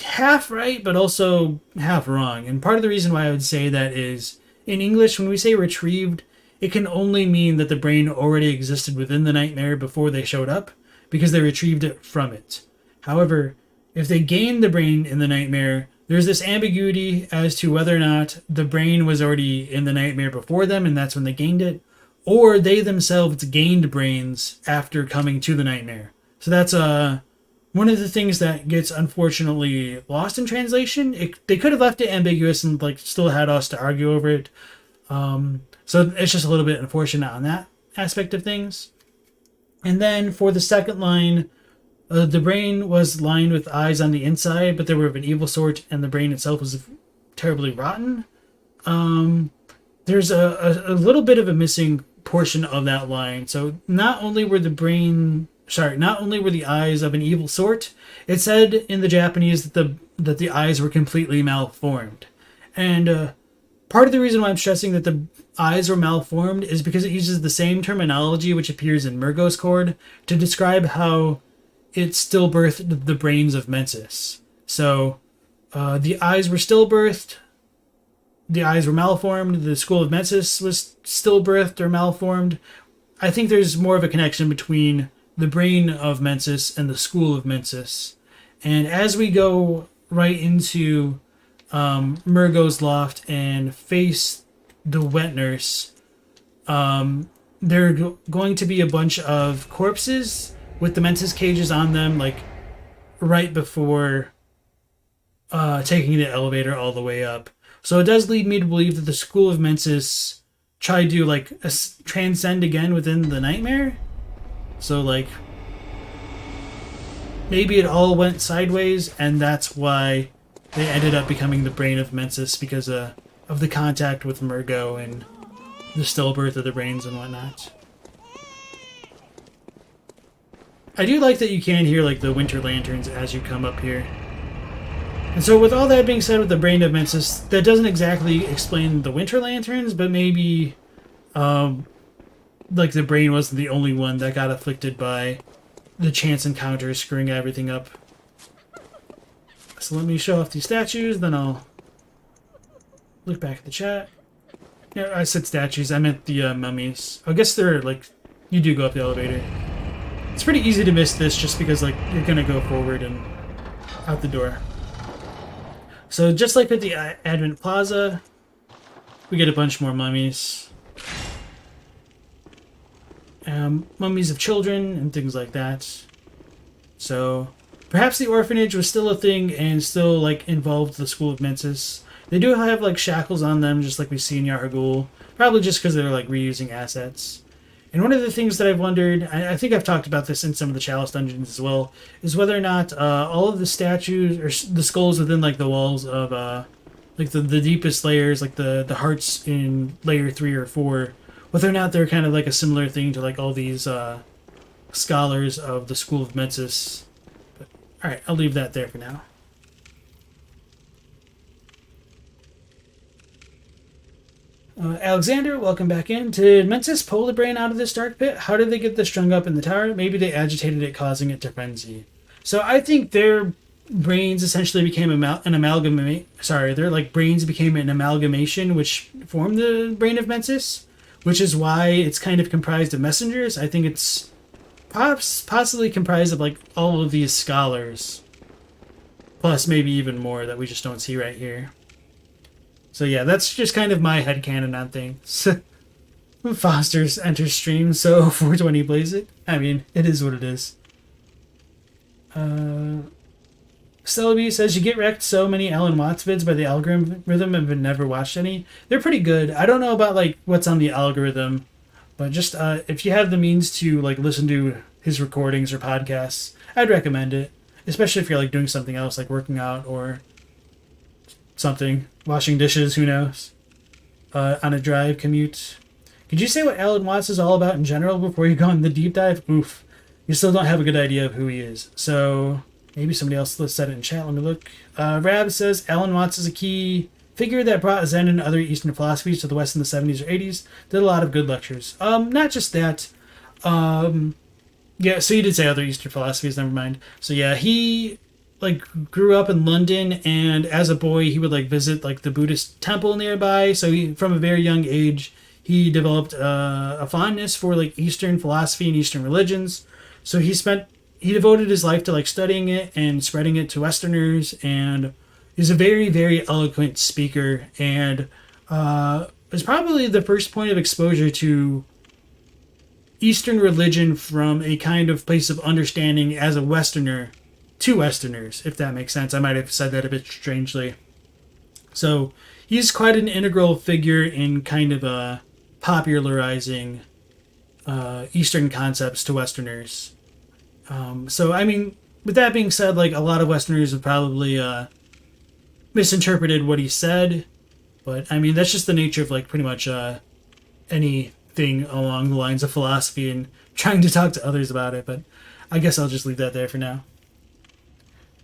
half right, but also half wrong. And part of the reason why I would say that is, in English, when we say retrieved, it can only mean that the brain already existed within the nightmare before they showed up, because they retrieved it from it. However, if they gained the brain in the nightmare, there's this ambiguity as to whether or not the brain was already in the nightmare before them, and that's when they gained it, or they themselves gained brains after coming to the nightmare. So that's one of the things that gets unfortunately lost in translation. They could have left it ambiguous and, like, still had us to argue over it. So it's just a little bit unfortunate on that aspect of things. And then for the second line, the brain was lined with eyes on the inside, but they were of an evil sort, and the brain itself was terribly rotten. There's a little bit of a missing portion of that line. So not only were the eyes of an evil sort, it said in the Japanese that the eyes were completely malformed. And part of the reason why I'm stressing that the eyes were malformed is because it uses the same terminology which appears in Murgo's Chord to describe how it stillbirthed the brains of Menses. So the eyes were stillbirthed, the eyes were malformed, the school of Menses was stillbirthed or malformed. I think there's more of a connection between the brain of Menses and the school of Menses. And as we go right into Murgo's loft and face the wet nurse, there are going to be a bunch of corpses with the Menses cages on them, like right before taking the elevator all the way up. So it does lead me to believe that the school of Menses tried to like transcend again within the nightmare. So like maybe it all went sideways, and that's why they ended up becoming the Brain of Menses, because of the contact with Murgo and the stillbirth of the brains and whatnot. I do like that you can hear like the winter lanterns as you come up here. And so with all that being said with the Brain of Menses, that doesn't exactly explain the winter lanterns, but maybe like the brain wasn't the only one that got afflicted by the chance encounter screwing everything up. So let me show off these statues, then I'll look back at the chat. Yeah, I said statues, I meant the mummies. I guess they're like, you do go up the elevator. It's pretty easy to miss this just because like you're gonna go forward and out the door. So just like at the Advent Plaza, we get a bunch more mummies. Mummies of children and things like that. So perhaps the orphanage was still a thing and still like involved the school of Menses. They do have like shackles on them, just like we see in Yarhagul. Probably just because they're like reusing assets. And one of the things that I've wondered, I think I've talked about this in some of the Chalice dungeons as well, is whether or not all of the statues or the skulls within like the walls of like the deepest layers, like the hearts in layer 3 or 4, whether or not they're kind of like a similar thing to like all these scholars of the school of Menses. But all right, I'll leave that there for now. Alexander, welcome back in. Did Menses pull the brain out of this dark pit? How did they get this strung up in the tower? Maybe they agitated it, causing it to frenzy. So I think their brains essentially became an amalgamation. Sorry, their like brains became an amalgamation, which formed the Brain of Menses, which is why it's kind of comprised of messengers. I think it's possibly comprised of like all of these scholars, plus maybe even more that we just don't see right here. So yeah, that's just kind of my headcanon on things. Foster's enters stream, so 420 plays it. I mean, it is what it is. Celebi says, you get wrecked so many Alan Watts vids by the algorithm and have never watched any. They're pretty good. I don't know about like what's on the algorithm, but just if you have the means to like listen to his recordings or podcasts, I'd recommend it. Especially if you're like doing something else, like working out or something, washing dishes, who knows, on a drive commute. Could you say what Alan Watts is all about in general before you go on the deep dive? Oof, you still don't have a good idea of who he is. So maybe somebody else said it in chat. Let me look. Rab says Alan Watts is a key figure that brought Zen and other Eastern philosophies to the West in the 70s or 80s. Did a lot of good lectures. Not just that. Yeah, so you did say other Eastern philosophies, never mind. So yeah, he like grew up in London, and as a boy he would like visit like the Buddhist temple nearby. So he, from a very young age, he developed a fondness for like Eastern philosophy and Eastern religions. So he devoted his life to like studying it and spreading it to Westerners, and he's a very, very eloquent speaker, and is probably the first point of exposure to Eastern religion from a kind of place of understanding as a Westerner to Westerners, if that makes sense. I might have said that a bit strangely. So he's quite an integral figure in kind of popularizing Eastern concepts to Westerners. So, I mean, with that being said, like a lot of Westerners have probably misinterpreted what he said, but I mean, that's just the nature of like pretty much anything along the lines of philosophy and trying to talk to others about it, but I guess I'll just leave that there for now.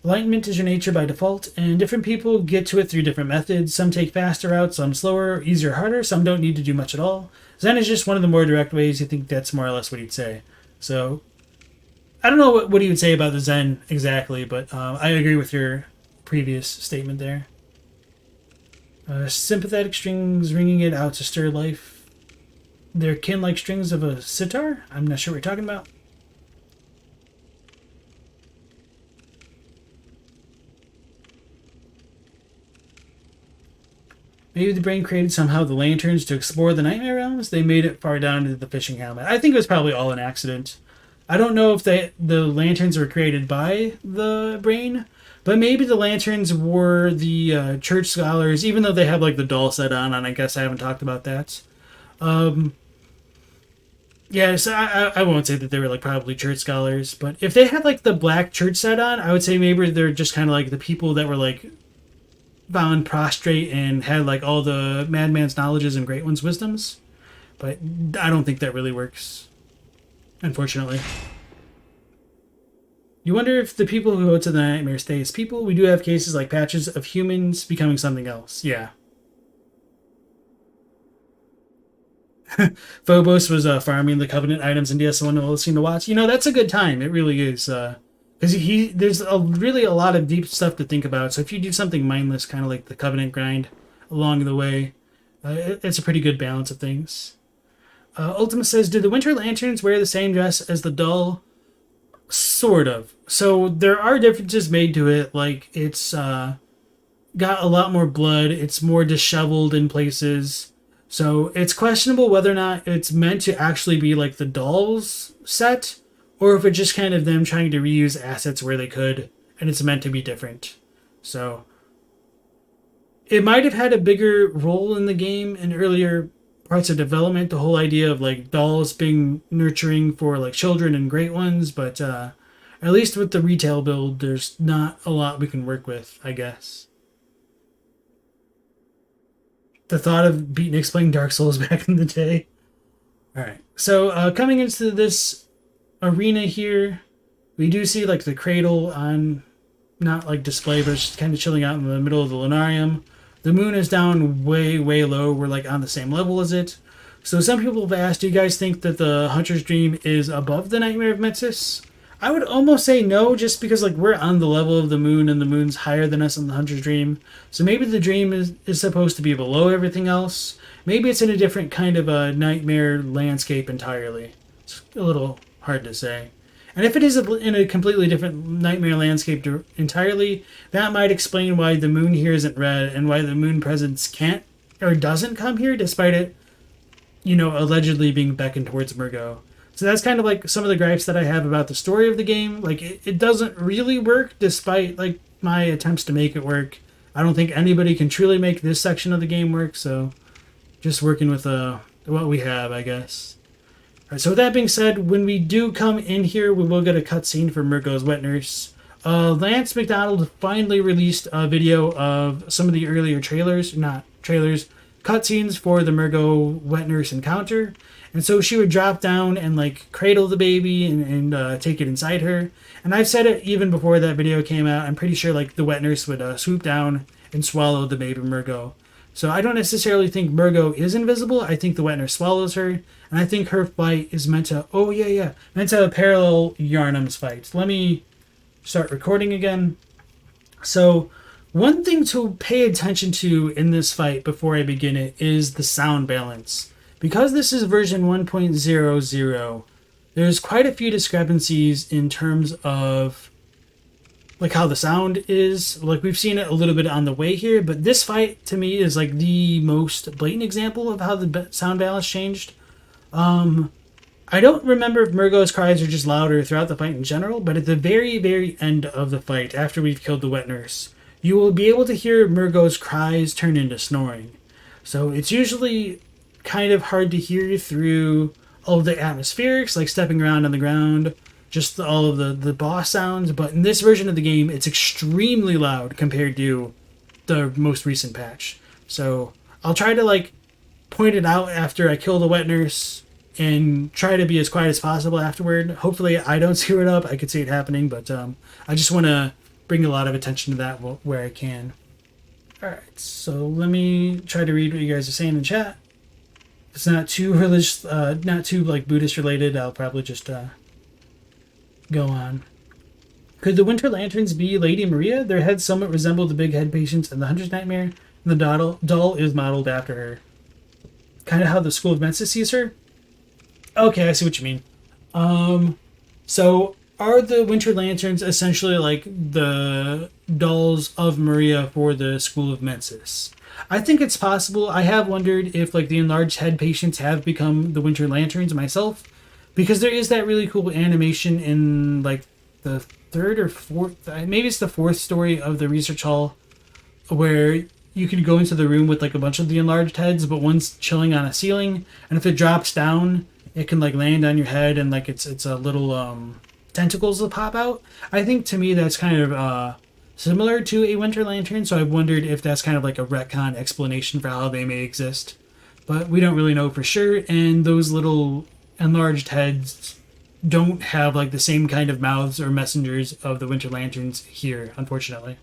Enlightenment is your nature by default, and different people get to it through different methods. Some take faster routes, some slower, easier, harder, some don't need to do much at all. Zen is just one of the more direct ways. I think that's more or less what he'd say. So, I don't know what he would say about the Zen exactly, but I agree with your previous statement there. Sympathetic strings ringing it out to stir life. They're kin like strings of a sitar? I'm not sure what you're talking about. Maybe the brain created somehow the lanterns to explore the nightmare realms. They made it far down into the fishing helmet. I think it was probably all an accident. I don't know if the lanterns were created by the brain, but maybe the lanterns were the church scholars, even though they have like the doll set on, and I guess I haven't talked about that. Yeah, so I won't say that they were like probably church scholars, but if they had like the black church set on, I would say maybe they're just kind of like the people that were like found prostrate and had like all the madman's knowledges and great one's wisdoms. But I don't think that really works, unfortunately. You wonder if the people who go to the nightmare stay as people. We do have cases like patches of humans becoming something else. Yeah. Phobos was farming the Covenant items in DS1 and listening to watch. You know, that's a good time. It really is. Because there's really a lot of deep stuff to think about. So if you do something mindless, kind of like the Covenant grind along the way, it's a pretty good balance of things. Ultima says, do the Winter Lanterns wear the same dress as the doll? Sort of. So there are differences made to it. Like, it's got a lot more blood. It's more disheveled in places. So it's questionable whether or not it's meant to actually be like the doll's set, or if it's just kind of them trying to reuse assets where they could, and it's meant to be different. So it might have had a bigger role in the game in earlier parts of development, the whole idea of like dolls being nurturing for like children and great ones, but at least with the retail build, there's not a lot we can work with, I guess. The thought of beating Nick's playing Dark Souls back in the day. Alright, so coming into this arena here, we do see like the cradle on, not like display, but it's just kind of chilling out in the middle of the Lunarium. The moon is down way, way low. We're like on the same level as it. So some people have asked, do you guys think that the Hunter's Dream is above the Nightmare of Menses? I would almost say no, just because like we're on the level of the moon and the moon's higher than us in the Hunter's Dream. So maybe the dream is supposed to be below everything else. Maybe it's in a different kind of a nightmare landscape entirely. It's a little hard to say. And if it is in a completely different nightmare landscape entirely, that might explain why the moon here isn't red and why the moon presence can't or doesn't come here despite it, you know, allegedly being beckoned towards Murgo. So that's kind of like some of the gripes that I have about the story of the game. Like, it doesn't really work despite like my attempts to make it work. I don't think anybody can truly make this section of the game work, so just working with what we have, I guess. Alright, so with that being said, when we do come in here, we will get a cutscene for Murgo's wet nurse. Lance McDonald finally released a video of some of the earlier cutscenes for the Murgo wet nurse encounter. And so she would drop down and like cradle the baby and take it inside her. And I've said it even before that video came out. I'm pretty sure like the wet nurse would swoop down and swallow the baby Murgo. So I don't necessarily think Murgo is invisible. I think the wet nurse swallows her. And I think her fight is meant to, meant to parallel Yharnam's fight. Let me start recording again. So one thing to pay attention to in this fight before I begin it is the sound balance. Because this is version 1.00, there's quite a few discrepancies in terms of like how the sound is. Like we've seen it a little bit on the way here, but this fight to me is like the most blatant example of how the sound balance changed. I don't remember if Murgo's cries are just louder throughout the fight in general, but at the very, very end of the fight, after we've killed the wet nurse, you will be able to hear Murgo's cries turn into snoring. So it's usually kind of hard to hear through all of the atmospherics, like stepping around on the ground, just all of the boss sounds. But in this version of the game, it's extremely loud compared to the most recent patch. So I'll try to like point it out after I kill the wet nurse and try to be as quiet as possible afterward. Hopefully I don't screw it up. I could see it happening, but I just want to bring a lot of attention to that where I can. Alright, so let me try to read what you guys are saying in chat. If it's not too religious, not too like Buddhist related, I'll probably just go on. Could the Winter Lanterns be Lady Maria? Their heads somewhat resemble the big head patients in the Hunter's Nightmare, and the doll is modeled after her. Kind of how the School of Menses sees her? Okay, I see what you mean. So are the Winter Lanterns essentially like the dolls of Maria for the School of Menses? I think it's possible. I have wondered if like the enlarged head patients have become the Winter Lanterns myself, because there is that really cool animation in like the third or fourth, maybe it's the fourth story of the research hall, where you can go into the room with like a bunch of the enlarged heads, but one's chilling on a ceiling, and if it drops down, it can like land on your head, and like it's a little tentacles will pop out. I think to me that's kind of similar to a Winter Lantern, so I wondered if that's kind of like a retcon explanation for how they may exist. But we don't really know for sure, and those little enlarged heads don't have like the same kind of mouths or messengers of the Winter Lanterns here, unfortunately.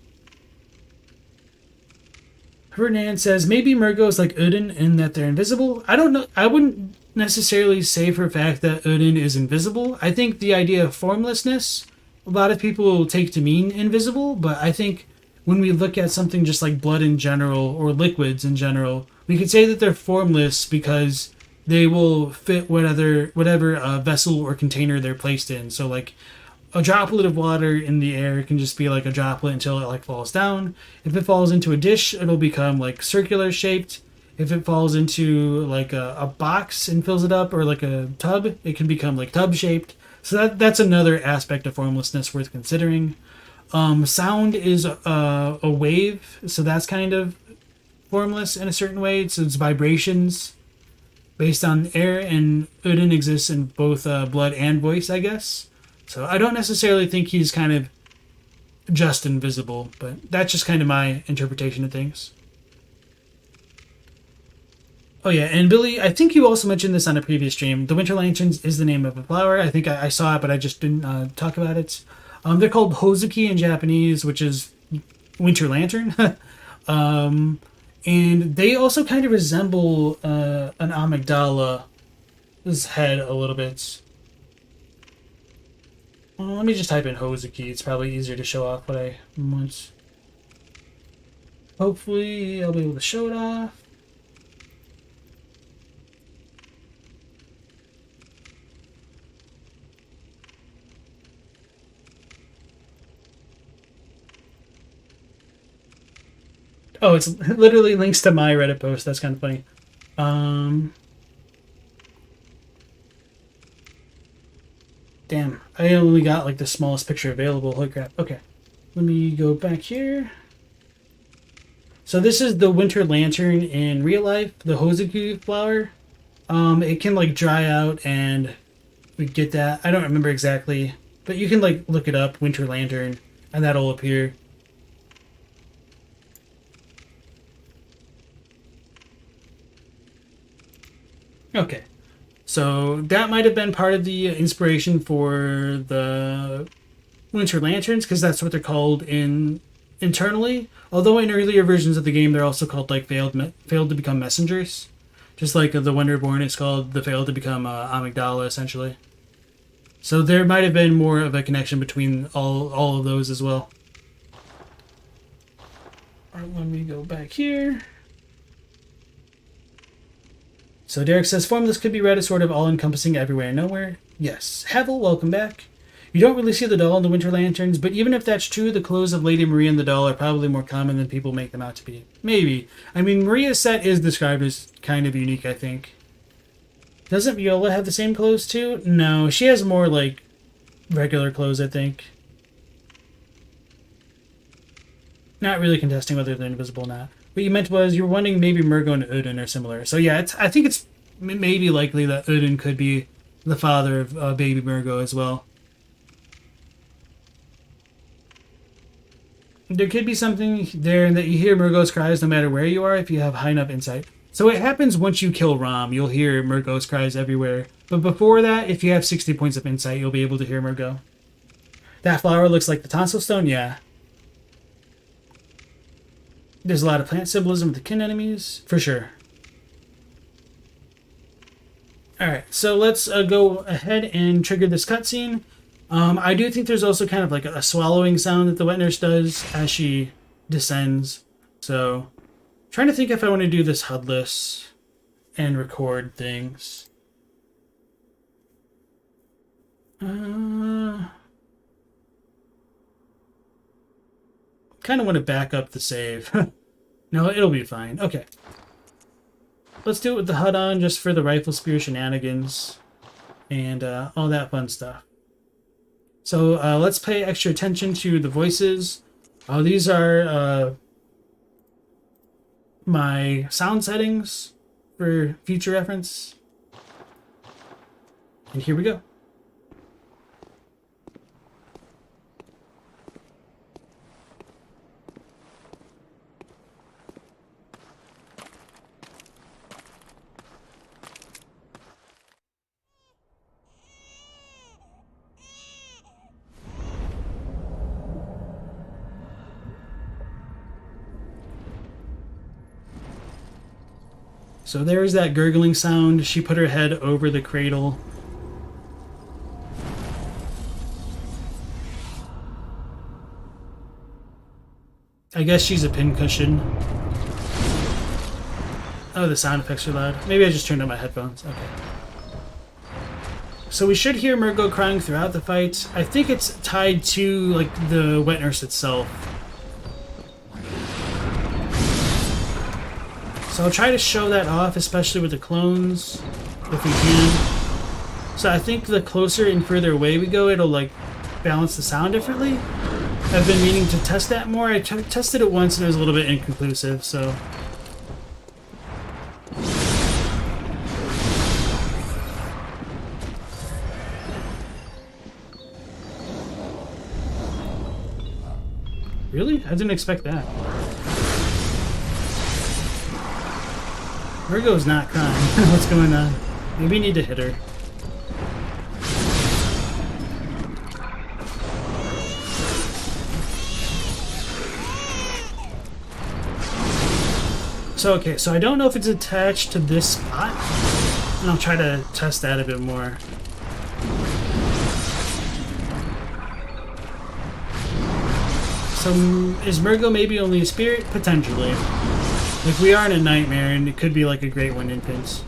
Ferdinand says maybe Murgo is like Odin in that they're invisible. I don't know. I wouldn't necessarily say for a fact that Odin is invisible. I think the idea of formlessness, a lot of people will take to mean invisible, but I think when we look at something just like blood in general or liquids in general, we could say that they're formless because they will fit whatever vessel or container they're placed in. So like a droplet of water in the air can just be like a droplet until it like falls down. If it falls into a dish, it'll become like circular shaped. If it falls into like a box and fills it up, or like a tub, it can become like tub shaped. So that's another aspect of formlessness worth considering. Sound is a wave, so that's kind of formless in a certain way. So it's vibrations based on air, and Odin exists in both blood and voice, I guess. So I don't necessarily think he's kind of just invisible, but that's just kind of my interpretation of things. Oh yeah, and Billy, I think you also mentioned this on a previous stream. The Winter Lanterns is the name of a flower. I think I saw it, but I just didn't talk about it. They're called Hozuki in Japanese, which is Winter Lantern. And they also kind of resemble an amygdala's head a little bit. Well, let me just type in Hozuki. It's probably easier to show off what I want. Hopefully I'll be able to show it off. Oh, it's literally links to my Reddit post. That's kind of funny. Damn, I only got like the smallest picture available. Holy crap. Okay, let me go back here. So this is the Winter Lantern in real life, the Hozuki flower. It can like dry out and we get that. I don't remember exactly, but you can like look it up, Winter Lantern, and that'll appear. Okay, so that might have been part of the inspiration for the Winter Lanterns, because that's what they're called internally. Although in earlier versions of the game, they're also called like failed to become messengers, just like the Wonderborn is called the failed to become amygdala, essentially. So there might have been more of a connection between all of those as well. All right, let me go back here. So Derek says, formless could be read as sort of all-encompassing everywhere and nowhere. Yes. Havel, welcome back. You don't really see the doll in the Winter Lanterns, but even if that's true, the clothes of Lady Maria and the doll are probably more common than people make them out to be. Maybe. I mean, Maria's set is described as kind of unique, I think. Doesn't Viola have the same clothes too? No, she has more, like, regular clothes, I think. Not really contesting whether they're invisible or not. What you meant was you were wondering maybe Murgo and Odin are similar. So yeah, I think it's maybe likely that Odin could be the father of baby Murgo as well. There could be something there that you hear Murgo's cries no matter where you are if you have high enough insight. So it happens once you kill Rom, you'll hear Murgo's cries everywhere. But before that, if you have 60 points of insight, you'll be able to hear Murgo. That flower looks like the tonsil stone? Yeah. There's a lot of plant symbolism with the kin enemies, for sure. Alright, so let's go ahead and trigger this cutscene. I do think there's also kind of like a swallowing sound that the wet nurse does as she descends. So, trying to think if I want to do this HUDless and record things. Kind of want to back up the save. No, it'll be fine. Okay. Let's do it with the HUD on just for the rifle spear shenanigans and all that fun stuff. So let's pay extra attention to the voices. These are my sound settings for future reference. And here we go. So there's that gurgling sound. She put her head over the cradle. I guess she's a pincushion. Oh, the sound effects are loud. Maybe I just turned on my headphones. Okay. So we should hear Murgo crying throughout the fight. I think it's tied to like the wet nurse itself. So I'll try to show that off, especially with the clones, if we can. So I think the closer and further away we go, it'll like balance the sound differently. I've been meaning to test that more. I tested it once and it was a little bit inconclusive, so... Really? I didn't expect that. Virgo's not crying. What's going on? Maybe we need to hit her. So, okay, so I don't know if it's attached to this spot. And I'll try to test that a bit more. So, is Murgo maybe only a spirit? Potentially. Like, we are in a nightmare, and it could be like a Great One Infant.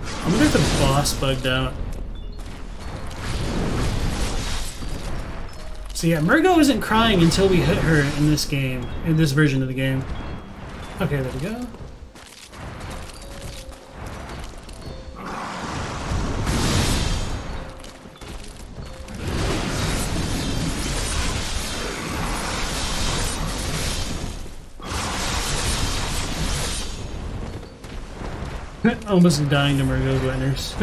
I wonder if the boss bugged out. So yeah, Murgo isn't crying until we hit her in this game, in this version of the game. Okay, there we go. Almost dying to Murgo's wet nurse.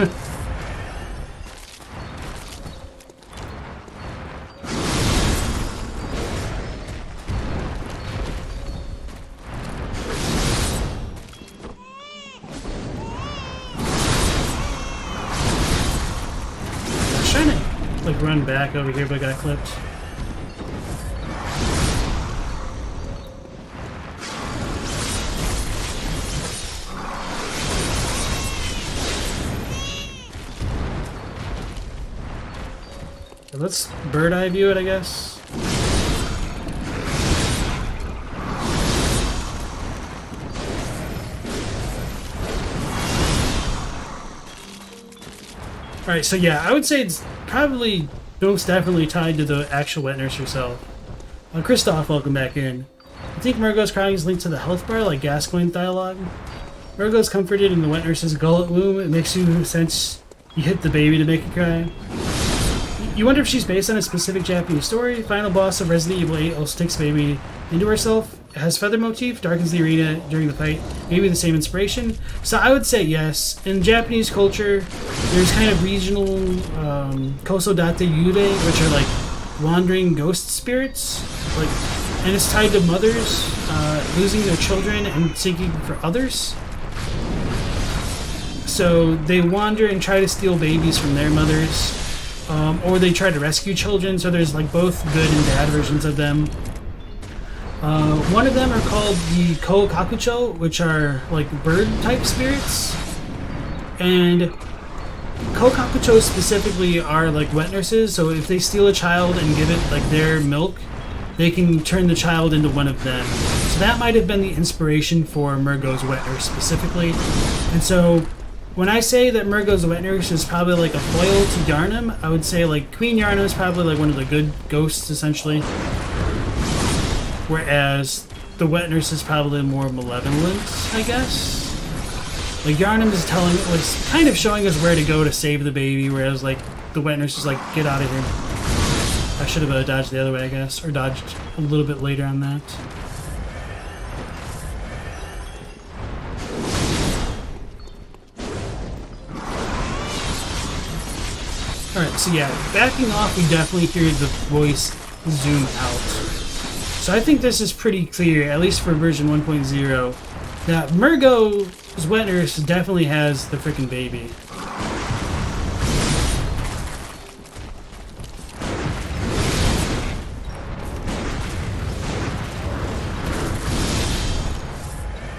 Like run back over here, but got clipped. So let's bird eye view it, I guess. Alright, so yeah, I would say it's probably most definitely tied to the actual wet nurse herself. Christoph, welcome back in. I think Murgo's crying is linked to the health bar, like Gascoigne's dialogue. Murgo's comforted in the wet nurse's gullet womb. It makes you sense you hit the baby to make it cry. You wonder if she's based on a specific Japanese story. Final boss of Resident Evil 8 also takes baby into herself. It has feather motif, darkens the arena during the fight. Maybe the same inspiration. So I would say yes. In Japanese culture, there's kind of regional kosodate yurei, which are like wandering ghost spirits. Like, and it's tied to mothers losing their children and seeking for others. So they wander and try to steal babies from their mothers. Or they try to rescue children, so there's like both good and bad versions of them. One of them are called the Ko Kakucho, which are like bird type spirits. And Kokakuchos specifically are like wet nurses, so if they steal a child and give it like their milk, they can turn the child into one of them. So that might have been the inspiration for Murgo's wet nurse specifically. And so when I say that Murgo's wet nurse is probably like a foil to Yharnam, I would say like Queen Yharnam is probably like one of the good ghosts essentially. Whereas the wet nurse is probably more malevolent, I guess. Like Yharnam is was kind of showing us where to go to save the baby, whereas like the wet nurse is like, get out of here. I should have dodged the other way, I guess, or dodged a little bit later on that. Alright, so yeah, backing off, we definitely hear the voice zoom out. So I think this is pretty clear, at least for version 1.0, that Murgo's wet nurse definitely has the freaking baby.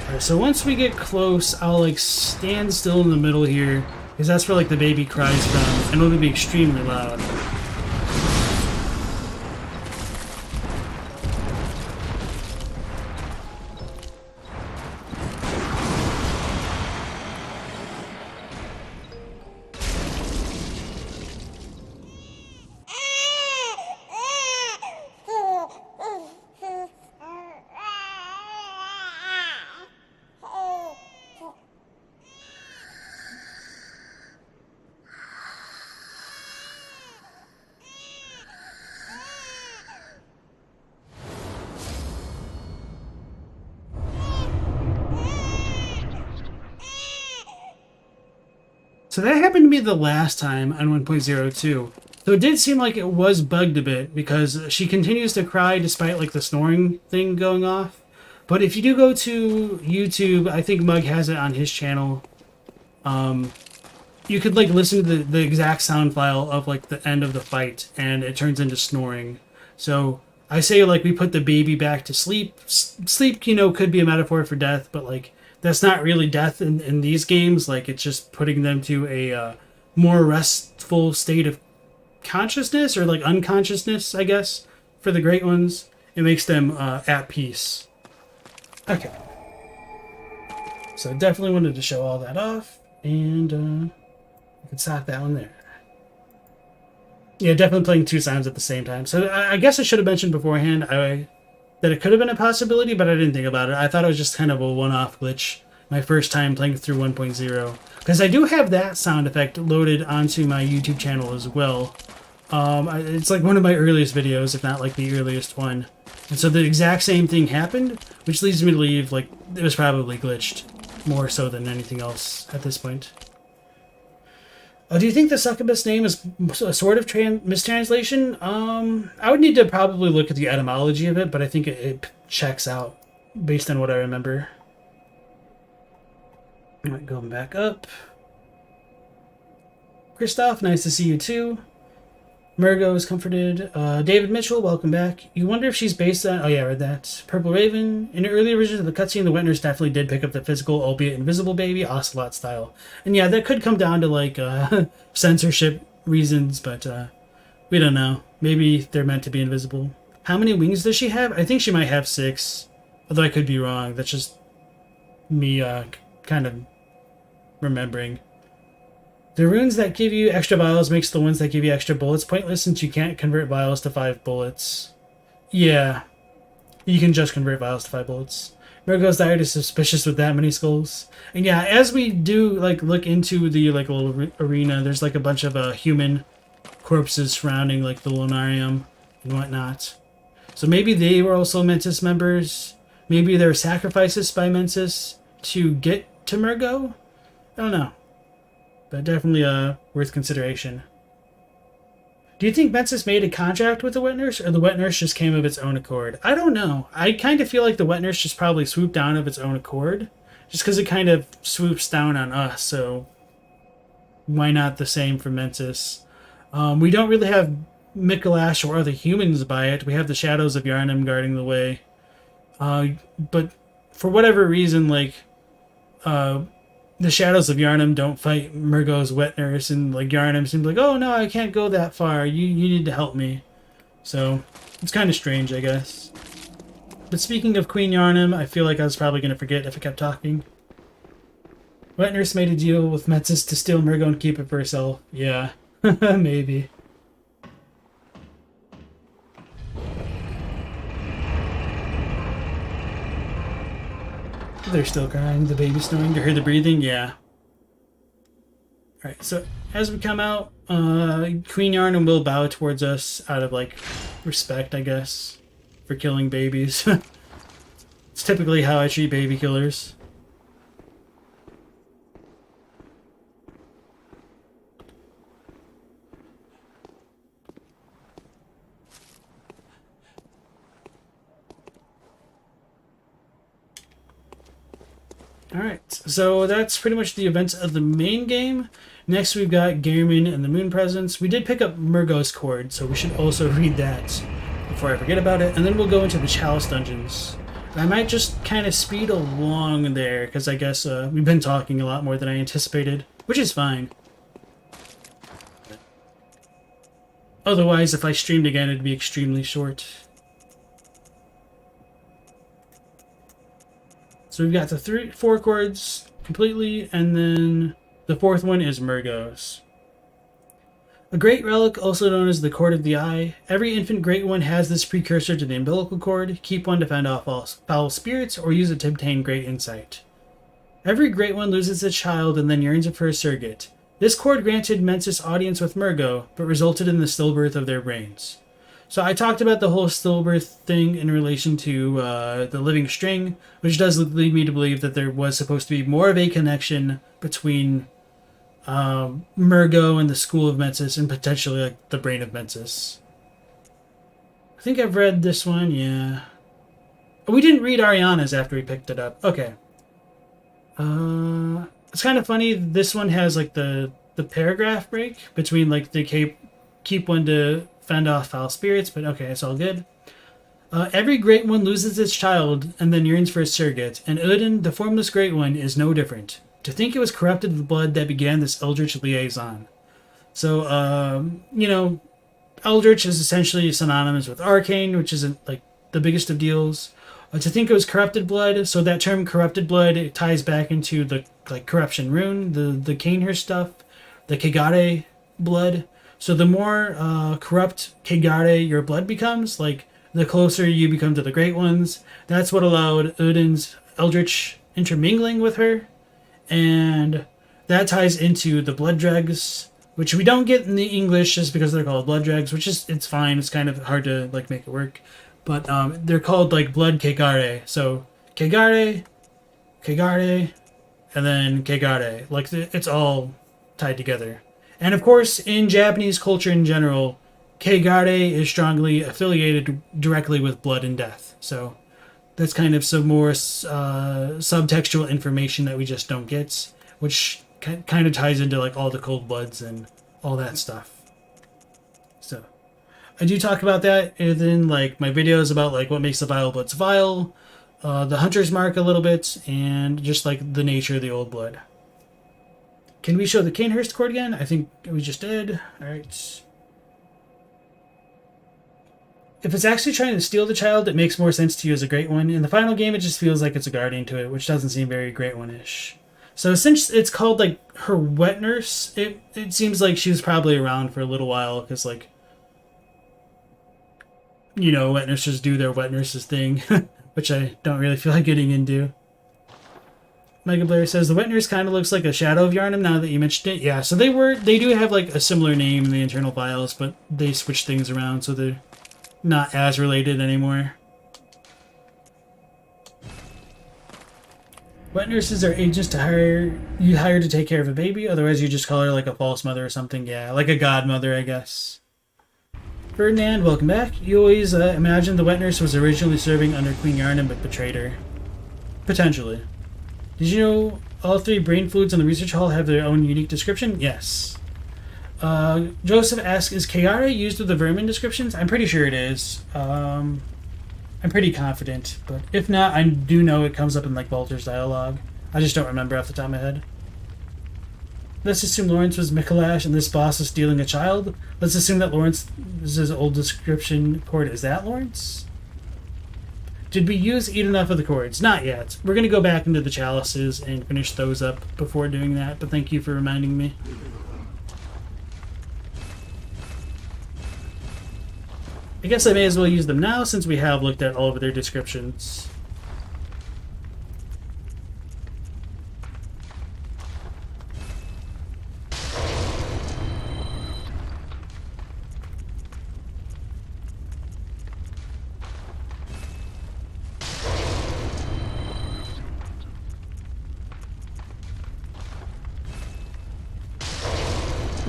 Alright, so once we get close, I'll like stand still in the middle here, because that's where like the baby cries from, and it'll be extremely loud. So that happened to me the last time on 1.02. So it did seem like it was bugged a bit because she continues to cry despite like the snoring thing going off. But if you do go to YouTube, I think Mug has it on his channel. You could like listen to the exact sound file of like the end of the fight and it turns into snoring. So I say like we put the baby back to sleep. Sleep, you know, could be a metaphor for death, but like that's not really death in these games. Like it's just putting them to a more restful state of consciousness or like unconsciousness, I guess, for the great ones. It makes them at peace. Okay. So definitely wanted to show all that off, and I can stop that one there. Yeah, definitely playing two sounds at the same time. So I guess I should have mentioned beforehand that it could have been a possibility, but I didn't think about it. I thought it was just kind of a one-off glitch my first time playing through 1.0. Because I do have that sound effect loaded onto my YouTube channel as well. It's like one of my earliest videos, if not like the earliest one. And so the exact same thing happened, which leads me to believe like it was probably glitched more so than anything else at this point. Do you think the succubus name is a sort of mistranslation? I would need to probably look at the etymology of it, but I think it checks out based on what I remember. All right, going back up. Christoph, nice to see you too. Murgo is comforted. David Mitchell, welcome back. You wonder if she's based on... Oh yeah, I read that. Purple Raven. In the earlier versions of the cutscene, the wet nurse definitely did pick up the physical, albeit invisible baby, Ocelot style. And yeah, that could come down to like censorship reasons, but we don't know. Maybe they're meant to be invisible. How many wings does she have? I think she might have 6. Although I could be wrong. That's just me kind of remembering. The runes that give you extra vials makes the ones that give you extra bullets pointless since you can't convert vials to 5 bullets. Yeah. You can just convert vials to 5 bullets. Murgo's diet is suspicious with that many skulls. And yeah, as we do like look into the like little arena, there's like a bunch of human corpses surrounding like the lunarium and whatnot. So maybe they were also Menses members. Maybe they're sacrifices by Menses to get to Murgo. I don't know. But definitely worth consideration. Do you think Menses made a contract with the wet nurse, or the wet nurse just came of its own accord? I don't know. I kind of feel like the wet nurse just probably swooped down of its own accord, just because it kind of swoops down on us, so why not the same for Menses? We don't really have Mikolash or other humans by it. We have the shadows of Yharnam guarding the way. But for whatever reason, like... the shadows of Yharnam don't fight Murgo's wet nurse, and like Yharnam seems like, oh no, I can't go that far. You need to help me. So it's kind of strange, I guess. But speaking of Queen Yharnam, I feel like I was probably going to forget if I kept talking. Wet nurse made a deal with Menses to steal Murgo and keep it for herself. Yeah, maybe. They're still crying, the baby's snoring. You hear the breathing? Yeah. Alright, so as we come out, Queen Yharnam will bow towards us out of, like, respect, I guess, for killing babies. It's typically how I treat baby killers. Alright, so that's pretty much the events of the main game. Next we've got Gehrman and the Moon Presence. We did pick up Murgo's Cord, so we should also read that before I forget about it. And then we'll go into the Chalice Dungeons. I might just kind of speed along there, because I guess we've been talking a lot more than I anticipated, which is fine. Otherwise, if I streamed again, it'd be extremely short. So we've got the four chords completely, and then the fourth one is Murgo's. A great relic, also known as the Cord of the Eye. Every infant great one has this precursor to the umbilical cord. Keep one to fend off all foul spirits, or use it to obtain great insight. Every great one loses a child and then yearns for a surrogate. This cord granted Menses audience with Murgo, but resulted in the stillbirth of their brains. So I talked about the whole stillbirth thing in relation to the living string, which does lead me to believe that there was supposed to be more of a connection between Murgo and the School of Menses, and potentially like the Brain of Menses. I think I've read this one, yeah. We didn't read Ariana's after we picked it up. Okay. It's kind of funny, this one has like the paragraph break between like the keep one to fend off foul spirits, but okay, it's all good. Every great one loses its child and then yearns for a surrogate, and Odin, the formless great one, is no different. To think it was corrupted with blood that began this eldritch liaison. So, you know, eldritch is essentially synonymous with arcane, which isn't like the biggest of deals. To think it was corrupted blood, so that term corrupted blood, it ties back into the like corruption rune, the Kanehir stuff, the Kegare blood. So the more corrupt Kegare your blood becomes, like the closer you become to the Great Ones. That's what allowed Odin's eldritch intermingling with her. And that ties into the blood dregs, which we don't get in the English just because they're called blood dregs, which is, it's fine. It's kind of hard to like make it work. But they're called like blood Kegare. So Kegare, Kegare, and then Kegare. Like it's all tied together. And of course, in Japanese culture in general, Kegare is strongly affiliated directly with blood and death. So that's kind of some more subtextual information that we just don't get, which kind of ties into like all the cold bloods and all that stuff. So I do talk about that in like my videos about like what makes the Vial bloods vile, the Hunter's Mark a little bit, and just like the nature of the old blood. Can we show the Kanehurst cord again? I think we just did. Alright. If it's actually trying to steal the child, it makes more sense to use a Great One. In the final game, it just feels like it's a guardian to it, which doesn't seem very Great One-ish. So since it's called, like, her wet nurse, it seems like she was probably around for a little while, because, like, you know, wet nurses do their wet nurses thing, which I don't really feel like getting into. Mega Blair says, the wet nurse kind of looks like a shadow of Yharnam now that you mentioned it. Yeah, so they do have, like, a similar name in the internal files, but they switch things around, so they're not as related anymore. Wet nurses are agents you hire to take care of a baby, otherwise you just call her like a false mother or something. Yeah, like a godmother, I guess. Ferdinand, welcome back. You always imagined the wet nurse was originally serving under Queen Yharnam but betrayed her. Potentially. Did you know all three brain fluids in the research hall have their own unique description? Yes. Joseph asks, is Kegare used with the vermin descriptions? I'm pretty sure it is. I'm pretty confident, but if not, I do know it comes up in like Walter's dialogue. I just don't remember off the top of my head. Let's assume Lawrence was Mikolash and this boss is stealing a child. Let's assume that Lawrence's old description cord is that Lawrence. Did we eat enough of the cords? Not yet. We're going to go back into the chalices and finish those up before doing that, but thank you for reminding me. I guess I may as well use them now since we have looked at all of their descriptions.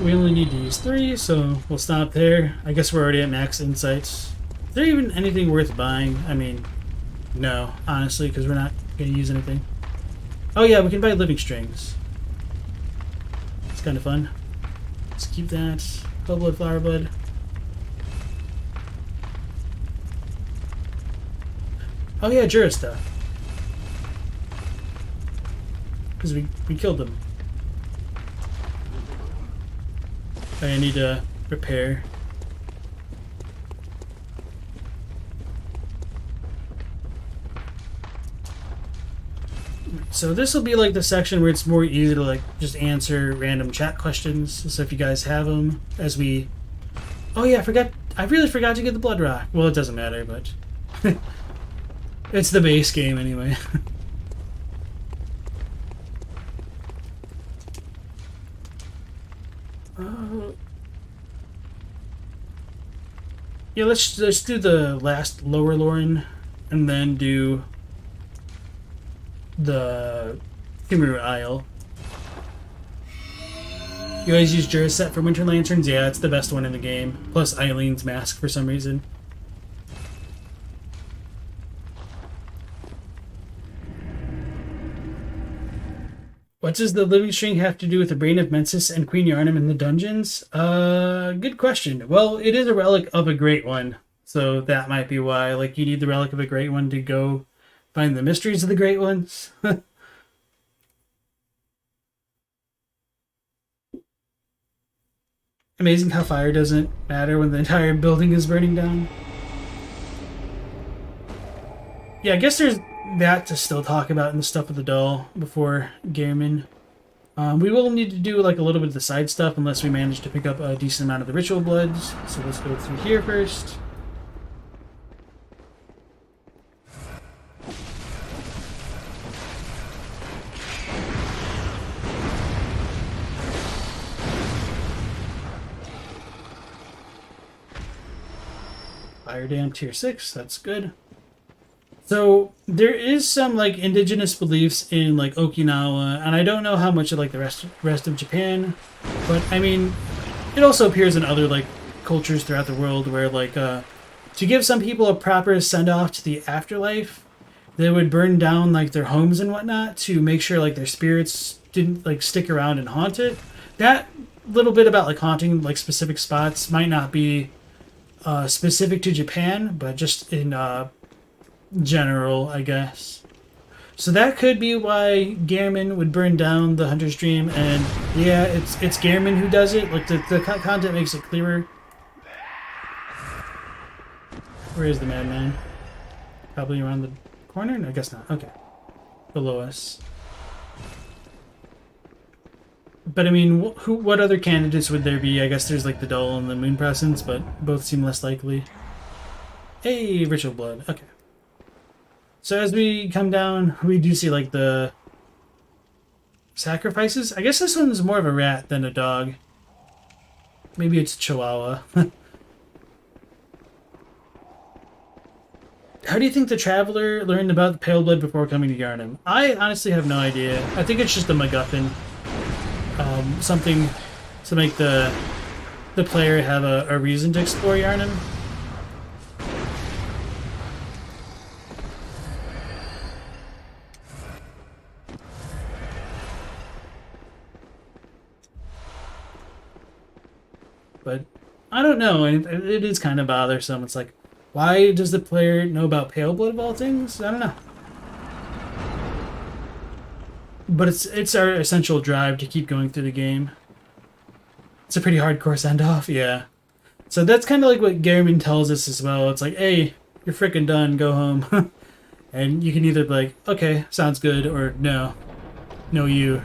We only need to use 3, so we'll stop there. I guess we're already at max insights. Is there even anything worth buying? I mean, no, honestly, because we're not going to use anything. Oh yeah, we can buy living strings. It's kind of fun. Let's keep that. Blood, blood, flower blood. Oh yeah, Jura stuff. Because we killed them. I need to repair. So this will be like the section where it's more easy to like just answer random chat questions. So if you guys have them, as we... Oh yeah, I really forgot to get the blood rock. Well, it doesn't matter, but... it's the base game anyway. Yeah, let's do the last lower Lauren, and then do the Kimmerer Isle. You guys use Jura set for Winter Lanterns? Yeah, it's the best one in the game. Plus Eileen's mask for some reason. What does the living string have to do with the Brain of Menses and Queen Yharnam in the dungeons? Good question. Well, it is a relic of a great one, so that might be why. Like, you need the relic of a great one to go find the mysteries of the great ones. Amazing how fire doesn't matter when the entire building is burning down. Yeah, I guess there's that to still talk about in the stuff with the doll before Gehrman. We will need to do like a little bit of the side stuff unless we manage to pick up a decent amount of the ritual bloods. So let's go through here first. Fire Dam tier 6, that's good. So there is some like indigenous beliefs in like Okinawa, and I don't know how much of like the rest of Japan, but I mean, it also appears in other like cultures throughout the world where like to give some people a proper send off to the afterlife, they would burn down like their homes and whatnot to make sure like their spirits didn't like stick around and haunt it. That little bit about like haunting like specific spots might not be specific to Japan, but just in general, I guess. So that could be why Gehrman would burn down the Hunter's Dream, and yeah, it's Gehrman who does it. Like the content makes it clearer. Where is the madman? Probably around the corner? No, I guess not. Okay. Below us. But I mean, what other candidates would there be? I guess there's like the Doll and the Moon Presence, but both seem less likely. Hey, Ritual Blood. Okay. So as we come down, we do see like the sacrifices. I guess this one's more of a rat than a dog. Maybe it's a Chihuahua. How do you think the Traveler learned about the Pale Blood before coming to Yharnam? I honestly have no idea. I think it's just a MacGuffin. Something to make the player have a reason to explore Yharnam. But I don't know, and it is kind of bothersome. It's like, why does the player know about Pale Blood of all things? I don't know. but it's our essential drive to keep going through the game. It's a pretty hardcore send-off, yeah. So that's kind of like what Gehrman tells us as well. It's like, hey, you're freaking done, go home. And you can either be like, okay, sounds good, or no. No, you.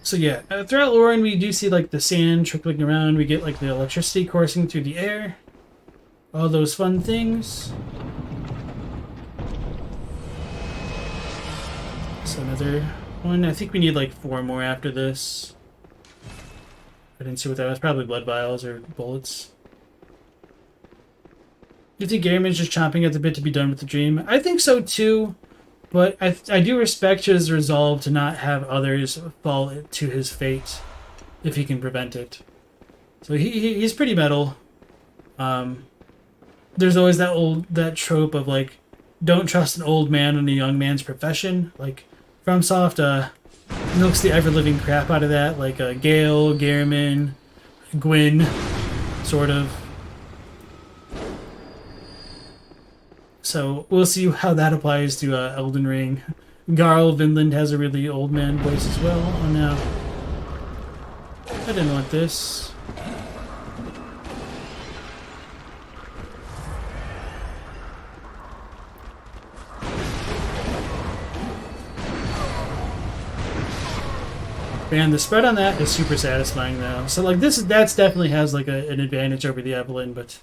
So yeah, throughout Lauren, we do see like the sand trickling around. We get like the electricity coursing through the air. All those fun things. So another one. I think we need like 4 more after this. I didn't see what that was. Probably blood vials or bullets. Do you think Gehrman's just chomping at the bit to be done with the dream? I think so too. But I do respect his resolve to not have others fall to his fate if he can prevent it. So he's pretty metal. There's always that trope of like, don't trust an old man in a young man's profession. Like FromSoft milks the ever living crap out of that. Like Gale, Gehrman, Gwyn, sort of. So we'll see how that applies to Elden Ring. Garl Vinland has a really old man voice as well. Oh no. I didn't want this. Man, the spread on that is super satisfying though. So like that's definitely has like an advantage over the Evelyn, but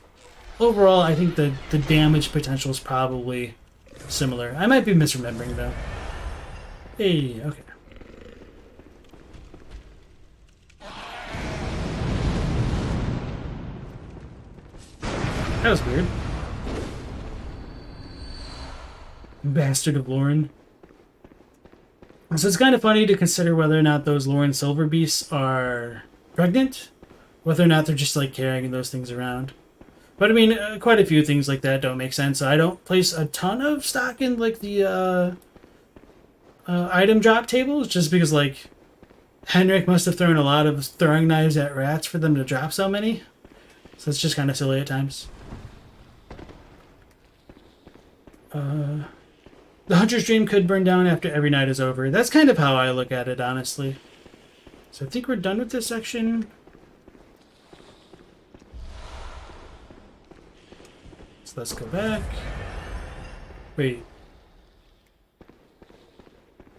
overall, I think the damage potential is probably similar. I might be misremembering, though. Hey, okay. That was weird. Bastard of Lauren. So it's kind of funny to consider whether or not those Lauren Silver Beasts are pregnant, whether or not they're just like carrying those things around. But I mean, quite a few things like that don't make sense. I don't place a ton of stock in like the item drop tables, just because like Henrik must have thrown a lot of throwing knives at rats for them to drop so many. So it's just kind of silly at times. The Hunter's Dream could burn down after every night is over. That's kind of how I look at it, honestly. So I think we're done with this section. So let's go back. Wait.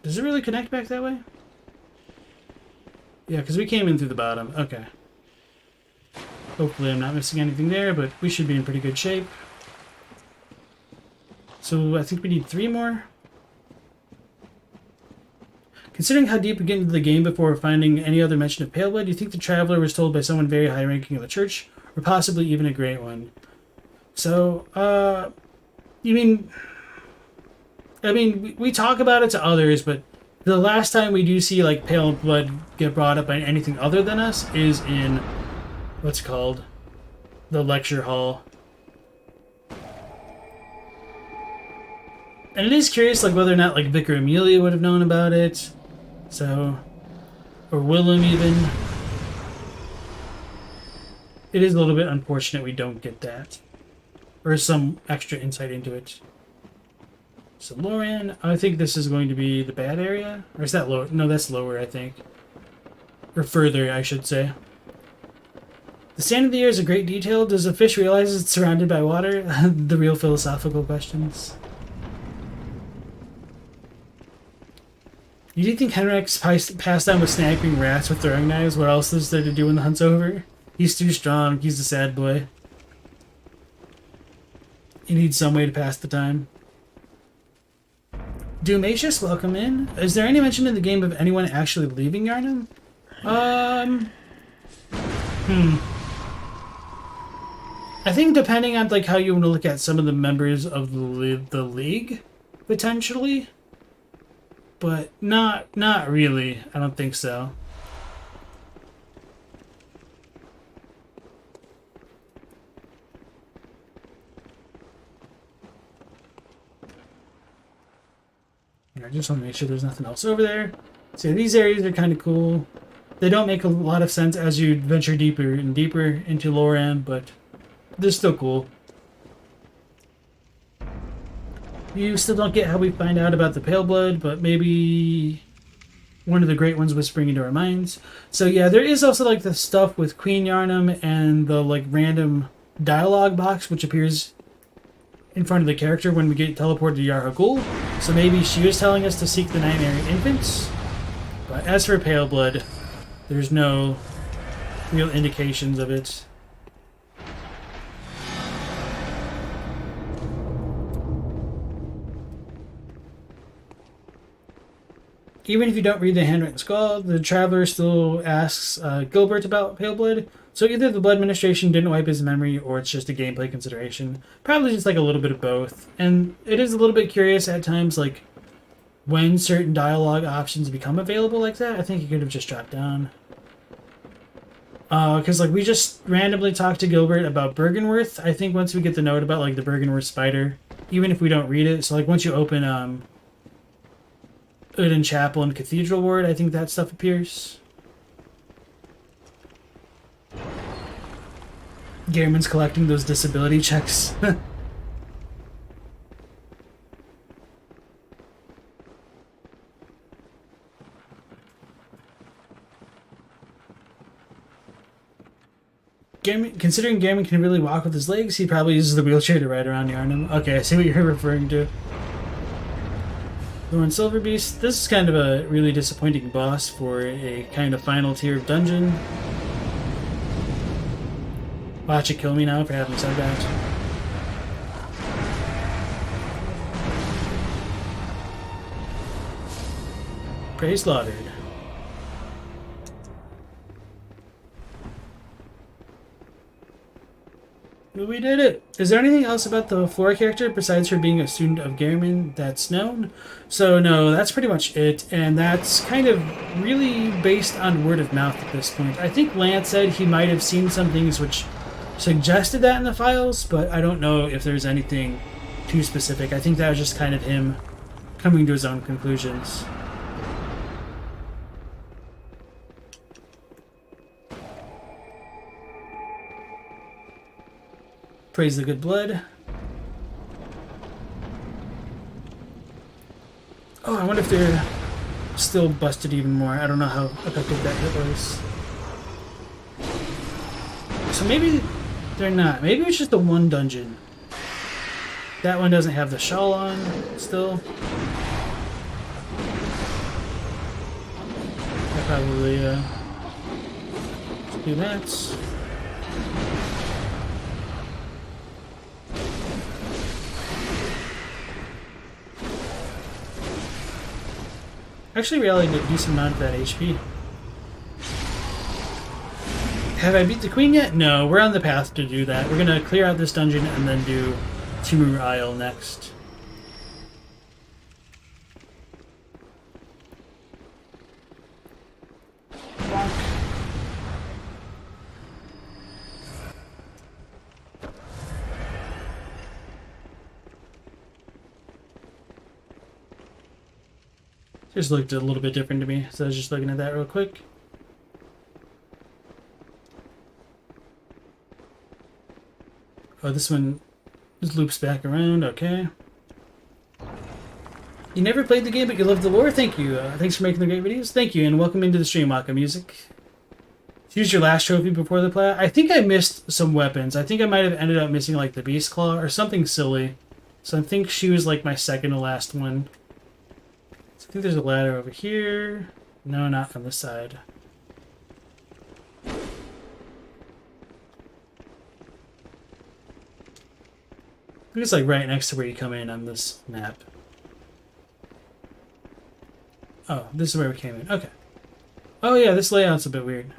Does it really connect back that way? Yeah, because we came in through the bottom. Okay. Hopefully I'm not missing anything there, but we should be in pretty good shape. So I think we need 3 more. Considering how deep we get into the game before finding any other mention of pale blood, do you think the Traveler was told by someone very high-ranking in the church, or possibly even a great one? So, I mean, we talk about it to others, but the last time we do see, like, pale blood get brought up by anything other than us is in, what's it called? The lecture hall. And it is curious, like, whether or not, like, Vicar Amelia would have known about it. So, or Willem even. It is a little bit unfortunate we don't get that. Or some extra insight into it. So Lauren, I think this is going to be the bad area. Or is that lower? No, that's lower, I think. Or further, I should say. The sand of the air is a great detail. Does a fish realize it's surrounded by water? The real philosophical questions. You do think Henrik's passed down with sniping rats with throwing knives? What else is there to do when the hunt's over? He's too strong. He's a sad boy. He needs some way to pass the time. Doomatius, welcome in. Is there any mention in the game of anyone actually leaving Yharnam? I think depending on like how you want to look at some of the members of the league, potentially. But not really. I don't think so. I just want to make sure there's nothing else over there. So these areas are kind of cool. They don't make a lot of sense as you venture deeper and deeper into Loran, but they're still cool. You still don't get how we find out about the Pale Blood, but maybe one of the Great Ones whispering into our minds. So yeah, there is also like the stuff with Queen Yharnam and the like random dialogue box which appears in front of the character when we get teleported to Yarhagul. So maybe she was telling us to seek the Nightmare Infants. But as for Pale Blood, there's no real indications of it. Even if you don't read the handwritten scroll, the traveler still asks Gilbert about Pale Blood. So either the Blood Administration didn't wipe his memory, or it's just a gameplay consideration. Probably just like a little bit of both. And it is a little bit curious at times, like when certain dialogue options become available like that. I think it could have just dropped down. Because like we just randomly talked to Gilbert about Bergenworth. I think once we get the note about like the Bergenworth spider, even if we don't read it, so like once you open Uden Chapel and Cathedral Ward, I think that stuff appears. Garen's collecting those disability checks. Considering Garen can really walk with his legs, he probably uses the wheelchair to ride around Yharnam. Okay, I see what you're referring to. Thorn Silver Beast. This is kind of a really disappointing boss for a kind of final tier of dungeon. Watch it kill me now for having said that. Prey slaughtered. We did it! Is there anything else about the Flora character besides her being a student of Gehrman that's known? So no, that's pretty much it, and that's kind of really based on word of mouth at this point. I think Lance said he might have seen some things which suggested that in the files, but I don't know if there's anything too specific. I think that was just kind of him coming to his own conclusions. Praise the good blood. Oh, I wonder if they're still busted even more. I don't know how effective that hit was. So maybe they're not. Maybe it's just the one dungeon. That one doesn't have the shawl on still. I'll probably do that. Actually, Reality did a decent amount of that HP. Have I beat the queen yet? No, we're on the path to do that. We're gonna clear out this dungeon and then do Timur Isle next. Just looked a little bit different to me, so I was just looking at that real quick. Oh, this one just loops back around, okay. You never played the game, but you love the lore? Thank you. Thanks for making the great videos. Thank you, and welcome into the stream, Waka Music. Use your last trophy before the play. I think I missed some weapons. I think I might have ended up missing like the Beast Claw or something silly. So I think she was like my second to last one. I think there's a ladder over here. No, not on this side. I think it's like right next to where you come in on this map. Oh, this is where we came in. Okay. Oh yeah, this layout's a bit weird.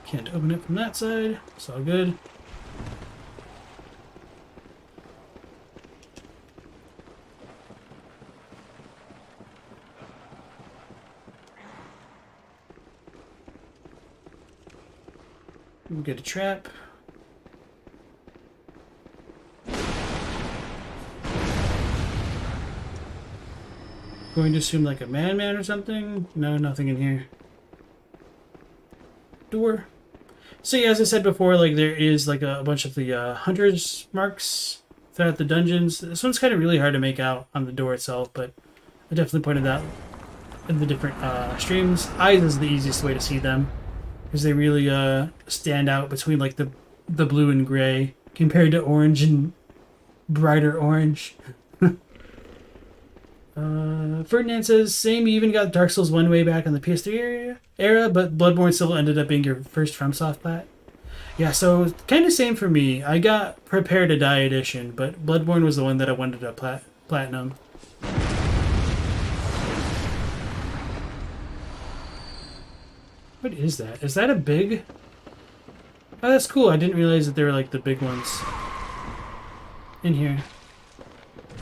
Can't open it from that side. It's all good. We'll get a trap. Going to assume like a madman or something. No, nothing in here. Door. So yeah, as I said before, like there is like a bunch of the hunter's marks throughout the dungeons. This one's kind of really hard to make out on the door itself, but I definitely pointed out in the different streams. Eyes is the easiest way to see them, because they really stand out between like the blue and gray compared to orange and brighter orange. Ferdinand says, same, you even got Dark Souls 1 way back on the PS3 era, but Bloodborne still ended up being your first FromSoft plat. Yeah, so kind of same for me. I got Prepare to Die edition, but Bloodborne was the one that I wanted to platinum. What is that? Is that a big? Oh, that's cool. I didn't realize that they were like the big ones in here.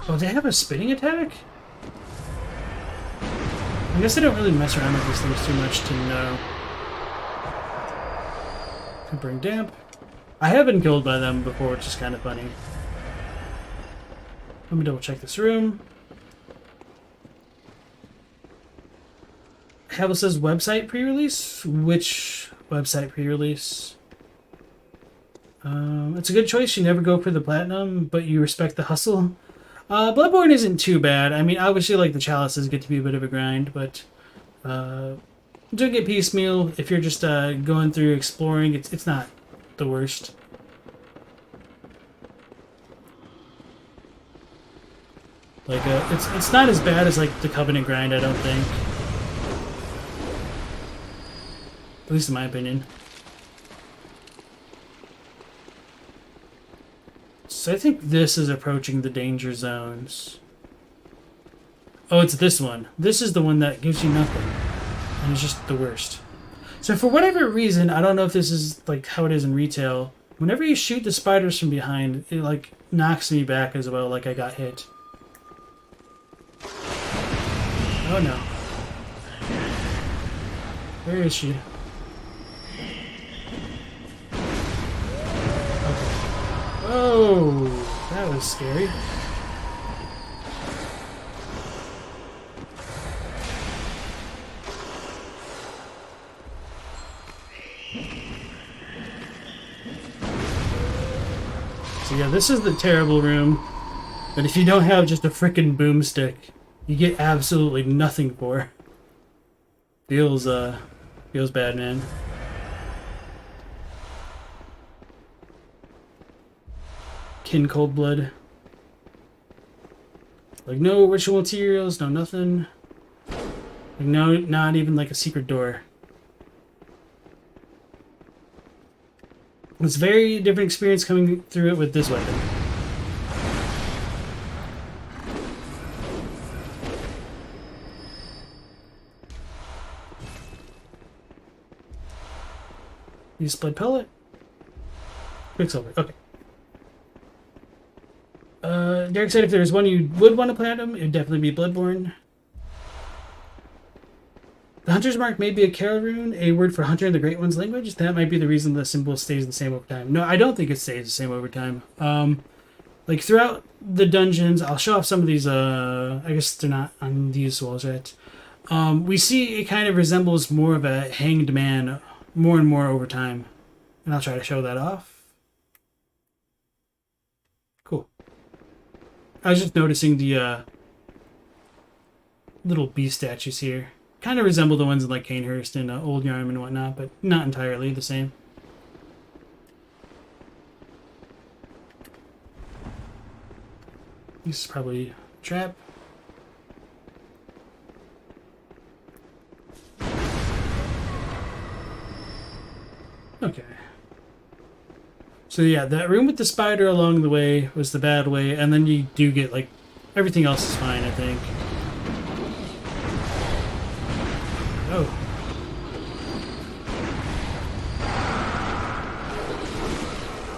Oh, they have a spinning attack? I guess I don't really mess around with these things too much to know. Can bring damp. I have been killed by them before, which is kind of funny. Let me double check this room. Hell says website pre-release? Which website pre-release? It's a good choice. You never go for the platinum, but you respect the hustle. Bloodborne isn't too bad. I mean, obviously, like, the chalices get to be a bit of a grind, but doing it piecemeal, if you're just going through exploring, it's not the worst. Like, it's not as bad as, like, the Covenant grind, I don't think. At least in my opinion. So I think this is approaching the danger zones. Oh, it's this one. This is the one that gives you nothing. And it's just the worst. So for whatever reason, I don't know if this is like how it is in retail. Whenever you shoot the spiders from behind, it like knocks me back as well, like I got hit. Oh no. Where is she? Oh, that was scary. So yeah, this is the terrible room. But if you don't have just a frickin' boomstick, you get absolutely nothing for. Feels bad, man. Kin Cold Blood. Like, no ritual materials, no nothing. Like, no, not even like a secret door. It's a very different experience coming through it with this weapon. Use blood pellet. Quicksilver. Okay. Derek said if there's one you would want to platinum, it would definitely be Bloodborne. The Hunter's Mark may be a Carol rune, a word for hunter in the Great One's language. That might be the reason the symbol stays the same over time. No, I don't think it stays the same over time. Like throughout the dungeons, I'll show off some of these, I guess they're not on these walls yet. We see it kind of resembles more of a hanged man more and more over time. And I'll try to show that off. Cool. I was just noticing the little beast statues here. Kind of resemble the ones in like Canehurst and Old Yharnam and whatnot, but not entirely the same. This is probably a trap. Okay. So yeah, that room with the spider along the way was the bad way, and then you do get like everything else is fine, I think. Oh.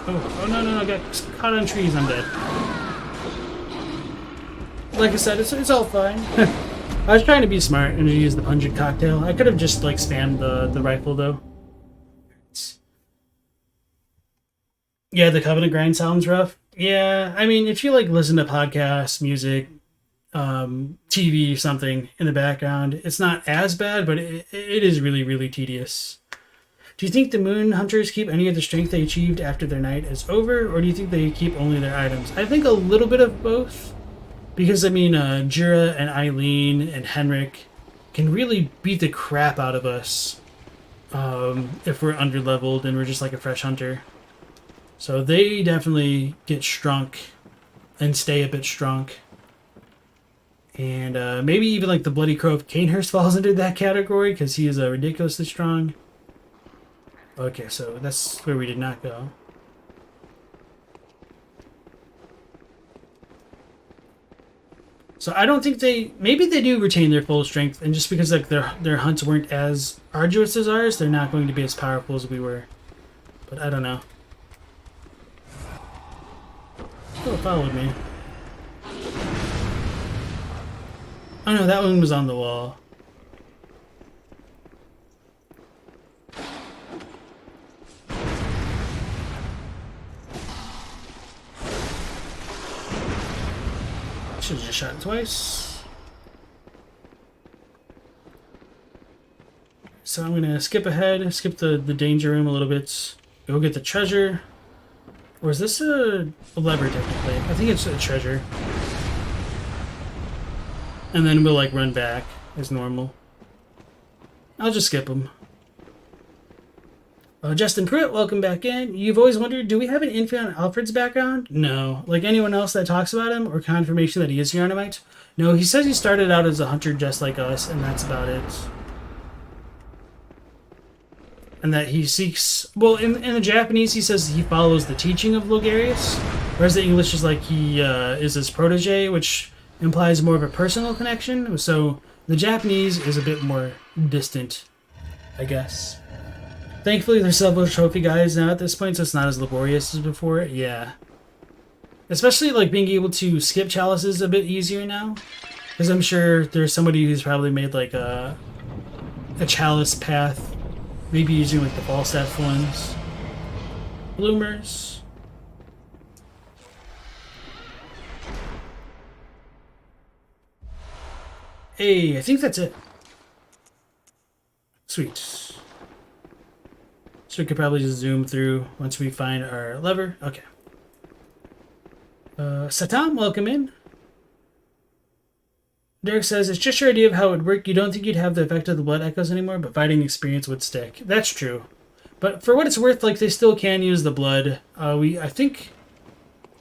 Oh no, I got caught on trees, I'm dead. Like I said, it's all fine. I was trying to be smart and use the pungent cocktail. I could have just like spammed the rifle though. Yeah, the Covenant grind sounds rough. Yeah, I mean, if you like listen to podcasts, music, TV or something in the background. It's not as bad, but it is really, really tedious. Do you think the Moon Hunters keep any of the strength they achieved after their night is over, or do you think they keep only their items? I think a little bit of both. Because, I mean, Jura and Eileen and Henrik can really beat the crap out of us if we're underleveled and we're just like a fresh hunter. So they definitely get strunk and stay a bit strunk. And maybe even like the Bloody Crow of Canehurst falls into that category because he is ridiculously strong. Okay, so that's where we did not go. So I don't think maybe they do retain their full strength, and just because like their hunts weren't as arduous as ours, they're not going to be as powerful as we were. But I don't know. Still followed me. Oh no, that one was on the wall. Should have just shot it twice. So I'm gonna skip ahead, skip the danger room a little bit, go get the treasure. Or is this a lever technically? I think it's a treasure. And then we'll like run back as normal. I'll just skip them. Justin Pruitt, welcome back in. You've always wondered, do we have an info on Alfred's background? No. Like anyone else that talks about him, or confirmation that he is Yharnamite? No, he says he started out as a hunter just like us, and that's about it. And that he seeks... Well, in the Japanese, he says he follows the teaching of Logarius, whereas the English is like he is his protege, which implies more of a personal connection. So the Japanese is a bit more distant, I guess. Thankfully, there's several trophy guys now at this point, so it's not as laborious as before. Yeah. Especially, like, being able to skip chalices a bit easier now. Because I'm sure there's somebody who's probably made, like, a chalice path. Maybe using, like, the Falstaff ones. Bloomers. Hey, I think that's it. Sweet. So we could probably just zoom through once we find our lever. Okay. Satam, welcome in. Derek says, it's just your idea of how it would work. You don't think you'd have the effect of the blood echoes anymore, but fighting experience would stick. That's true. But for what it's worth, like, they still can use the blood. I think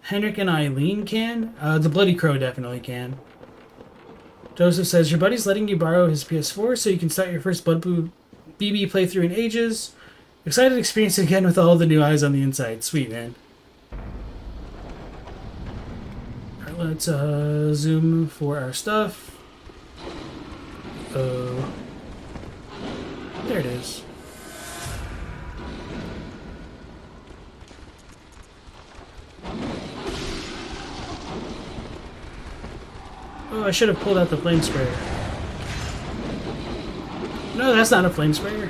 Henrik and Eileen can. The Bloody Crow definitely can. Joseph says, your buddy's letting you borrow his PS4 so you can start your first Blood Blue BB playthrough in ages. Excited to experience it again with all the new eyes on the inside. Sweet, man. Alright, let's zoom for our stuff. Oh. There it is. Oh, I should have pulled out the flame sprayer. No, that's not a flame sprayer.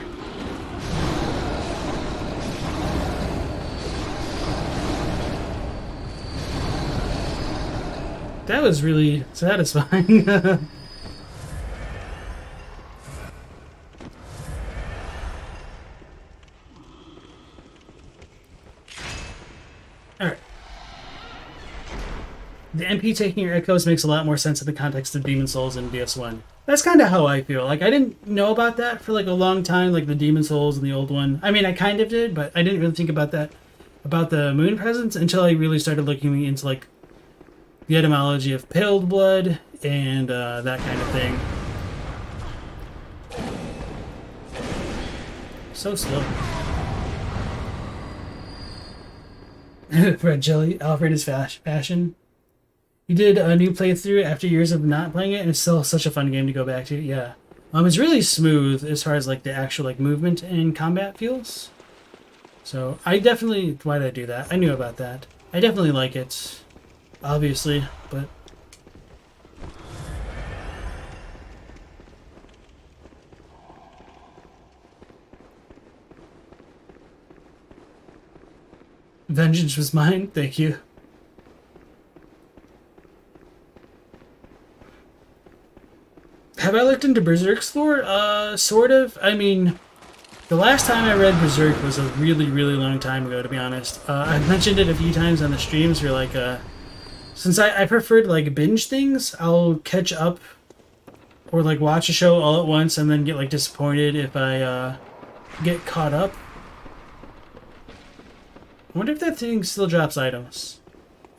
That was really satisfying. Alright. The MP taking your echoes makes a lot more sense in the context of Demon Souls in BS1. That's kind of how I feel. Like, I didn't know about that for like a long time, like the Demon Souls and the old one. I mean, I kind of did, but I didn't really think about that, about the moon presence, until I really started looking into like the etymology of paled blood and that kind of thing. So slow. Red Jelly, Alfred is fashion. You did a new playthrough after years of not playing it, and it's still such a fun game to go back to. Yeah, it's really smooth as far as like the actual like movement and combat feels. So I definitely, why did I do that? I knew about that. I definitely like it. Obviously, but vengeance was mine. Thank you. looked into Berserk's lore? Sort of. I mean, the last time I read Berserk was a really, really long time ago, to be honest. I've mentioned it a few times on the streams where, like, since I prefer to, like, binge things, I'll catch up or, like, watch a show all at once and then get, like, disappointed if I, get caught up. I wonder if that thing still drops items.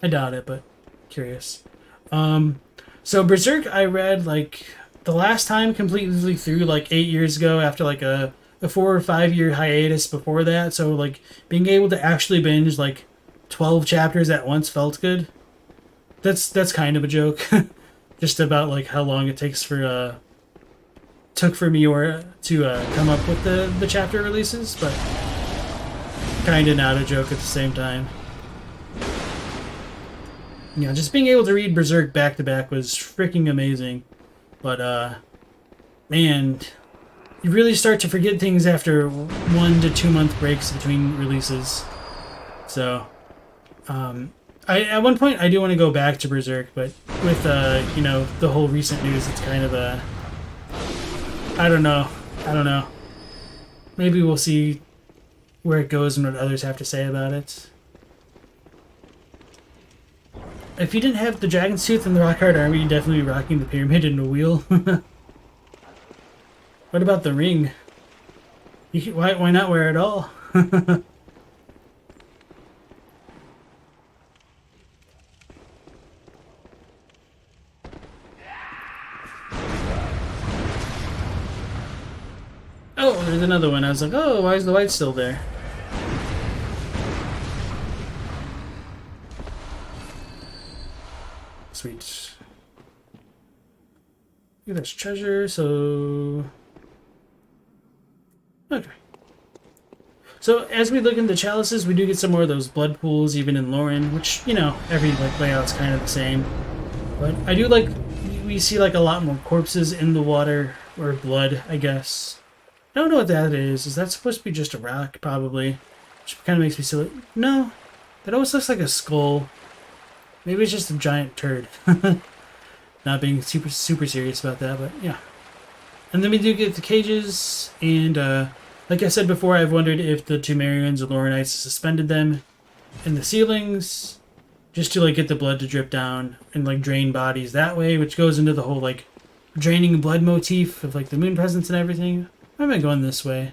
I doubt it, but curious. So Berserk I read, like, the last time completely through, like, 8 years ago after, like, a 4 or 5 year hiatus before that. So, like, being able to actually binge, like, 12 chapters at once felt good. That's kind of a joke. Just about, like, how long it takes for, took for me to come up with the chapter releases, but kind of not a joke at the same time. You know, just being able to read Berserk back to back was freaking amazing. But, man, you really start to forget things after 1 to 2 month breaks between releases. So, at one point I do want to go back to Berserk, but with, you know, the whole recent news, it's kind of I don't know. Maybe we'll see where it goes and what others have to say about it. If you didn't have the Dragon's Tooth and the Rock Hard Armor, you'd definitely be rocking the pyramid and the wheel. What about the ring? Why not wear it all? Oh, there's another one. I was like, oh, why is the white still there? Sweet. Look at this treasure, so... Okay. So, as we look into chalices, we do get some more of those blood pools, even in Lauren, which, you know, every, like, layout's kind of the same. But I do like... We see, like, a lot more corpses in the water, or blood, I guess. I don't know what that is. Is that supposed to be just a rock? Probably. Which kind of makes me silly. No. That always looks like a skull. Maybe it's just a giant turd. Not being super serious about that, but yeah. And then we do get the cages, and like I said before, I've wondered if the Temerians or Lorenites suspended them in the ceilings just to, like, get the blood to drip down and, like, drain bodies that way, which goes into the whole, like, draining blood motif of, like, the moon presence and everything. Why am I going this way?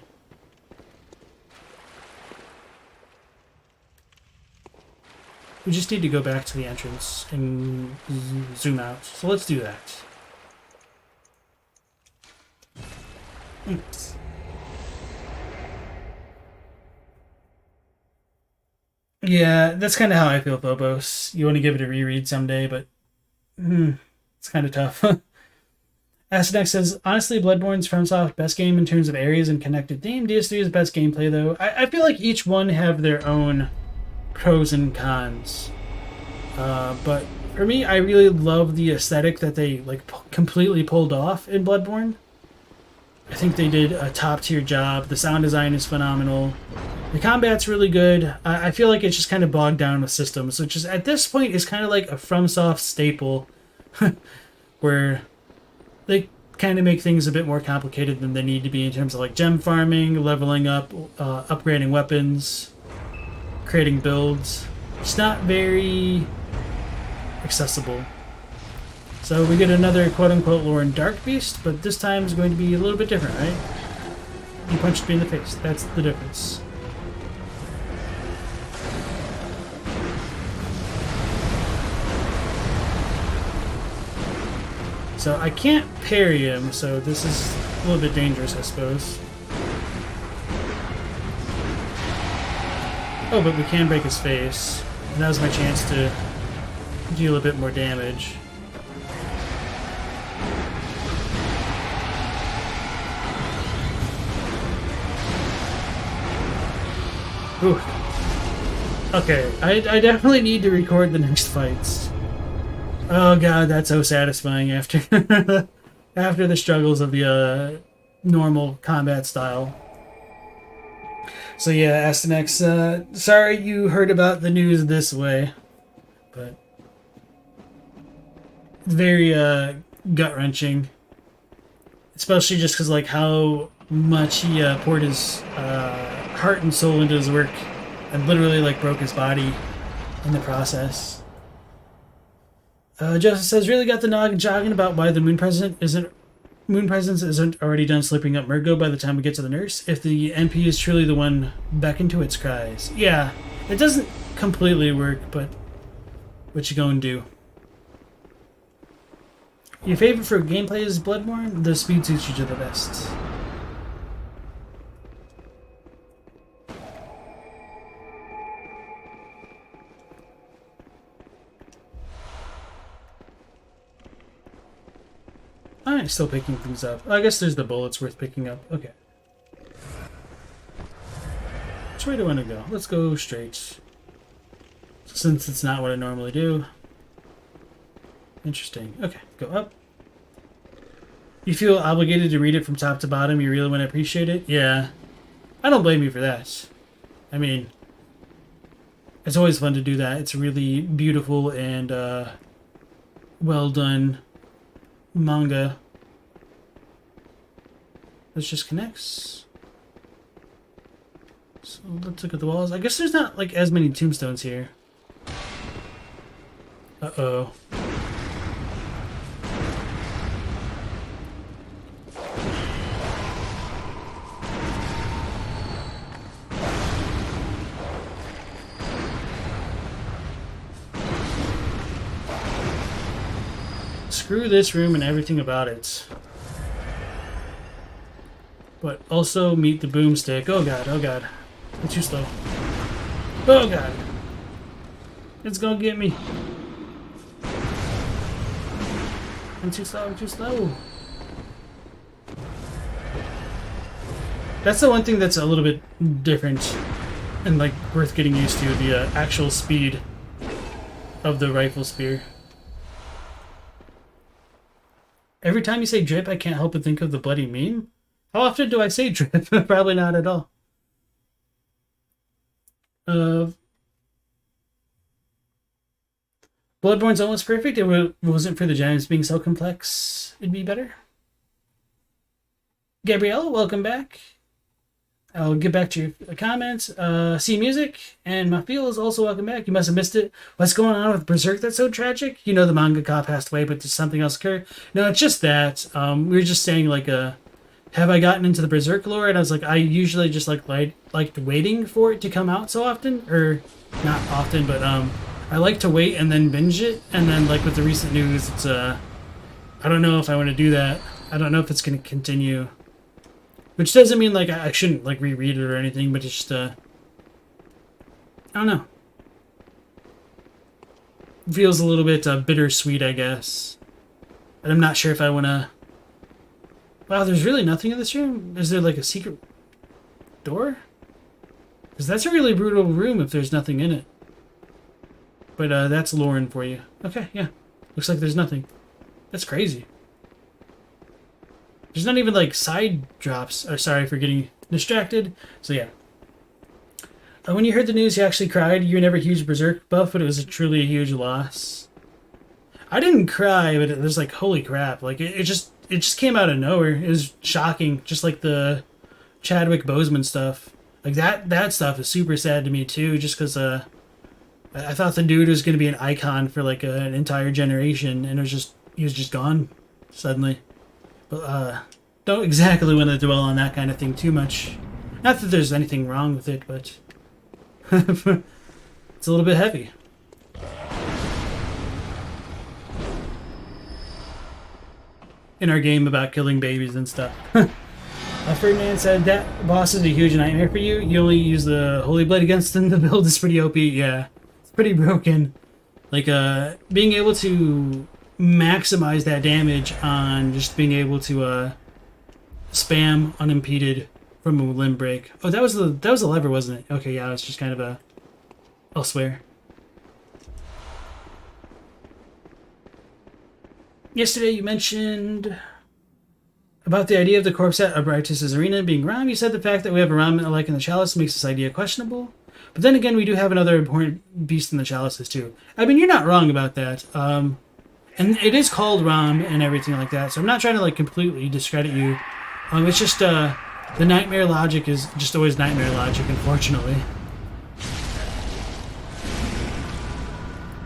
We just need to go back to the entrance and zoom out. So let's do that. Thanks. Yeah, that's kind of how I feel, Phobos. You want to give it a reread someday, but it's kind of tough. Astanex says, honestly, Bloodborne's FromSoft best game in terms of areas and connected theme. DS3 is best gameplay, though. I feel like each one have their own pros and cons. But for me, I really love the aesthetic that they, like, completely pulled off in Bloodborne. I think they did a top-tier job. The sound design is phenomenal. The combat's really good. I feel like it's just kind of bogged down with systems, which is, at this point, is kind of like a FromSoft staple, where they kind of make things a bit more complicated than they need to be in terms of, like, gem farming, leveling up, upgrading weapons, creating builds. It's not very accessible. So we get another quote-unquote Lauren Dark Beast, but this time is going to be a little bit different, right? He punched me in the face. That's the difference. So I can't parry him, so this is a little bit dangerous, I suppose. Oh, but we can break his face. And that was my chance to deal a bit more damage. Ooh. Okay, I definitely need to record the next fights. Oh god, that's so satisfying after after the struggles of the normal combat style. So yeah, Astanex, sorry you heard about the news this way, but very gut-wrenching. especially just because like how much he poured his heart and soul into his work, and literally like broke his body in the process. Joseph says, really got the noggin jogging about why the moon presence isn't already done slipping up Murgo by the time we get to the nurse. If the MP is truly the one beckoned to its cries. Yeah, it doesn't completely work, but what you gonna do? Your favorite for gameplay is Bloodborne? The speed suits you to the best. Alright, still picking things up. I guess there's the bullets worth picking up. Okay. Which way do I want to go? Let's go straight. Since it's not what I normally do. Interesting. Okay, go up. You feel obligated to read it from top to bottom? You really want to appreciate it? Yeah. I don't blame you for that. I mean, it's always fun to do that. It's really beautiful and well done manga. This just connects. So let's look at the walls. I guess there's not like as many tombstones here. Uh-oh. Screw this room and everything about it. But also meet the boomstick. Oh god, oh god. I'm too slow. Oh god. It's gonna get me. I'm too slow, I'm too slow. That's the one thing that's a little bit different and like worth getting used to, the actual speed of the rifle spear. Every time you say drip, I can't help but think of the bloody meme. How often do I say drip? Probably not at all. Bloodborne's almost perfect. It wasn't for the gems being so complex. It'd be better. Gabrielle, welcome back. I'll get back to your comments. See Music and Mafil is also welcome back. You must have missed it. What's going on with Berserk that's so tragic? You know the mangaka passed away, but did something else occur? No, it's just that. We were just saying like have I gotten into the Berserk lore? And I was like, I usually just liked waiting for it to come out so often, or not often, but I like to wait and then binge it. And then like with the recent news, it's I don't know if I want to do that. I don't know if it's going to continue. Which doesn't mean like I shouldn't like reread it or anything, but it's just I don't know. Feels a little bit bittersweet, I guess. And I'm not sure if I want to. Wow, there's really nothing in this room. Is there like a secret door? Because that's a really brutal room if there's nothing in it. But that's Lauren for you. Okay, yeah. Looks like there's nothing. That's crazy. There's not even like side drops. Oh, sorry for getting distracted. So yeah. When you heard the news, you actually cried. You were never a huge Berserk buff, but it was truly a huge loss. I didn't cry, but it was like, holy crap. Like it just came out of nowhere. It was shocking. Just like the Chadwick Boseman stuff. Like that stuff is super sad to me too, just because I thought the dude was going to be an icon for like an entire generation, and he was just gone suddenly. But don't exactly want to dwell on that kind of thing too much. Not that there's anything wrong with it, but it's a little bit heavy. In our game about killing babies and stuff. Ferdinand said, that boss is a huge nightmare for you. You only use the Holy Blade against them. The build is pretty OP. Yeah, it's pretty broken. Like, being able to maximize that damage on just being able to spam unimpeded from a limb break. Oh, that was the lever, wasn't it? Okay, yeah, it's just kind of a elsewhere. Yesterday you mentioned about the idea of the corpse at Abritus' arena being Ram. You said the fact that we have a Ram like in the Chalice makes this idea questionable. But then again, we do have another important beast in the Chalices too. I mean, you're not wrong about that. And it is called Rom and everything like that, so I'm not trying to like completely discredit you. It's just the nightmare logic is just always nightmare logic, unfortunately.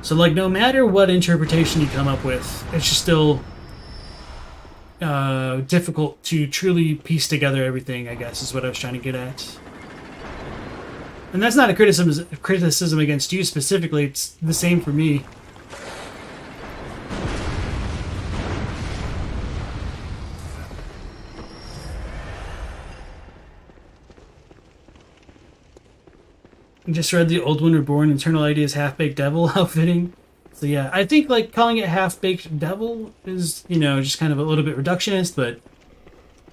So like no matter what interpretation you come up with, it's just still difficult to truly piece together everything, I guess, is what I was trying to get at. And that's not a criticism against you specifically, it's the same for me. I just read The Old One Reborn, Eternal Ideas Half-Baked Devil, how fitting. So yeah, I think like calling it Half-Baked Devil is, you know, just kind of a little bit reductionist, but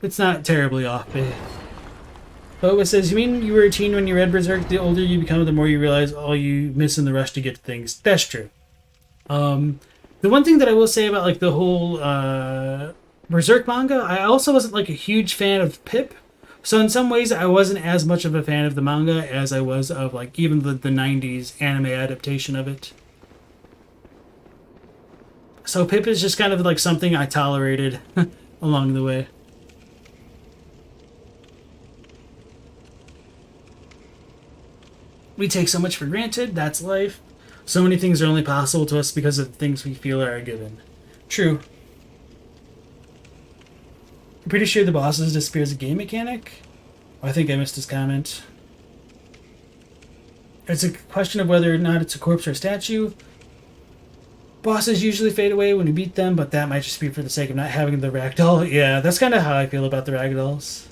it's not terribly off base. Boba says, you mean you were a teen when you read Berserk? The older you become, the more you realize all you miss in the rush to get to things. That's true. The one thing that I will say about like the whole Berserk manga, I also wasn't like a huge fan of Pip. So in some ways, I wasn't as much of a fan of the manga as I was of like even the 90s anime adaptation of it. So Pip is just kind of like something I tolerated along the way. We take so much for granted, that's life. So many things are only possible to us because of the things we feel are a given. True. I'm pretty sure the bosses disappear as a game mechanic. Oh, I think I missed his comment. It's a question of whether or not it's a corpse or a statue. Bosses usually fade away when you beat them, but that might just be for the sake of not having the ragdoll. Yeah, that's kind of how I feel about the ragdolls.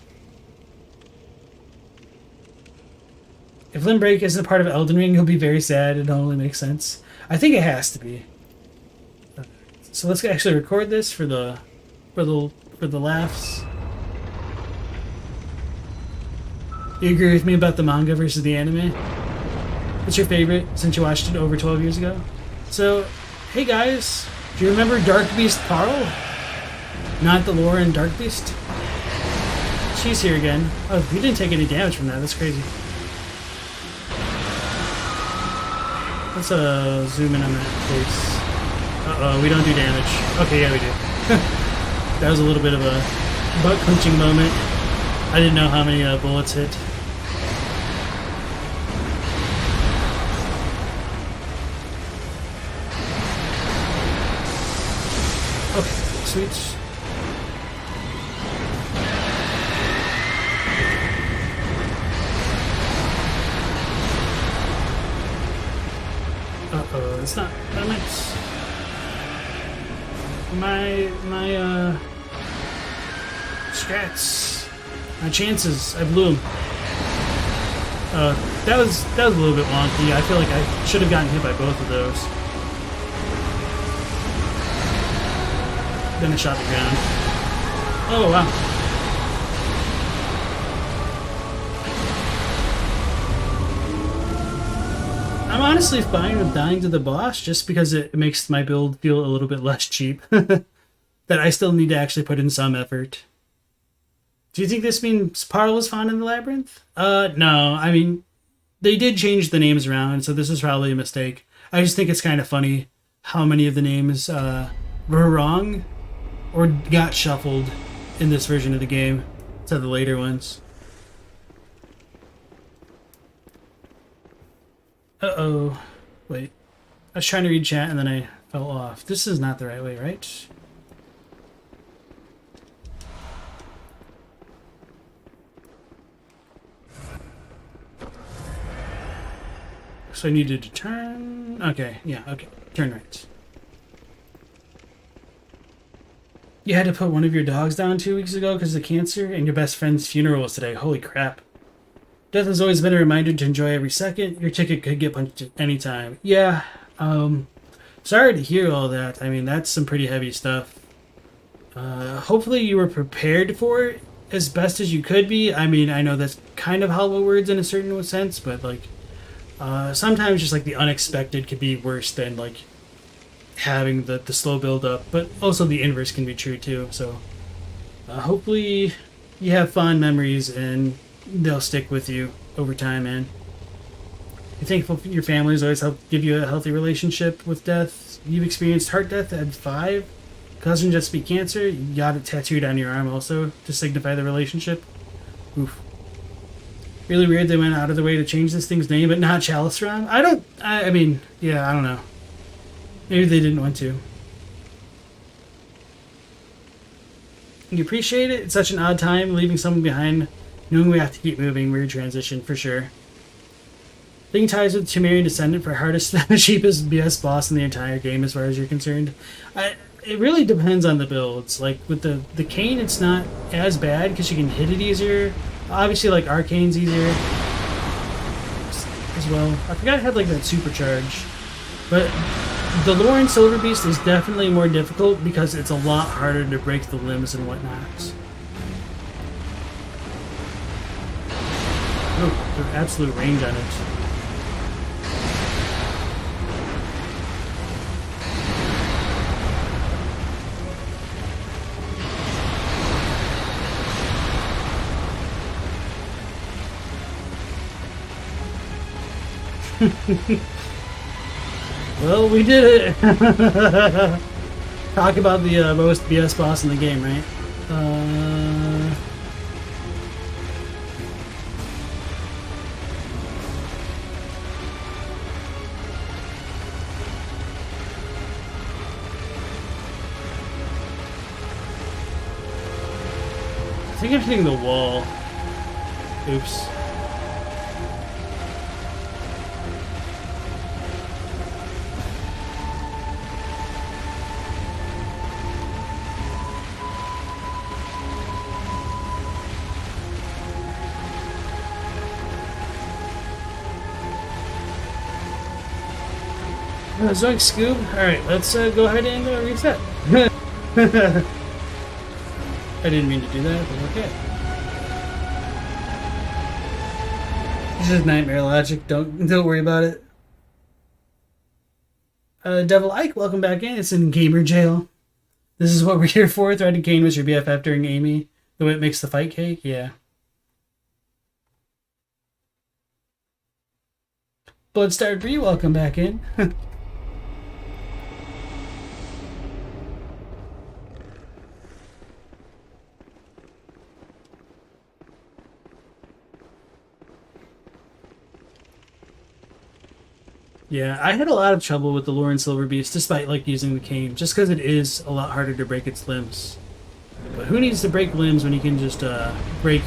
If Limbrick isn't a part of Elden Ring, he'll be very sad. It only makes sense. I think it has to be. So let's actually record this for the laughs. You agree with me about the manga versus the anime? What's your favorite since you watched it over 12 years ago? So, hey guys, do you remember Dark Beast Carl? Not the lore in Dark Beast? She's here again. Oh, we didn't take any damage from that. That's crazy. Let's zoom in on that face. Uh-oh, we don't do damage. Okay, yeah, we do. That was a little bit of a butt-punching moment. I didn't know how many bullets hit. Okay, sweet. Uh-oh, it's not... That might... My strats, my chances, I blew them. That was a little bit wonky. I feel like I should have gotten hit by both of those. Then I shot the ground. Oh wow. I'm honestly fine with dying to the boss just because it makes my build feel a little bit less cheap. That I still need to actually put in some effort. Do you think this means Parl was found in the labyrinth? No. I mean, they did change the names around, so this is probably a mistake. I just think it's kind of funny how many of the names were wrong or got shuffled in this version of the game to the later ones. Uh-oh. Wait. I was trying to read chat and then I fell off. This is not the right way, right? So I needed to turn... Okay, yeah, okay. Turn right. You had to put one of your dogs down 2 weeks ago because of cancer, and your best friend's funeral was today. Holy crap. Death has always been a reminder to enjoy every second. Your ticket could get punched at any time. Yeah, sorry to hear all that. I mean, that's some pretty heavy stuff. Hopefully you were prepared for it as best as you could be. I mean, I know that's kind of hollow words in a certain sense, but, like, sometimes just, like, the unexpected could be worse than, like, having the slow build-up. But also the inverse can be true, too. So, hopefully you have fond memories and... they'll stick with you over time, man. You're thankful for your families always help give you a healthy relationship with death. You've experienced heart death at 5. Cousin just be cancer. You got it tattooed on your arm also to signify the relationship. Oof. Really weird they went out of the way to change this thing's name, but not Chalice Ram. I mean, yeah, I don't know. Maybe they didn't want to. You appreciate it? It's such an odd time leaving someone behind, knowing we have to keep moving. Weird transition, for sure. Thing ties with Temerian Descendant for hardest, cheapest BS boss in the entire game as far as you're concerned. It really depends on the builds. Like, with the Cane, it's not as bad because you can hit it easier. Obviously, like, Arcane's easier as well. I forgot it had, like, that supercharge. But the Alluring Silver Beast is definitely more difficult because it's a lot harder to break the limbs and whatnot. Oh, the absolute range on it. Well, we did it! Talk about the most BS boss in the game, right? I think I'm hitting the wall. Oops. Zoink Scoob. Alright, let's go ahead and reset. I didn't mean to do that, but okay. It's just nightmare logic. Don't worry about it. Devil Ike, welcome back in. It's in gamer jail. This is what we're here for. Thread and Kane was your BFF during Amy. The way it makes the fight cake? Yeah. Bloodstar Bree, welcome back in. Yeah, I had a lot of trouble with the Alluring Silver Beast, despite like using the cane, just because it is a lot harder to break its limbs. But who needs to break limbs when you can just break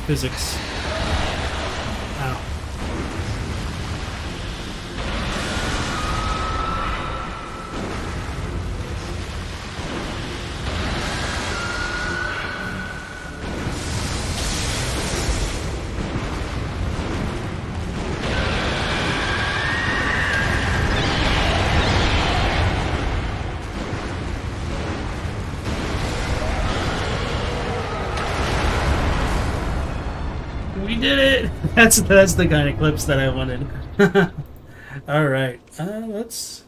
physics? Ow. That's the kind of clips that I wanted. Alright, let's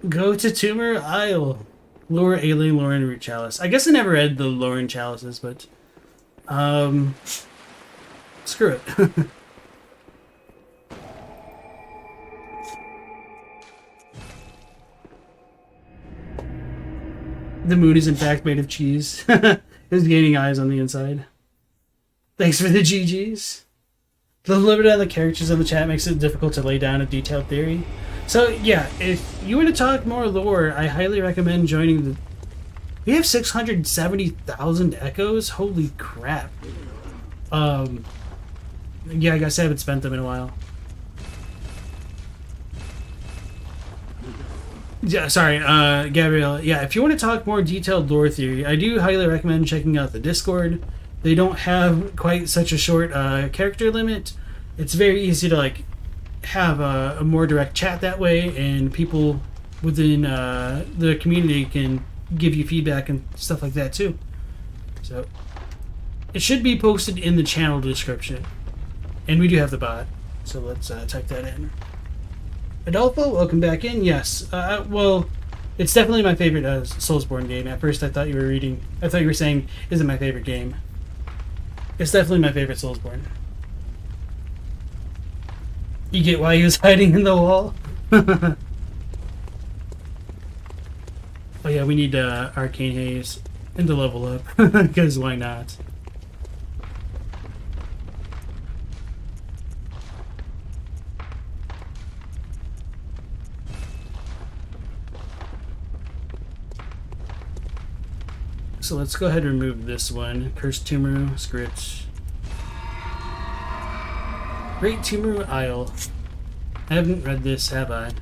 go to Tumor Isle. Lure, Alien, Lore, and Root Chalice. I guess I never read the Lore and Chalices, but screw it. The moon is in fact made of cheese. It's gaining eyes on the inside. Thanks for the GGs. The limit on the characters in the chat makes it difficult to lay down a detailed theory. So yeah, if you want to talk more lore, I highly recommend joining the... We have 670,000 echoes? Holy crap. Yeah, I guess I haven't spent them in a while. Yeah, sorry, Gabrielle. Yeah, if you want to talk more detailed lore theory, I do highly recommend checking out the Discord. They don't have quite such a short character limit. It's very easy to like have a more direct chat that way, and people within the community can give you feedback and stuff like that too. So it should be posted in the channel description, and we do have the bot. So let's type that in. Adolfo, welcome back in. Yes, well, it's definitely my favorite Soulsborne game. At first, I thought you were saying, is it my favorite game? It's definitely my favorite Soulsborne. You get why he was hiding in the wall? Oh yeah, we need Arcane Haze and to level up, because why not? So let's go ahead and remove this one. Cursed Tumor, Script. Great Tumor Isle. I haven't read this, have I?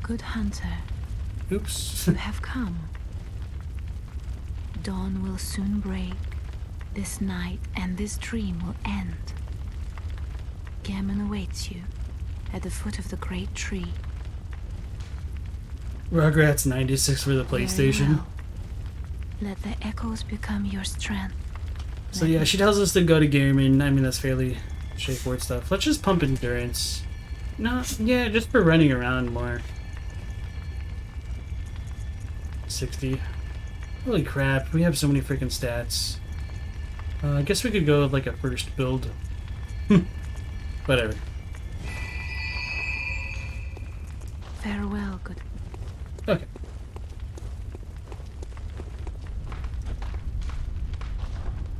Good hunter, Oops. you have come. Dawn will soon break. This night and this dream will end. Gammon awaits you at the foot of the great tree. Rugrats 96 for the Very PlayStation. well. Let the echoes become your strength. So yeah, she tells us to go to Gehrman. I mean, that's fairly straightforward stuff. Let's just pump endurance. No, yeah, just for running around more. 60. Holy crap, we have so many freaking stats. I guess we could go with like a first build. Whatever. Farewell, good. Okay.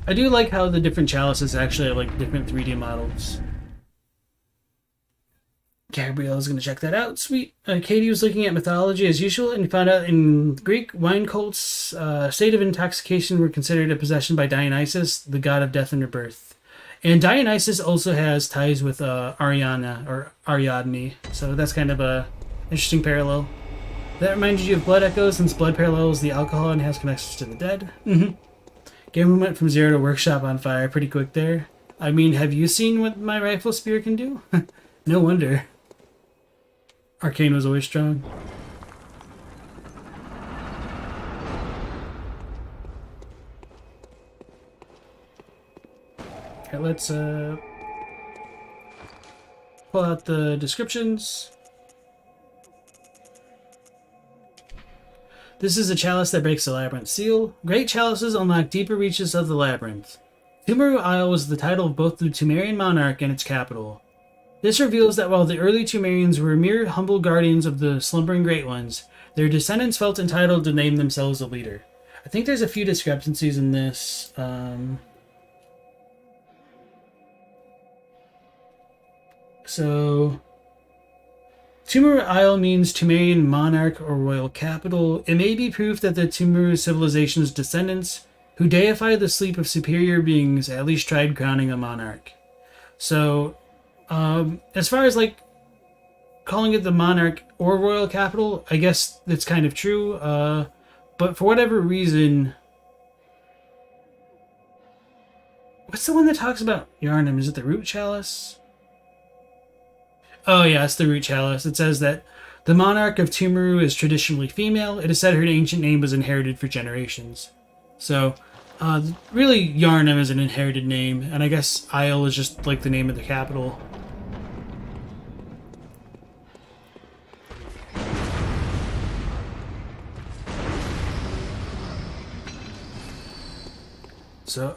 I do like how the different chalices actually have like different 3D models. Gabrielle's gonna check that out. Sweet. Katie was looking at mythology as usual and found out in Greek wine cults, state of intoxication were considered a possession by Dionysus, the god of death and rebirth. And Dionysus also has ties with Ariana or Ariadne, so that's kind of a interesting parallel. That reminds you of Blood Echoes, since blood parallels the alcohol and has connections to the dead. Game went from 0 to workshop on fire pretty quick there. I mean, have you seen what my rifle spear can do? No wonder. Arcane was always strong. Okay, let's pull out the descriptions. This is a chalice that breaks the labyrinth seal. Great chalices unlock deeper reaches of the labyrinth. Tumeru Isle was the title of both the Tumerian monarch and its capital. This reveals that while the early Tumerians were mere humble guardians of the slumbering Great Ones, their descendants felt entitled to name themselves a leader. I think there's a few discrepancies in this. So, Tumeru Isle means Tumerian monarch or royal capital. It may be proof that the Tumeru civilization's descendants, who deify the sleep of superior beings, at least tried crowning a monarch. So, as far as like calling it the monarch or royal capital, I guess that's kind of true. But for whatever reason, what's the one that talks about Yharnam? Is it the root chalice? Oh yeah, it's the root chalice. It says that the monarch of Tumeru is traditionally female. It is said her ancient name was inherited for generations. So, really, Yharnam is an inherited name, and I guess Isle is just like the name of the capital. So,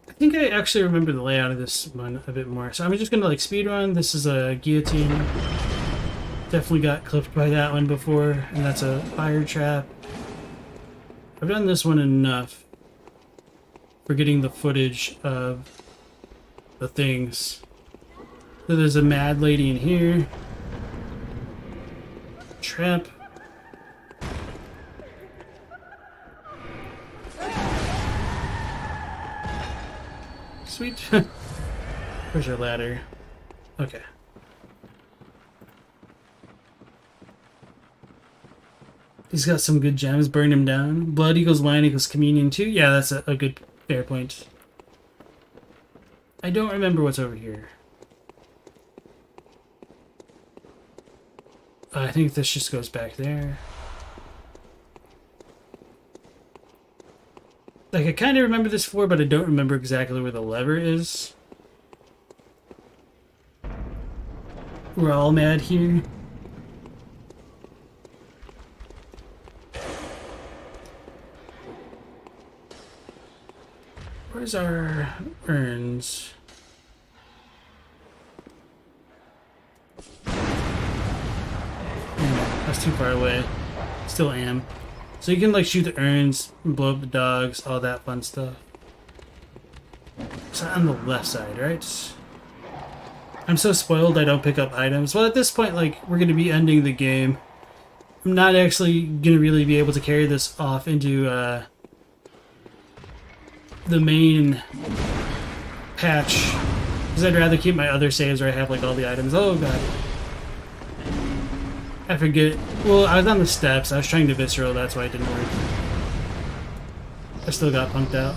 I think I actually remember the layout of this one a bit more. So I'm just gonna like speedrun. This is a guillotine. Definitely got clipped by that one before, and that's a fire trap. I've done this one enough for getting the footage of the things. So there's a mad lady in here. Trap. Sweet. Where's your ladder? Okay. He's got some good gems. Burn him down. Blood equals wine equals communion too. Yeah, that's a good fair point. I don't remember what's over here. I think this just goes back there. Like, I kind of remember this floor, but I don't remember exactly where the lever is. We're all mad here. Where's our urns? That's too far away. Still am. So you can like shoot the urns, blow up the dogs, all that fun stuff. It's on the left side, right? I'm so spoiled I don't pick up items. Well, at this point, like, we're going to be ending the game. I'm not actually going to really be able to carry this off into the main patch. Because I'd rather keep my other saves where I have like all the items. Oh god. I forget. Well, I was on the steps. I was trying to visceral, that's why it didn't work. I still got punked out.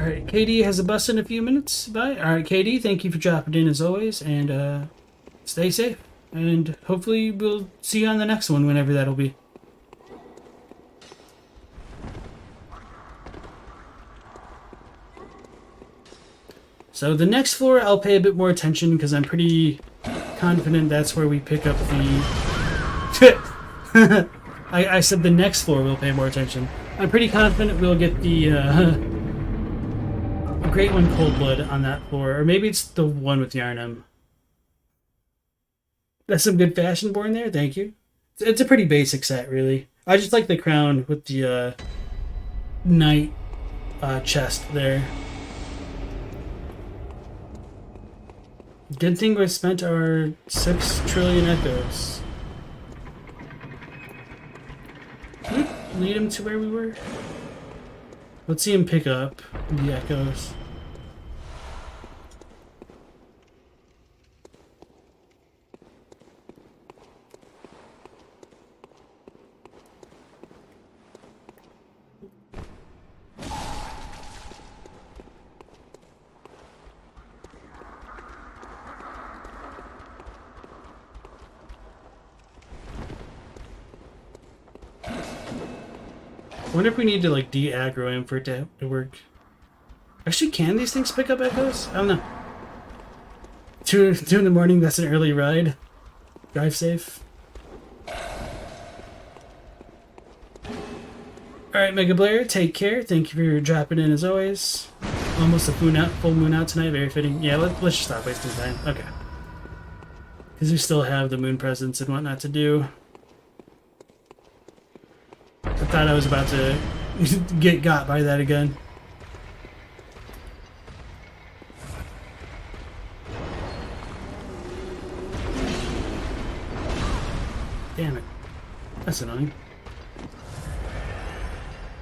Alright, KD has a bus in a few minutes. Bye. Alright, KD, thank you for dropping in as always, and stay safe. And hopefully we'll see you on the next one, whenever that'll be. So the next floor I'll pay a bit more attention because I'm pretty confident that's where we pick up the... I said the next floor we'll pay more attention. I'm pretty confident we'll get the Great One Cold Blood on that floor. Or maybe it's the one with Yharnam. That's some good fashion born there, thank you. It's a pretty basic set, really. I just like the crown with the knight chest there. Good thing we spent our 6 trillion echoes. Can we lead him to where we were? Let's see him pick up the echoes. I wonder if we need to like de-aggro him for it to work. Actually, can these things pick up echoes? I don't know. 2 in the morning, that's an early ride. Drive safe. Alright, Mega Blair, take care. Thank you for dropping in as always. Almost a full moon out tonight, very fitting. Yeah, let's just stop wasting time. Okay. Because we still have the moon presence and whatnot to do. I thought I was about to get got by that again. Damn it. That's annoying.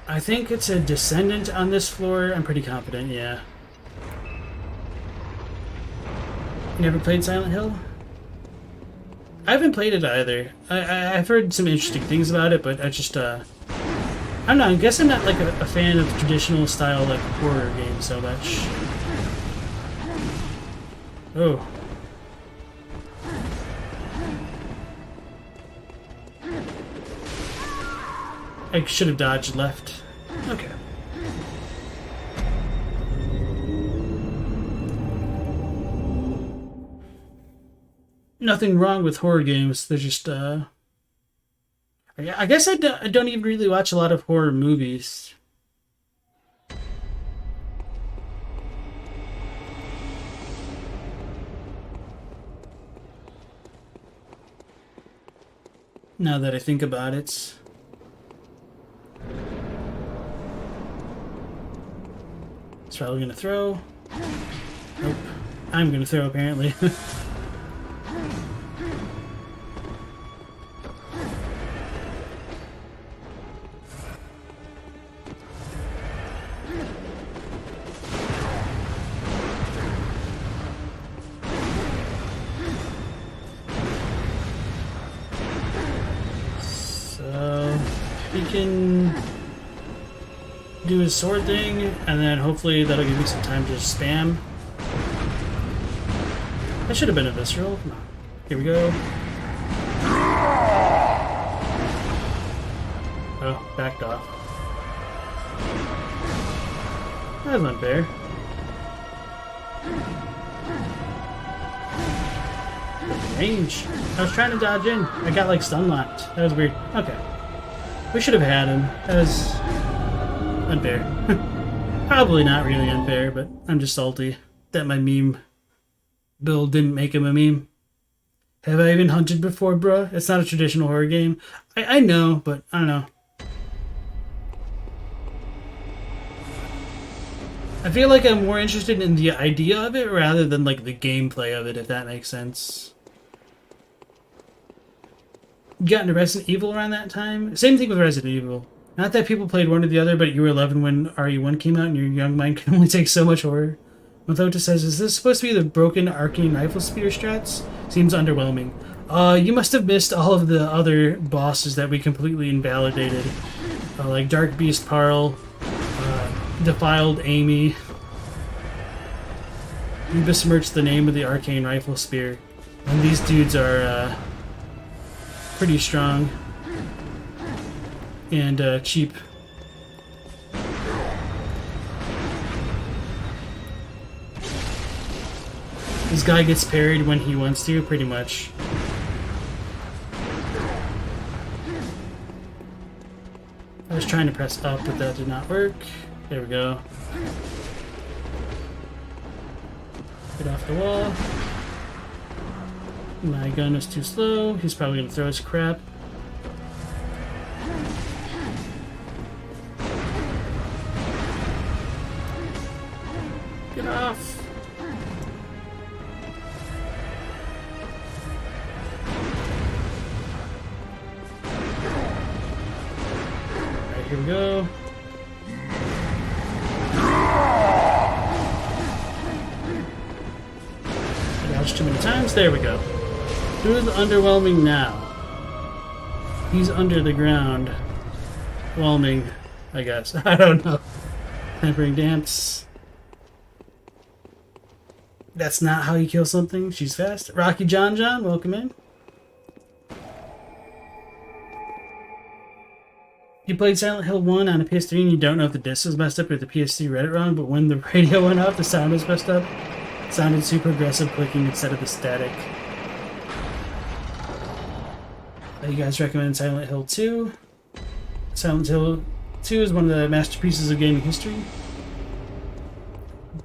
I think it's a descendant on this floor. I'm pretty confident, yeah. You never played Silent Hill? I haven't played it either. I've heard some interesting things about it, but I just, I don't know, I guess I'm not like a fan of traditional style like horror games so much. Oh. I should have dodged left. Okay. Nothing wrong with horror games. They're just, I guess I don't even really watch a lot of horror movies. Now that I think about it. It's probably gonna throw. Nope. I'm gonna throw, apparently. He can do his sword thing, and then hopefully that'll give me some time to spam. That should have been a visceral. Come on. Here we go. Oh, backed off. That was unfair. Range. I was trying to dodge in. I got like stun locked. That was weird. Okay. We should have had him. That was unfair. Probably not really unfair, but I'm just salty that my meme build didn't make him a meme. Have I even hunted before, bruh? It's not a traditional horror game. I know, but I don't know. I feel like I'm more interested in the idea of it rather than like the gameplay of it, if that makes sense. You got into Resident Evil around that time? Same thing with Resident Evil. Not that people played one or the other, but you were 11 when RE1 came out and your young mind can only take so much horror. Mathota says, is this supposed to be the broken Arcane rifle spear strats? Seems underwhelming. You must have missed all of the other bosses that we completely invalidated. Like Dark Beast Parl, Defiled Amy. We besmirched the name of the Arcane rifle spear. And these dudes are pretty strong. And cheap. This guy gets parried when he wants to, pretty much. I was trying to press up, but that did not work. There we go. Get off the wall. My gun is too slow. He's probably going to throw his crap. Get off. Alright, here we go. Dodged too many times. There we go. Who's underwhelming now? He's under the ground. Whelming, I guess. I don't know. Tempering Dance. That's not how you kill something. She's fast. Rocky John, welcome in. You played Silent Hill 1 on a PS3 and you don't know if the disc was messed up or the PS3 read it wrong, but when the radio went off, the sound was messed up. It sounded super aggressive clicking instead of the static. You guys recommend Silent Hill 2? Silent Hill 2 is one of the masterpieces of gaming history.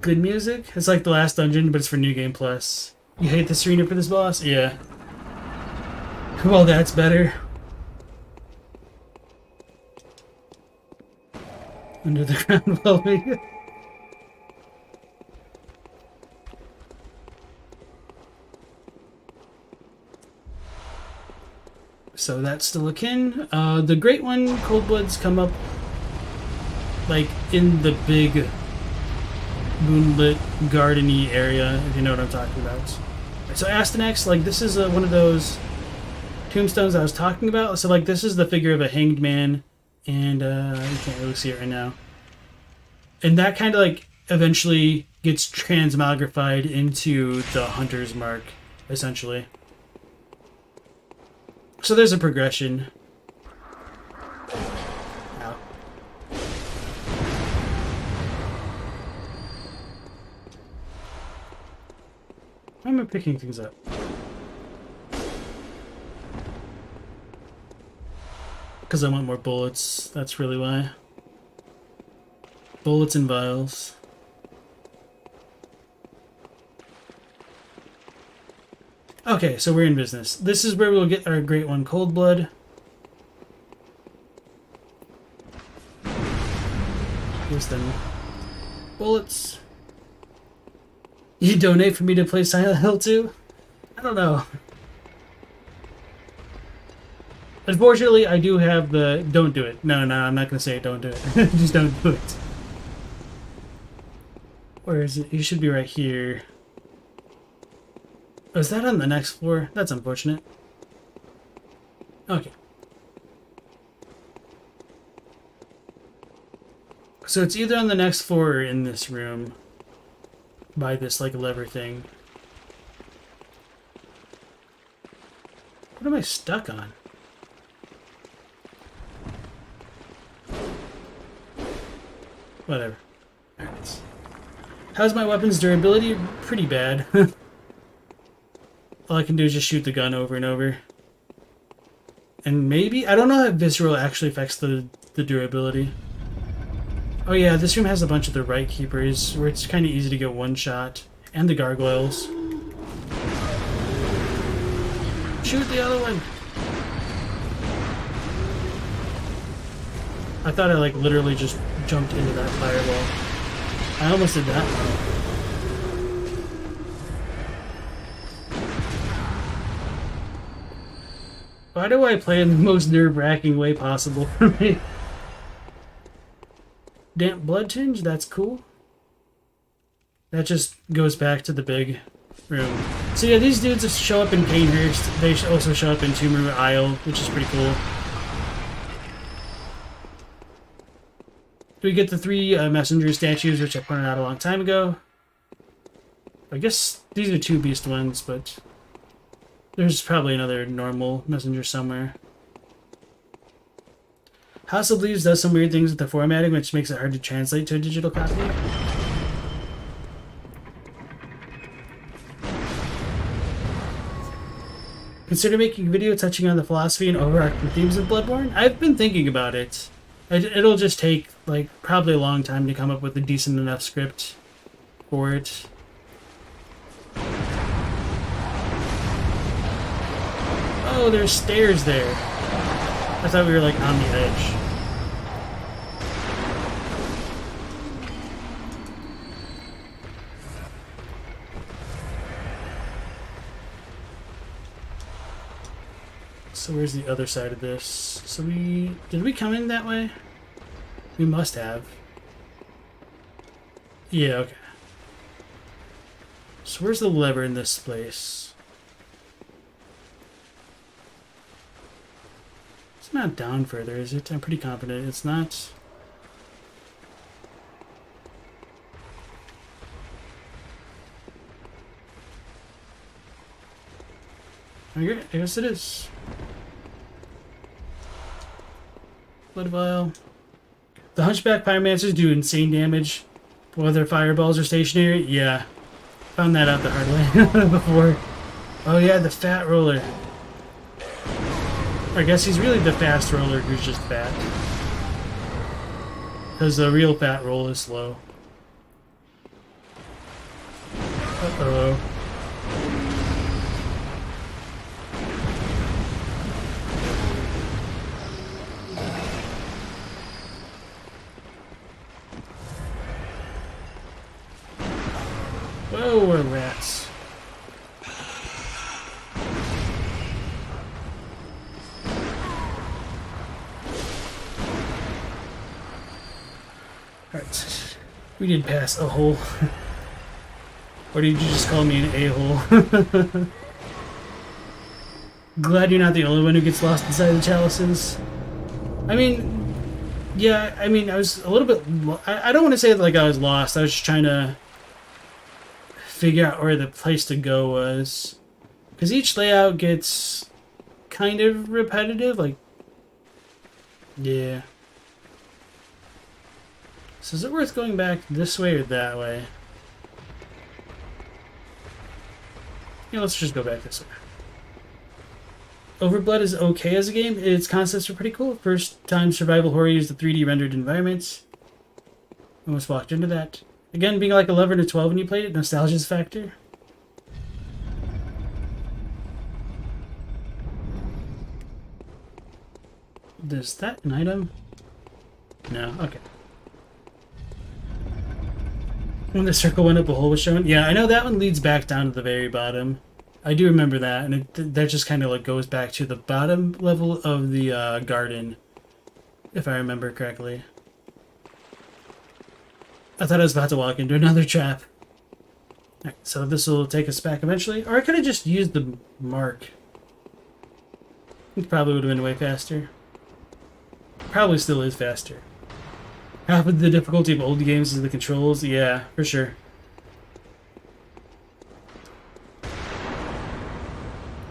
Good music. It's like the last dungeon, but it's for New Game Plus. You hate this arena for this boss? Yeah. Well, that's better. Under the ground whelming. So that's still akin. The great one, Cold Bloods, come up like in the big moonlit gardeny area, if you know what I'm talking about. So Astyanax, like this is one of those tombstones I was talking about. So like this is the figure of a hanged man, and you can't really see it right now. And that kind of like eventually gets transmogrified into the hunter's mark, essentially. So there's a progression. Ow. Why am I picking things up? Because I want more bullets. That's really why. Bullets and vials. Okay, so we're in business. This is where we'll get our great one, Cold Blood. Here's them bullets. You donate for me to play Silent Hill 2? I don't know. Unfortunately, I do have the... Don't do it. No, I'm not going to say it. Don't do it. Just don't do it. Where is it? You should be right here. Oh, is that on the next floor? That's unfortunate. Okay. So it's either on the next floor or in this room. By this, like, lever thing. What am I stuck on? Whatever. Alright. How's my weapon's durability? Pretty bad. all I can do is just shoot the gun over and over. And maybe, I don't know if Visceral actually affects the durability. Oh yeah, this room has a bunch of the Right Keepers, where it's kind of easy to get one shot. And the Gargoyles. Shoot the other one! I thought I like literally just jumped into that fireball. I almost did that. Why do I play in the most nerve-wracking way possible for me? Damp blood tinge, that's cool. That just goes back to the big room. So yeah, these dudes show up in Canehurst. They also show up in Tomb Room Isle, which is pretty cool. We get the 3 messenger statues, which I pointed out a long time ago. I guess these are 2 beast ones, but there's probably another normal messenger somewhere. House of Leaves does some weird things with the formatting, which makes it hard to translate to a digital copy. Consider making a video touching on the philosophy and overarching themes of Bloodborne? I've been thinking about it. It'll just take, like, probably a long time to come up with a decent enough script for it. Oh, there's stairs there. I thought we were, like, on the edge. So where's the other side of this? So did we come in that way? We must have. Yeah, okay. So where's the lever in this place? It's not down further, is it? I'm pretty confident it's not. I guess it is. Blood Vial. The Hunchback Pyromancers do insane damage while their fireballs are stationary. Yeah. Found that out the hard way before. Oh yeah, the fat roller. I guess he's really the fast roller who's just fat. Because the real fat roll is slow. Uh-oh. Whoa, we're rats. Alright. We did pass a hole. Or did you just call me an a-hole? Glad you're not the only one who gets lost inside the chalices. I mean, yeah, I mean, I was a little bit... I don't want to say like I was lost. I was just trying to figure out where the place to go was. Because each layout gets kind of repetitive, like... Yeah. So is it worth going back this way or that way? Yeah, let's just go back this way. Overblood is okay as a game. Its concepts are pretty cool. First time survival horror used the 3D rendered environments. Almost walked into that. Again, being like 11 or 12 when you played it, nostalgia's a factor. Is that an item? No, okay. When the circle went up, a hole was shown. Yeah, I know that one leads back down to the very bottom. I do remember that, and that just kind of like goes back to the bottom level of the garden, if I remember correctly. I thought I was about to walk into another trap. Alright, so this will take us back eventually. Or I could have just used the mark. It probably would have been way faster. Probably still is faster. Half of the difficulty of old games is the controls. Yeah, for sure.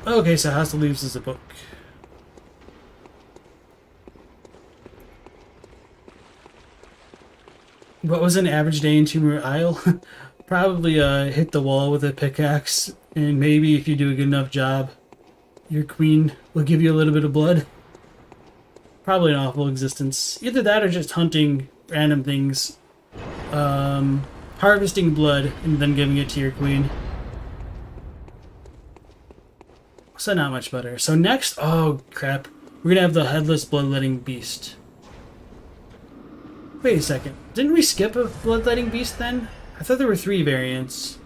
Okay, so House of Leaves is a book. What was an average day in Tomb Raider Isle? Probably hit the wall with a pickaxe And maybe if you do a good enough job, your queen will give you a little bit of blood. Probably an awful existence. Either that or just hunting random things. Harvesting blood and then giving it to your queen. So not much better. So next, oh crap, we're gonna have the Headless Bloodletting Beast. Wait a second, didn't we skip a Bloodletting Beast then? I thought there were 3 variants.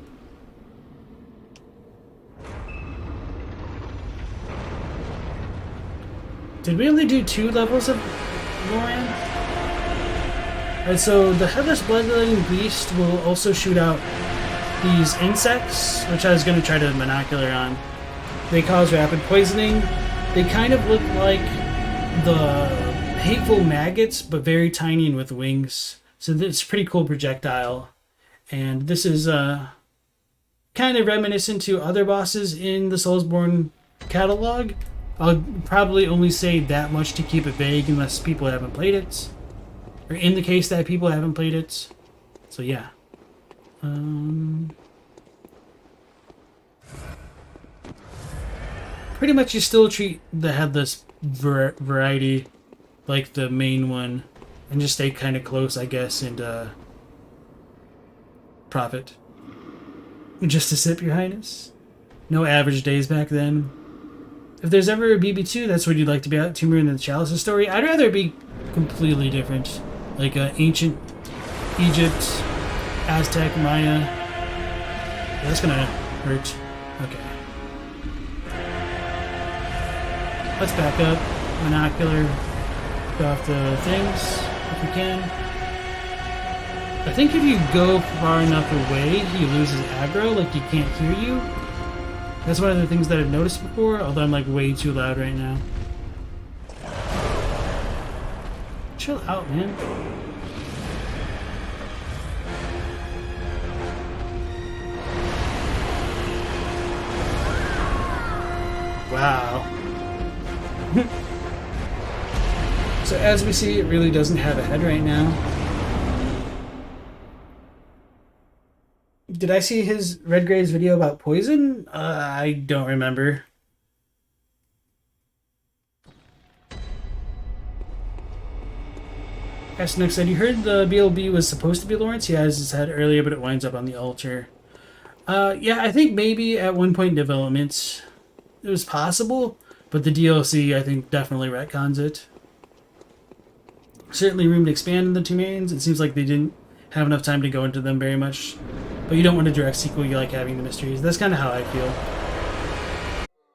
Did we only do 2 levels of Loran? Alright, so the Headless Bloodletting Beast will also shoot out these insects, which I was going to try to monocular on. They cause rapid poisoning. They kind of look like the hateful maggots, but very tiny and with wings. So it's a pretty cool projectile. And this is kind of reminiscent to other bosses in the Soulsborne catalog. I'll probably only say that much to keep it vague unless people haven't played it. Or in the case that people haven't played it. So yeah. Pretty much you still treat the Headless variety like the main one. And just stay kind of close, I guess, and profit. Just a sip, Your Highness. No average days back then. If there's ever a BB2, that's what you'd like to be at, Tomb Raider and the Chalice's story. I'd rather it be completely different. Like ancient Egypt, Aztec, Maya. That's gonna hurt. Okay. Let's back up. Monocular. Go off the things, if we can. I think if you go far enough away, he loses aggro, like he can't hear you. That's one of the things that I've noticed before, although I'm like way too loud right now. Chill out, man. Wow. So as we see, it really doesn't have a head right now. Did I see his Redgrave's video about poison? I don't remember. Next said, you heard the BLB was supposed to be Lawrence? He has his head earlier, but it winds up on the altar. Yeah, I think maybe at one point in development it was possible, but the DLC, I think, definitely retcons it. Certainly room to expand in the 2 mains. It seems like they didn't have enough time to go into them very much. But you don't want a direct sequel, you like having the mysteries. That's kind of how I feel.